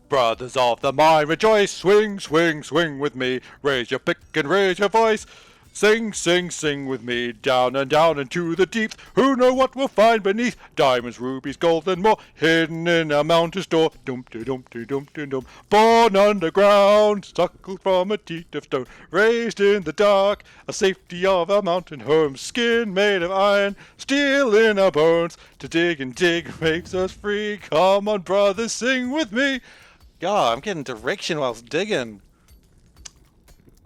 Brothers of the mine rejoice, swing, swing, swing with me. Raise your pick and raise your voice. Sing, sing, sing with me, down and down into the deep. Who know what we'll find beneath? Diamonds, rubies, gold, and more, hidden in a mountain store. Dum-de-dum-de-dum-de-dum. Born underground, suckled from a teat of stone, raised in the dark, a safety of a mountain home. Skin made of iron, steel in our bones. To dig and dig makes us free. Come on, brothers, sing with me. God, I'm getting direction whilst digging.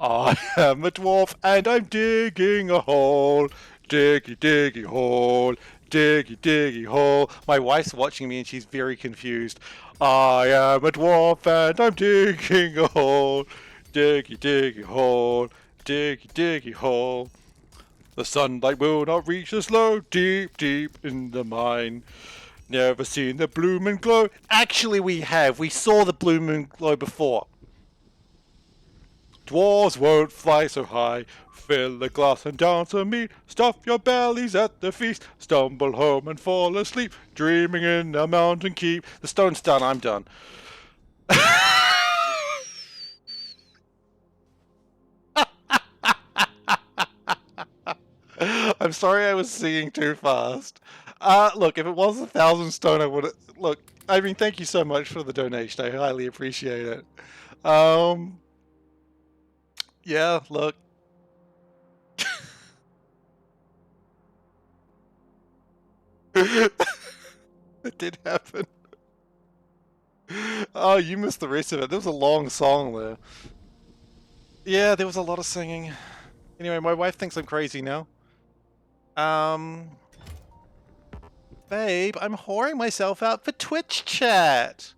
I am a dwarf and I'm digging a hole. Diggy, diggy hole. Diggy, diggy hole. My wife's watching me and she's very confused. I am a dwarf and I'm digging a hole. Diggy, diggy hole. Diggy, diggy hole. The sunlight will not reach us low, deep, deep in the mine. Never seen the blue moon glow. Actually, we have. We saw the blue moon glow before. Dwarves won't fly so high. Fill a glass and dance with me. Stuff your bellies at the feast. Stumble home and fall asleep. Dreaming in a mountain keep. The stone's done. I'm done. I'm sorry I was singing too fast. Look, if it was 1,000 stone, I would. Look, I mean, thank you so much for the donation. I highly appreciate it. Yeah, look. It did happen. Oh, you missed the rest of it. There was a long song there. Yeah, there was a lot of singing. Anyway, my wife thinks I'm crazy now. Babe, I'm whoring myself out for Twitch chat.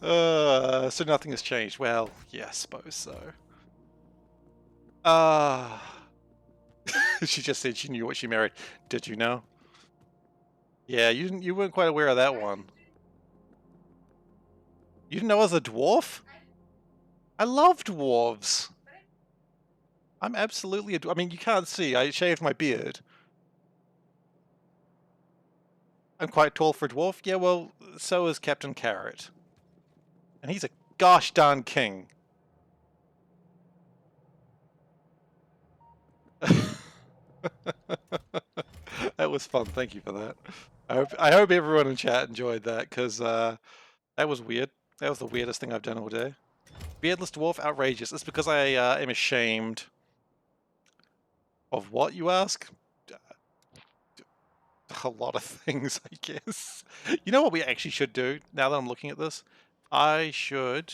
So nothing has changed. Well, yeah, I suppose so. She just said she knew what she married. Did you know? Yeah, you weren't quite aware of that one. You didn't know I was a dwarf? I love dwarves. I'm absolutely a dwarf. I mean, you can't see. I shaved my beard. I'm quite tall for a dwarf. Yeah, well, so is Captain Carrot. And he's a gosh darn king. That was fun. Thank you for that. I hope everyone in chat enjoyed that, because that was weird. That was the weirdest thing I've done all day. Beardless dwarf, outrageous. It's because I am ashamed of what, you ask? A lot of things, I guess. You know what we actually should do, now that I'm looking at this? I should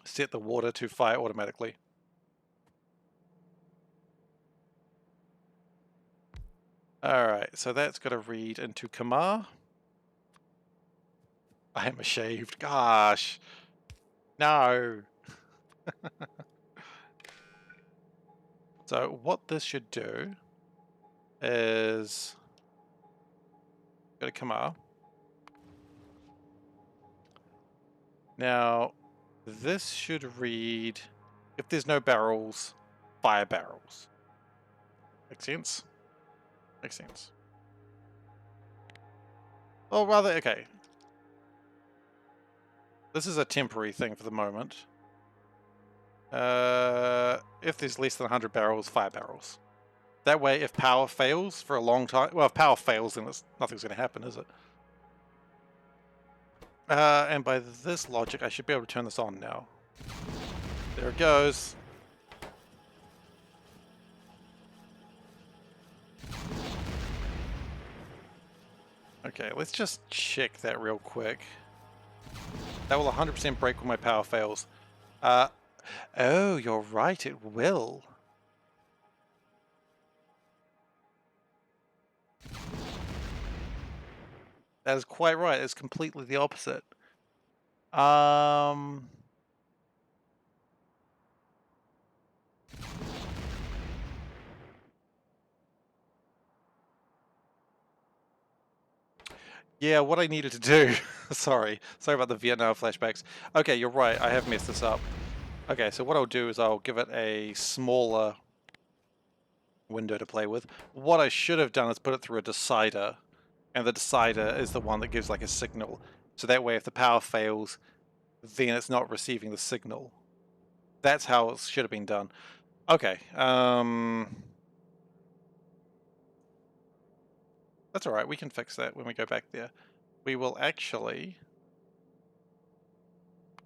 set the water to fire automatically. Alright, so that's got to read into Kamar. I am shaved. Gosh. No. So what this should do is go to Kamar. Now, this should read, if there's no barrels, fire barrels. Make sense? Makes sense. Well, rather, okay. This is a temporary thing for the moment. If there's less than 100 barrels, fire barrels. That way, if power fails for a long time, well, if power fails, then nothing's going to happen, is it? And by this logic, I should be able to turn this on now. There it goes. Okay, let's just check that real quick. That will 100% break when my power fails. Oh, you're right, it will. That is quite right, it's completely the opposite. Yeah, what I needed to do... Sorry about the Vietnam flashbacks. Okay, you're right, I have messed this up. Okay, so what I'll do is I'll give it a smaller window to play with. What I should have done is put it through a decider, and the decider is the one that gives like a signal. So that way if the power fails, then it's not receiving the signal. That's how it should have been done. Okay, that's alright, we can fix that when we go back there. We will actually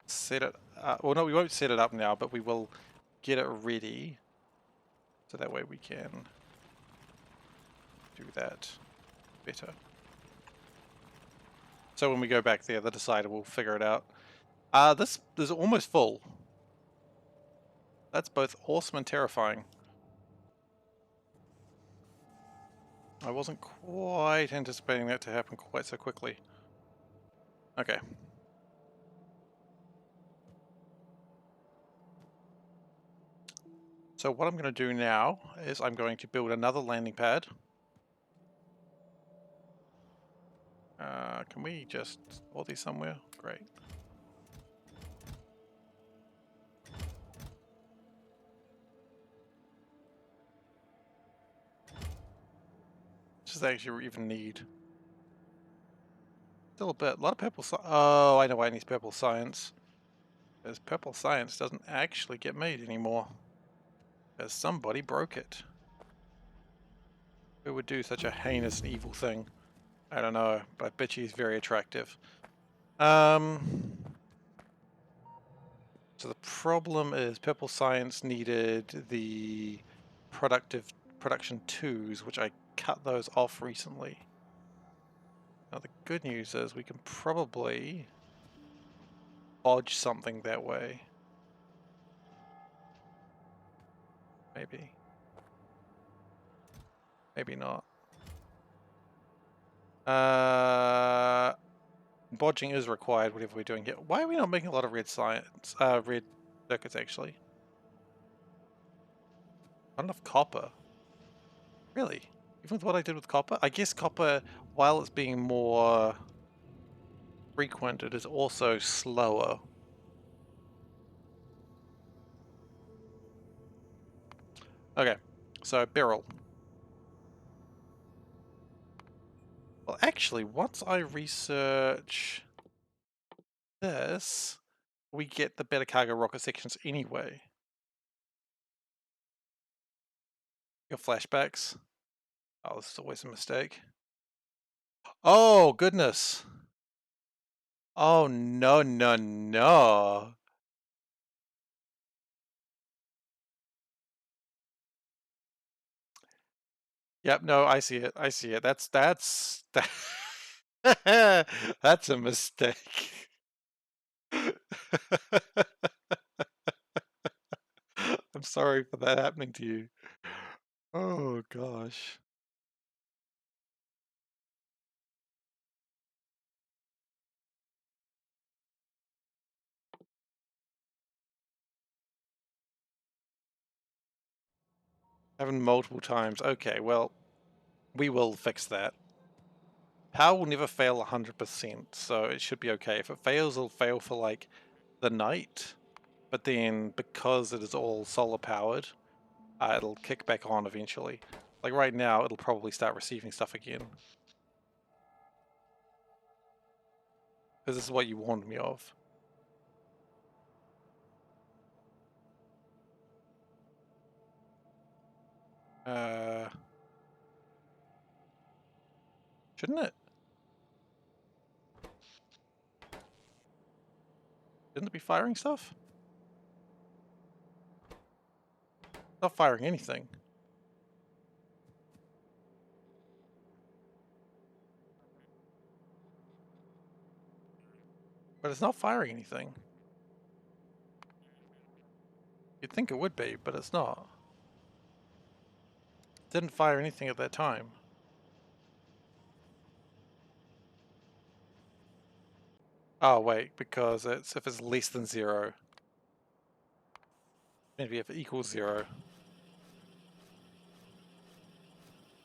set it up. Well, no, we won't set it up now, but we will get it ready. So that way we can do that better. So when we go back there, the decider will figure it out. This is almost full. That's both awesome and terrifying. I wasn't quite anticipating that to happen quite so quickly. Okay. So what I'm going to do now is I'm going to build another landing pad. Can we just store these somewhere? Great. Does that actually even need? Still a bit. A lot of purple science. Oh, I know why it needs purple science. Because purple science doesn't actually get made anymore. Because somebody broke it. Who would do such a heinous and evil thing? I don't know, but I bet she's very attractive. So the problem is purple science needed the production 2s, which I cut those off recently. Now the good news is we can probably bodge something that way. Maybe. Maybe not. Bodging is required, whatever we're doing here. Why are we not making a lot of red science? Red circuits, actually. Not enough copper. Really? Even with what I did with copper? I guess copper, while it's being more frequent, it is also slower. Okay, so beryl. Well, actually, once I research this, we get the better cargo rocket sections anyway. Your flashbacks. Oh, this is always a mistake. Oh, goodness. Oh, no, no, no. Yep, no, I see it. I see it. That's that's a mistake. I'm sorry for that happening to you. Oh gosh. Happened multiple times. Okay, well, we will fix that. Power will never fail 100%, so it should be okay. If it fails, it'll fail for like the night, but then because it is all solar powered, it'll kick back on eventually. Like right now, it'll probably start receiving stuff again. Because this is what you warned me of. Shouldn't it? Shouldn't it be firing stuff? Not firing anything. But it's not firing anything. You'd think it would be, but it's not. It didn't fire anything at that time. Oh wait, because it's if it's less than 0. Maybe if it equals 0.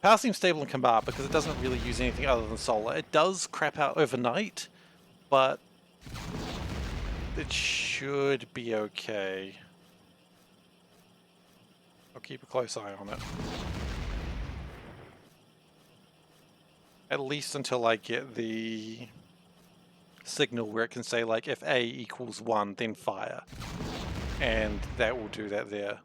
Power seems stable in Kamar because it doesn't really use anything other than solar. It does crap out overnight, but it should be okay. I'll keep a close eye on it. At least until I get the signal where it can say like if A equals 1 then fire. And that will do that there.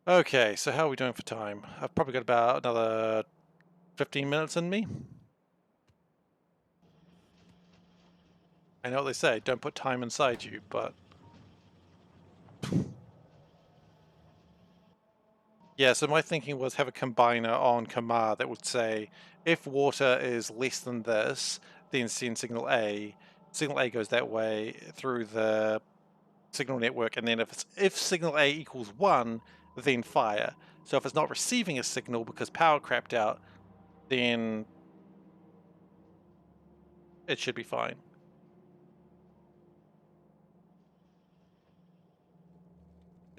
Okay, so how are we doing for time? I've probably got about another 15 minutes in me. I know what they say, don't put time inside you, but... Yeah, so my thinking was have a combiner on Kamar that would say, if water is less than this, then send signal A. Signal A goes that way through the signal network, and then if signal A equals 1, then fire. So if it's not receiving a signal because power crapped out, then it should be fine.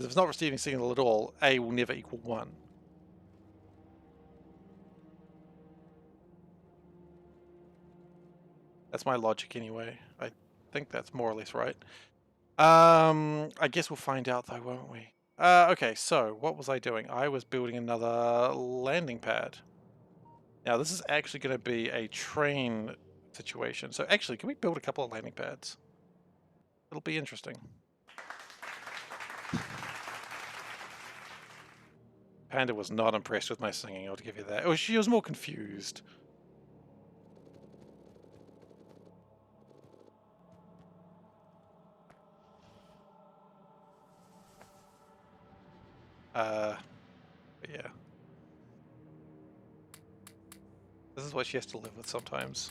Because if it's not receiving signal at all, A will never equal 1. That's my logic anyway. I think that's more or less right. I guess we'll find out though, won't we? Okay, so what was I doing? I was building another landing pad. Now this is actually going to be a train situation. So actually, can we build a couple of landing pads? It'll be interesting. Panda was not impressed with my singing, I'll give you that. Oh, she was more confused. Yeah. This is what she has to live with sometimes.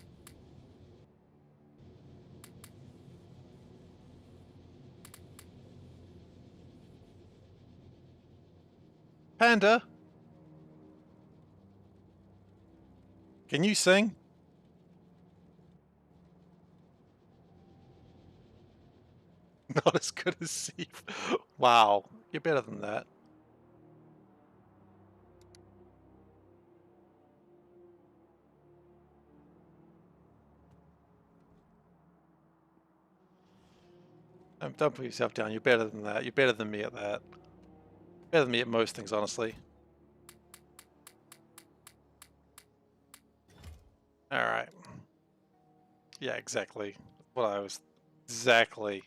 Panda! Can you sing? Not as good as Seif. Wow, you're better than that. Don't put yourself down. You're better than that. You're better than me at that. Better than me at most things, honestly. Alright. Yeah, exactly. What I was... Exactly.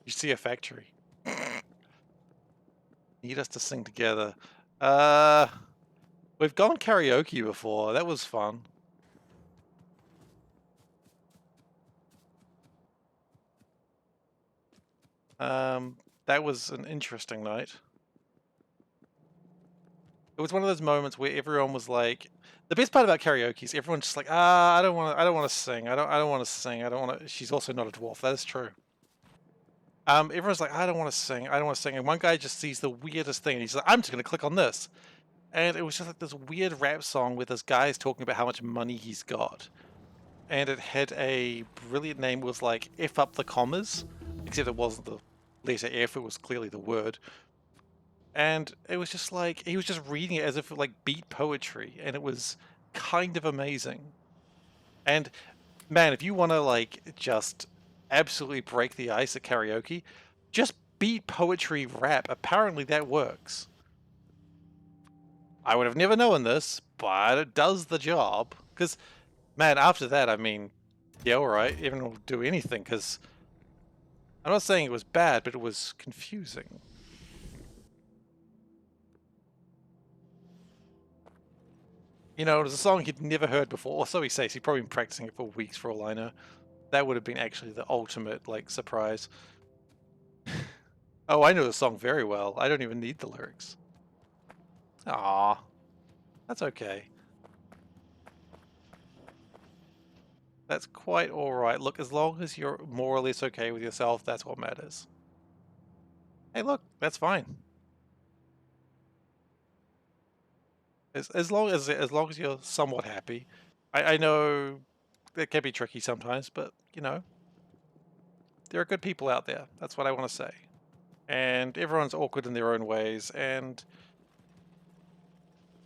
You see a factory. Need us to sing together. We've gone karaoke before. That was fun. That was an interesting night. It was one of those moments where everyone was like, the best part about karaoke is everyone's just like, I don't want to sing. I don't want to sing. I don't want to. She's also not a dwarf. That is true. Everyone's like, I don't want to sing. I don't want to sing. And one guy just sees the weirdest thing, and he's like, I'm just gonna click on this. And it was just like this weird rap song where this guy is talking about how much money he's got, and it had a brilliant name. It was like F up the commas, except it wasn't the letter F. It was clearly the word. And it was just like, he was just reading it as if it like beat poetry, and it was kind of amazing. And man, if you want to like just absolutely break the ice at karaoke, just beat poetry rap. Apparently that works. I would have never known this, but it does the job. Because, man, after that, I mean, yeah, alright, everyone will do anything, because I'm not saying it was bad, but it was confusing. You know, it was a song he'd never heard before, or so he says. He'd probably been practicing it for weeks for all I know. That would have been actually the ultimate, like, surprise. Oh, I know the song very well. I don't even need the lyrics. Ah, that's okay. That's quite alright. Look, as long as you're more or less okay with yourself, that's what matters. Hey, look, that's fine. As long as you're somewhat happy. I know it can be tricky sometimes, but you know, there are good people out there. That's what I want to say. And everyone's awkward in their own ways, and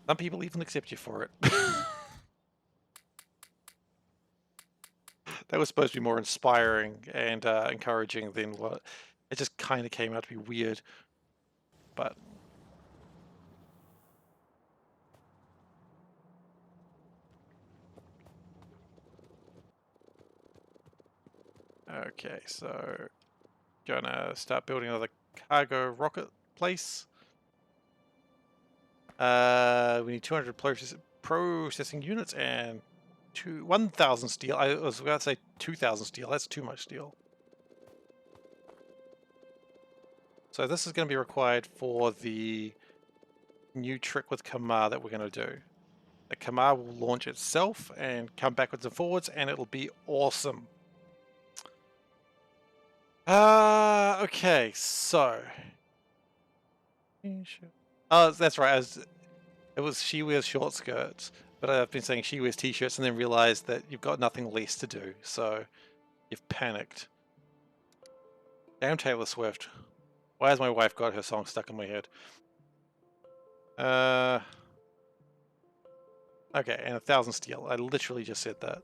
some people even accept you for it. That was supposed to be more inspiring and encouraging than what it just kind of came out to be weird. But okay, so gonna start building another cargo rocket place. We need 200 processing units and 1,000 steel. I was going to say 2,000 steel. That's too much steel. So this is going to be required for the new trick with Kamar that we're going to do. The Kamar will launch itself and come backwards and forwards, and it'll be awesome. Okay, so... Oh, that's right. It was she wears short skirts, but I've been saying she wears t-shirts and then realized that you've got nothing less to do, so you've panicked. Damn Taylor Swift. Why has my wife got her song stuck in my head? Okay, and 1,000 steel. I literally just said that.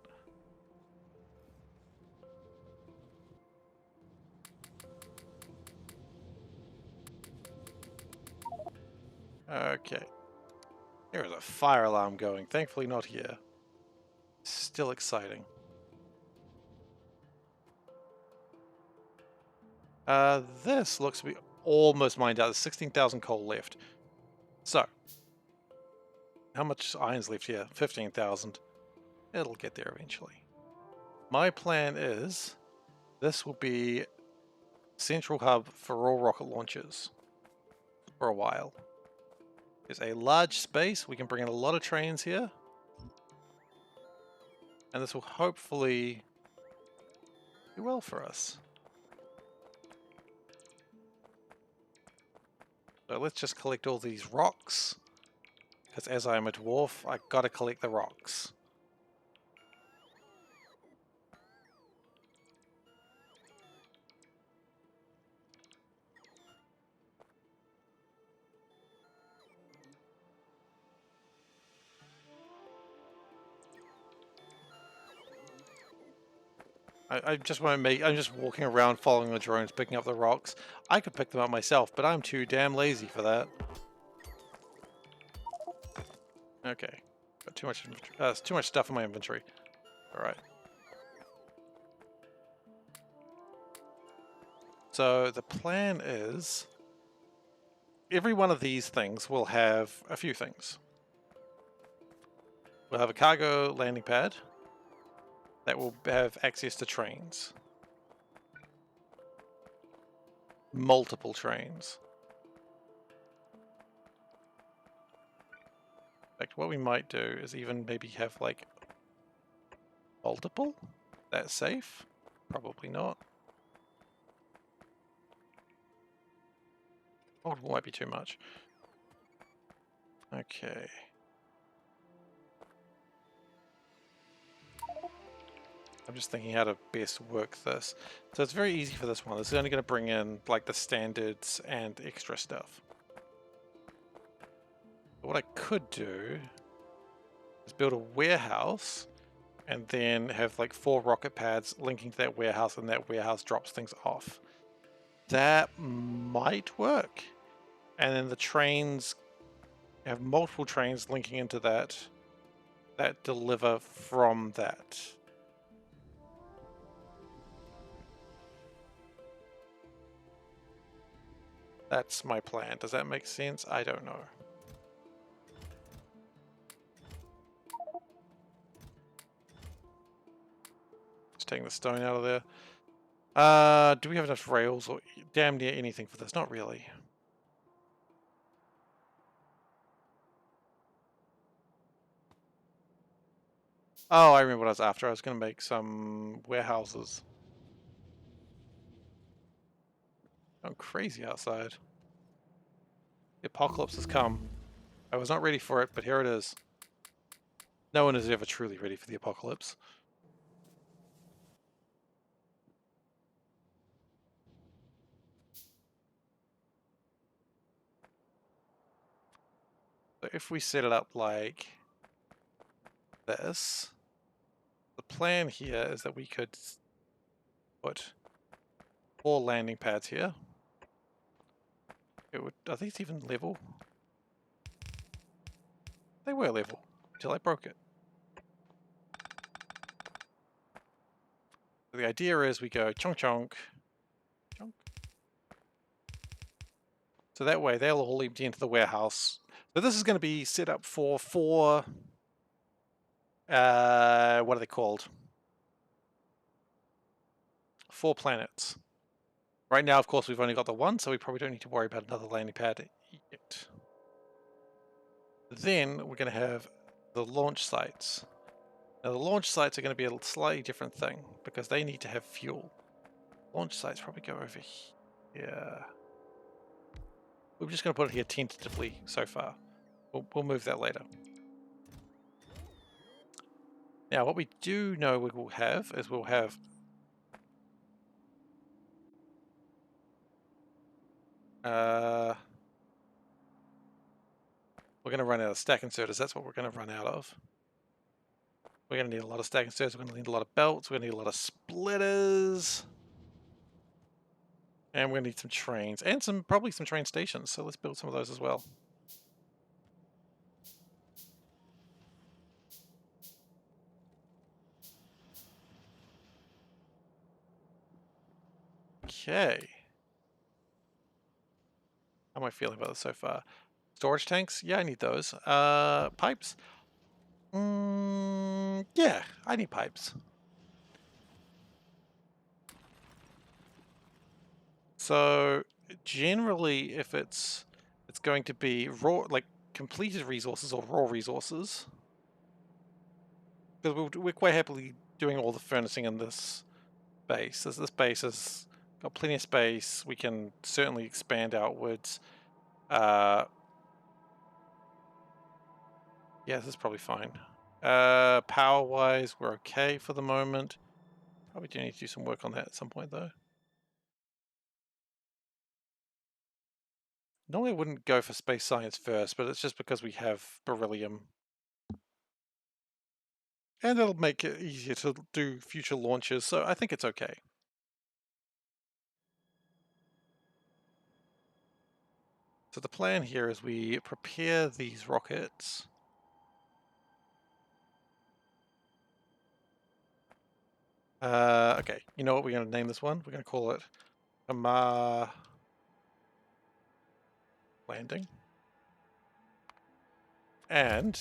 Okay. There is a fire alarm going. Thankfully not here. Still exciting. This looks to be almost mined out. There's 16,000 coal left. So, how much iron's left here? 15,000. It'll get there eventually. My plan is this will be central hub for all rocket launches for a while. There's a large space. We can bring in a lot of trains here. And this will hopefully do well for us. So let's just collect all these rocks. Because as I am a dwarf, I gotta collect the rocks. I just want to make, I'm just walking around following the drones, picking up the rocks. I could pick them up myself, but I'm too damn lazy for that. Okay. Got too much, too much stuff in my inventory. Alright. So the plan is, every one of these things will have a few things. We'll have a cargo landing pad that will have access to trains. Multiple trains. In fact, what we might do is even maybe have like multiple? That's safe? Probably not. Multiple might be too much. Okay. I'm just thinking how to best work this. So it's very easy for this one. This is only going to bring in like the standards and extra stuff. But what I could do is build a warehouse and then have like 4 rocket pads linking to that warehouse, and that warehouse drops things off. That might work. And then the trains, have multiple trains linking into that deliver from that. That's my plan. Does that make sense? I don't know. Just taking the stone out of there. Do we have enough rails or damn near anything for this? Not really. Oh, I remember what I was after. I was going to make some warehouses. Going crazy outside. The apocalypse has come. I was not ready for it, but here it is. No one is ever truly ready for the apocalypse. So if we set it up like this, the plan here is that we could put 4 landing pads here. It would, are these even level? They were level until I broke it. So the idea is we go chonk chonk chonk. So that way they'll all empty into the warehouse. So this is going to be set up for 4 what are they called? 4 planets. Right now, of course, we've only got the 1, so we probably don't need to worry about another landing pad yet. Then we're going to have the launch sites. Now the launch sites are going to be a slightly different thing because they need to have fuel. Launch sites probably go over here. We're just going to put it here tentatively so far. We'll move that later. Now what we do know we will have is we'll have We're going to run out of stack inserters. That's what we're going to run out of. We're going to need a lot of stack inserters. We're going to need a lot of belts. We're going to need a lot of splitters. And we're going to need some trains. And probably some train stations. So let's build some of those as well. Okay. How am I feeling about this so far? Storage tanks? Yeah, I need those. Pipes? Yeah, I need pipes. So generally, if it's going to be raw, like completed resources or raw resources, because we're quite happily doing all the furnishing in this base. This base has got plenty of space. We can certainly expand outwards. Yeah, this is probably fine. Power-wise, we're okay for the moment. Probably do need to do some work on that at some point, though. Normally I wouldn't go for space science first, but it's just because we have beryllium. And it'll make it easier to do future launches, so I think it's okay. So the plan here is we prepare these rockets. Okay, you know what we're going to name this one? We're going to call it Kamar Landing. And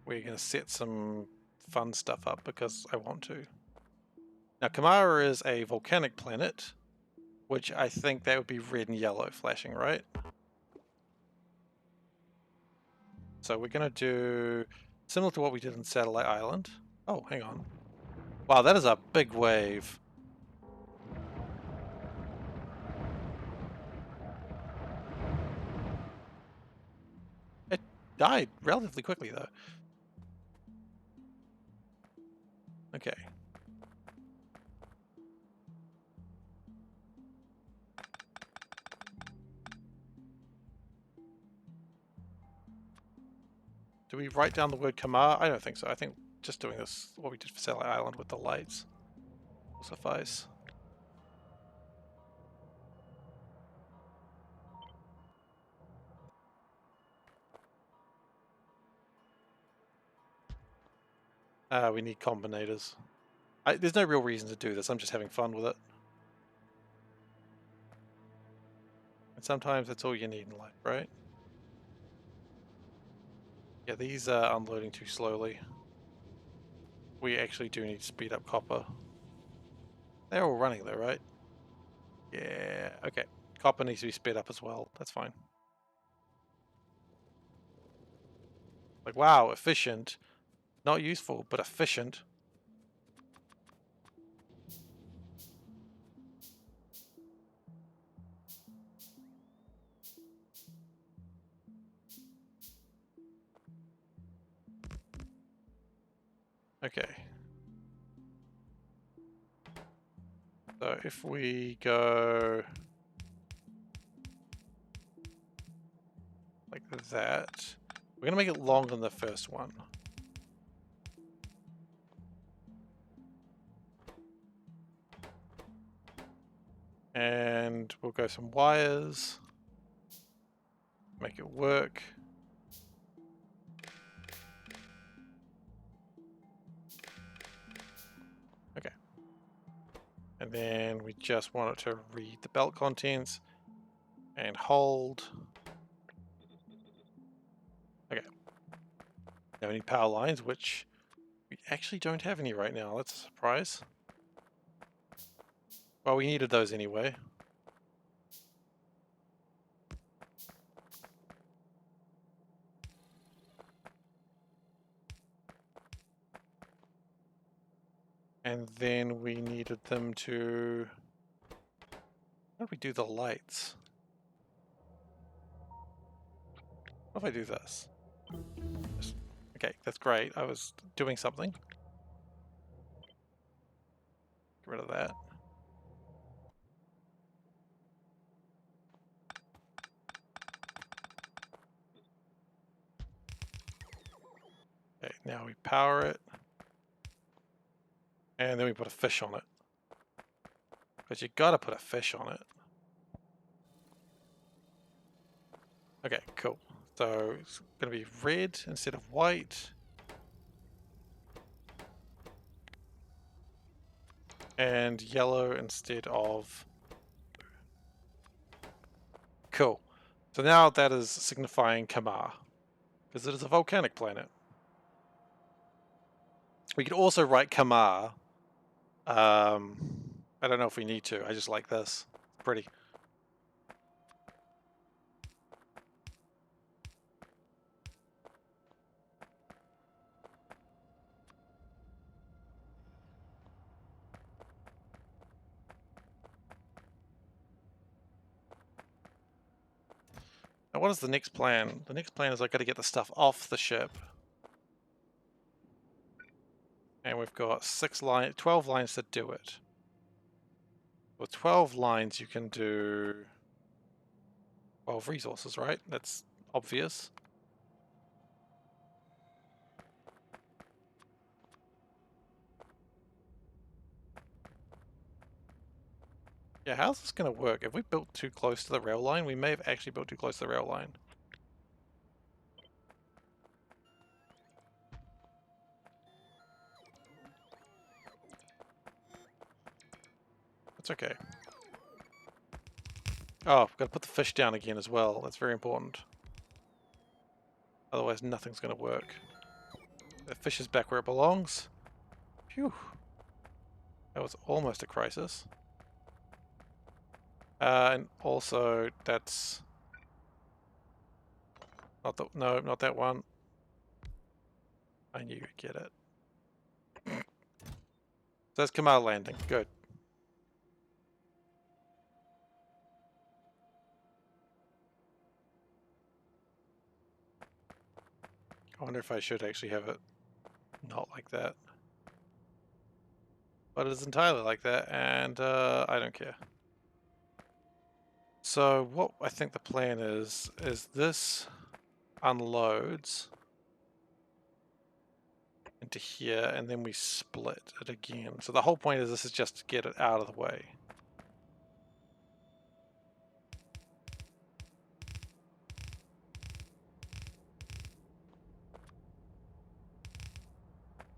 we're going to set some fun stuff up because I want to. Now, Kamara is a volcanic planet, which I think that would be red and yellow flashing, right? So we're going to do similar to what we did in Satellite Island. Oh, hang on. Wow, that is a big wave. It died relatively quickly, though. Okay. Do we write down the word Kamar? I don't think so. I think just doing this, what we did for Satellite Island with the lights, will suffice. We need combinators. There's no real reason to do this. I'm just having fun with it. And sometimes that's all you need in life, right? Yeah, these are unloading too slowly. We actually do need to speed up copper. They're all running though, right? Yeah, okay. Copper needs to be sped up as well. That's fine. Like, wow, efficient. Not useful, but efficient. Okay. So if we go like that, we're gonna make it longer than the first one. And we'll go some wires, make it work. Okay. And then we just want it to read the belt contents and hold. Okay. Now we need power lines, which we actually don't have any right now. That's a surprise. Well, we needed those anyway. And then we needed them to... How do we do the lights? What if I do this? Okay, that's great. I was doing something. Get rid of that. Now we power it. And then we put a fish on it. Because you gotta put a fish on it. Okay, cool. So it's gonna be red instead of white. And yellow instead of... Cool. So now that is signifying Kamar. Because it is a volcanic planet. We could also write Kamar. I don't know if we need to. I just like this. It's pretty. Now what is the next plan? The next plan is I've got to get the stuff off the ship. And we've got 12 lines to do it. With 12 lines you can do 12 resources, right? That's obvious. Yeah, how's this going to work? If we built too close to the rail line, we may have actually built too close to the rail line. That's okay. Oh, we've got to put the fish down again as well. That's very important. Otherwise, nothing's going to work. The fish is back where it belongs. Phew. That was almost a crisis. And also, that's... not the... no, not that one. I knew you'd get it. So that's Kamar landing. Good. I wonder if I should actually have it not like that. But it is entirely like that, and I don't care. So what I think the plan is this unloads into here, and then we split it again. So the whole point is this is just to get it out of the way.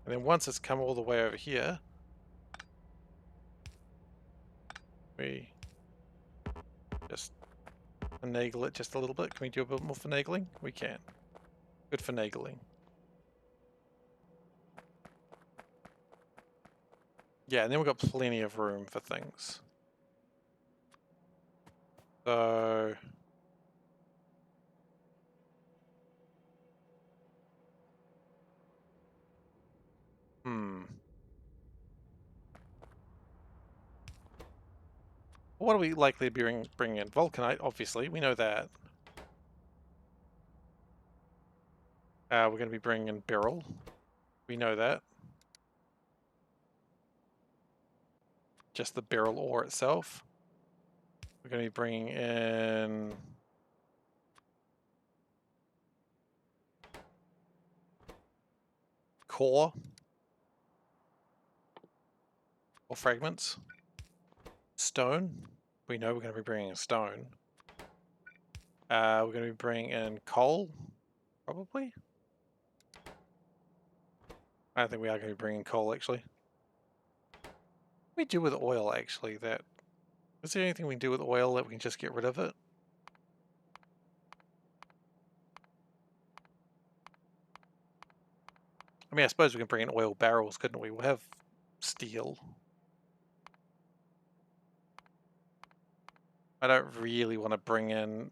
And then once it's come all the way over here, we just finagle it just a little bit. Can we do a bit more finagling? We can. Good finagling. Yeah, and then we've got plenty of room for things. So... what are we likely to be bringing in? Vulcanite, obviously. We know that. We're going to be bringing in beryl. We know that. Just the beryl ore itself. We're going to be bringing in... core. Or fragments. Stone. We know we're going to be bringing in stone. We're going to be bringing in coal. Probably. I don't think we are going to be bringing coal, actually. What do we do with oil, actually? Is there anything we can do with oil that we can just get rid of it? I mean, I suppose we can bring in oil barrels, couldn't we? We'll have steel. I don't really want to bring in,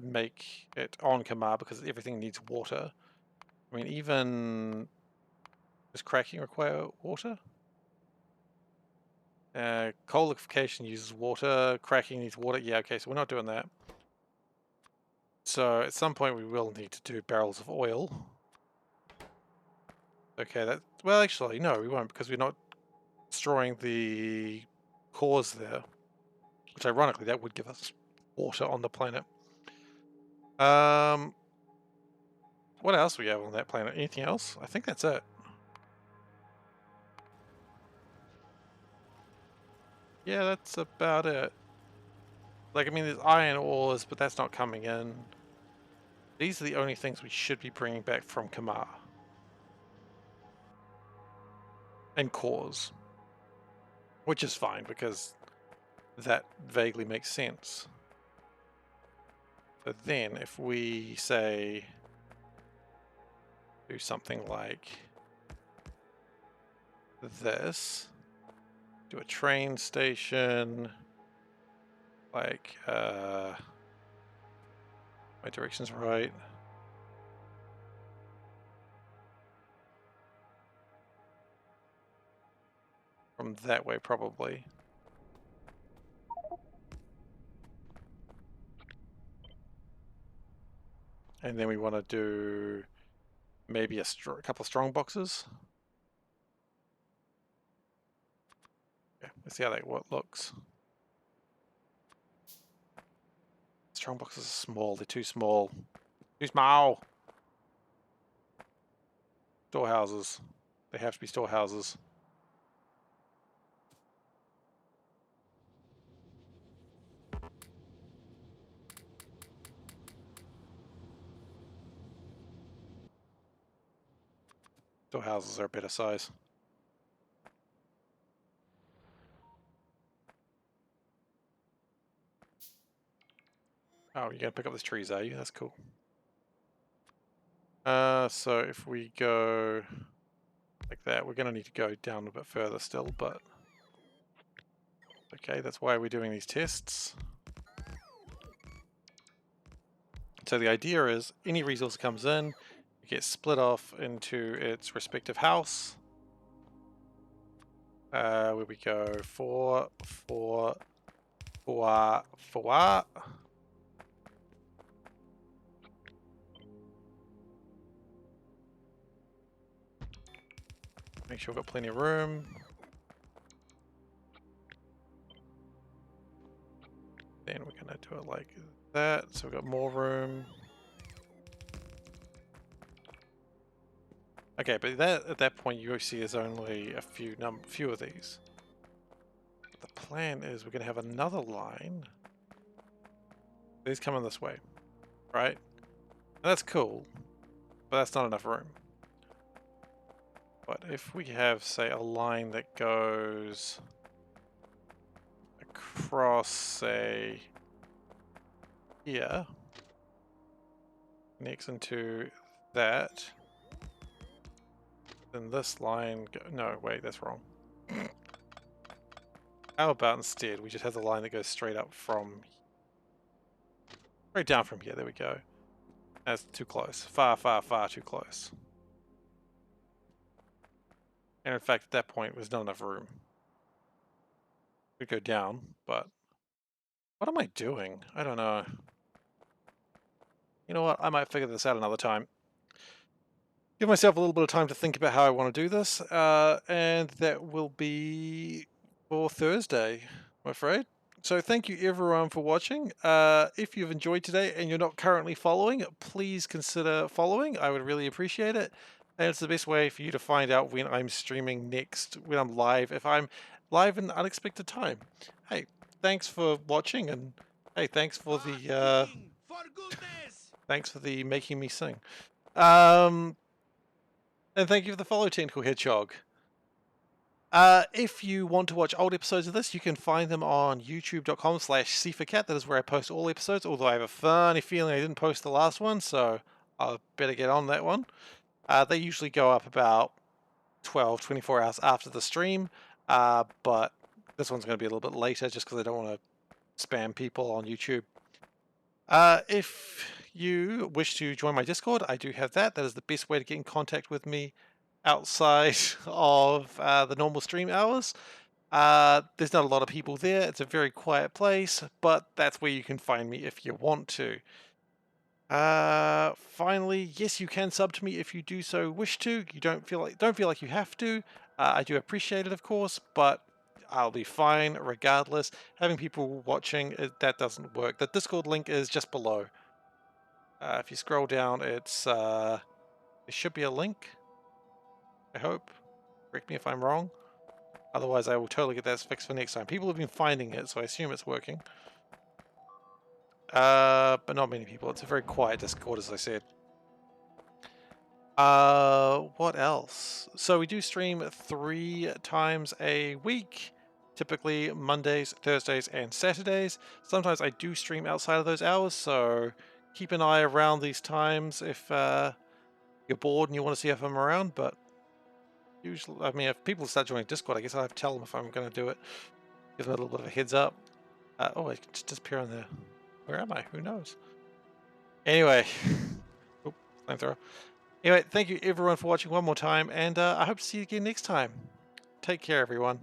make it on Kamar because everything needs water. I mean, even... does cracking require water? Coal liquefaction uses water, cracking needs water. Yeah, okay, so we're not doing that. So at some point we will need to do barrels of oil. Okay, that... well, actually, no, we won't because we're not destroying the cores there. Which ironically, that would give us water on the planet. What what else we have on that planet? Anything else? I think that's it. Yeah, that's about it. Like, I mean, there's iron ores, but that's not coming in. These are the only things we should be bringing back from Kamar. And cores. Which is fine, because that vaguely makes sense. So then, if we, say, do something like this, do a train station, like, my direction's right. From that way, probably. And then we want to do maybe a couple of strong boxes. Okay, let's see how that looks. Strong boxes are small. They're too small. Too small. Storehouses. They have to be storehouses. Storehouses are a better size. Oh, you're gonna pick up these trees, are you? That's cool. So if we go like that, we're gonna need to go down a bit further still, but okay, that's why we're doing these tests. So the idea is any resource that comes in, it gets split off into its respective house. Where we go 4, 4, 4, 4. Make sure we've got plenty of room. Then we're gonna do it like that, so we've got more room. Okay, but at that point you see there's only a few of these. But the plan is we're gonna have another line. These coming this way, right? And that's cool, but that's not enough room. But if we have, say, a line that goes across, say, here, next into that, then this line, no, wait, that's wrong. How about instead we just have the line that goes straight up from, straight down from here, there we go. That's too close, far, far, far too close. And in fact, at that point, there's not enough room. We'd go down, but what am I doing? I don't know. You know what? I might figure this out another time. Give myself a little bit of time to think about how I want to do this, and that will be for Thursday, I'm afraid. So thank you everyone for watching. If you've enjoyed today and you're not currently following, please consider following. I would really appreciate it. And it's the best way for you to find out when I'm streaming next, when I'm live, if I'm live in an unexpected time. Hey, thanks for watching, and hey, thanks for the thanks for the making me sing. And thank you for the follow, Tentacle Hedgehog. If you want to watch old episodes of this, you can find them on youtube.com/SeiferKatt. That is where I post all episodes, although I have a funny feeling I didn't post the last one, so I'll better get on that one. They usually go up about 24 hours after the stream, but this one's going to be a little bit later just because I don't want to spam people on YouTube. If you wish to join my Discord, I do have that. That is the best way to get in contact with me outside of the normal stream hours. There's not a lot of people there. It's a very quiet place, but that's where you can find me if you want to. Finally, yes, you can sub to me if you do so wish to. You don't feel like you have to. I do appreciate it, of course, but I'll be fine regardless. Having people watching, that doesn't work. The Discord link is just below. If you scroll down, it's There should be a link, I hope. Correct me if I'm wrong. Otherwise, I will totally get that fixed for next time. People have been finding it, so I assume it's working. But not many people. It's a very quiet Discord, as I said. What else? So we do stream 3 times a week. Typically Mondays, Thursdays, and Saturdays. Sometimes I do stream outside of those hours, so keep an eye around these times if you're bored and you want to see if I'm around. But usually, I mean, if people start joining Discord, I guess I'll have to tell them if I'm going to do it. Give them a little bit of a heads up. Oh, I can just disappear on there. Where am I? Who knows? Anyway. Oop, flamethrower. Anyway, thank you everyone for watching one more time, and I hope to see you again next time. Take care, everyone.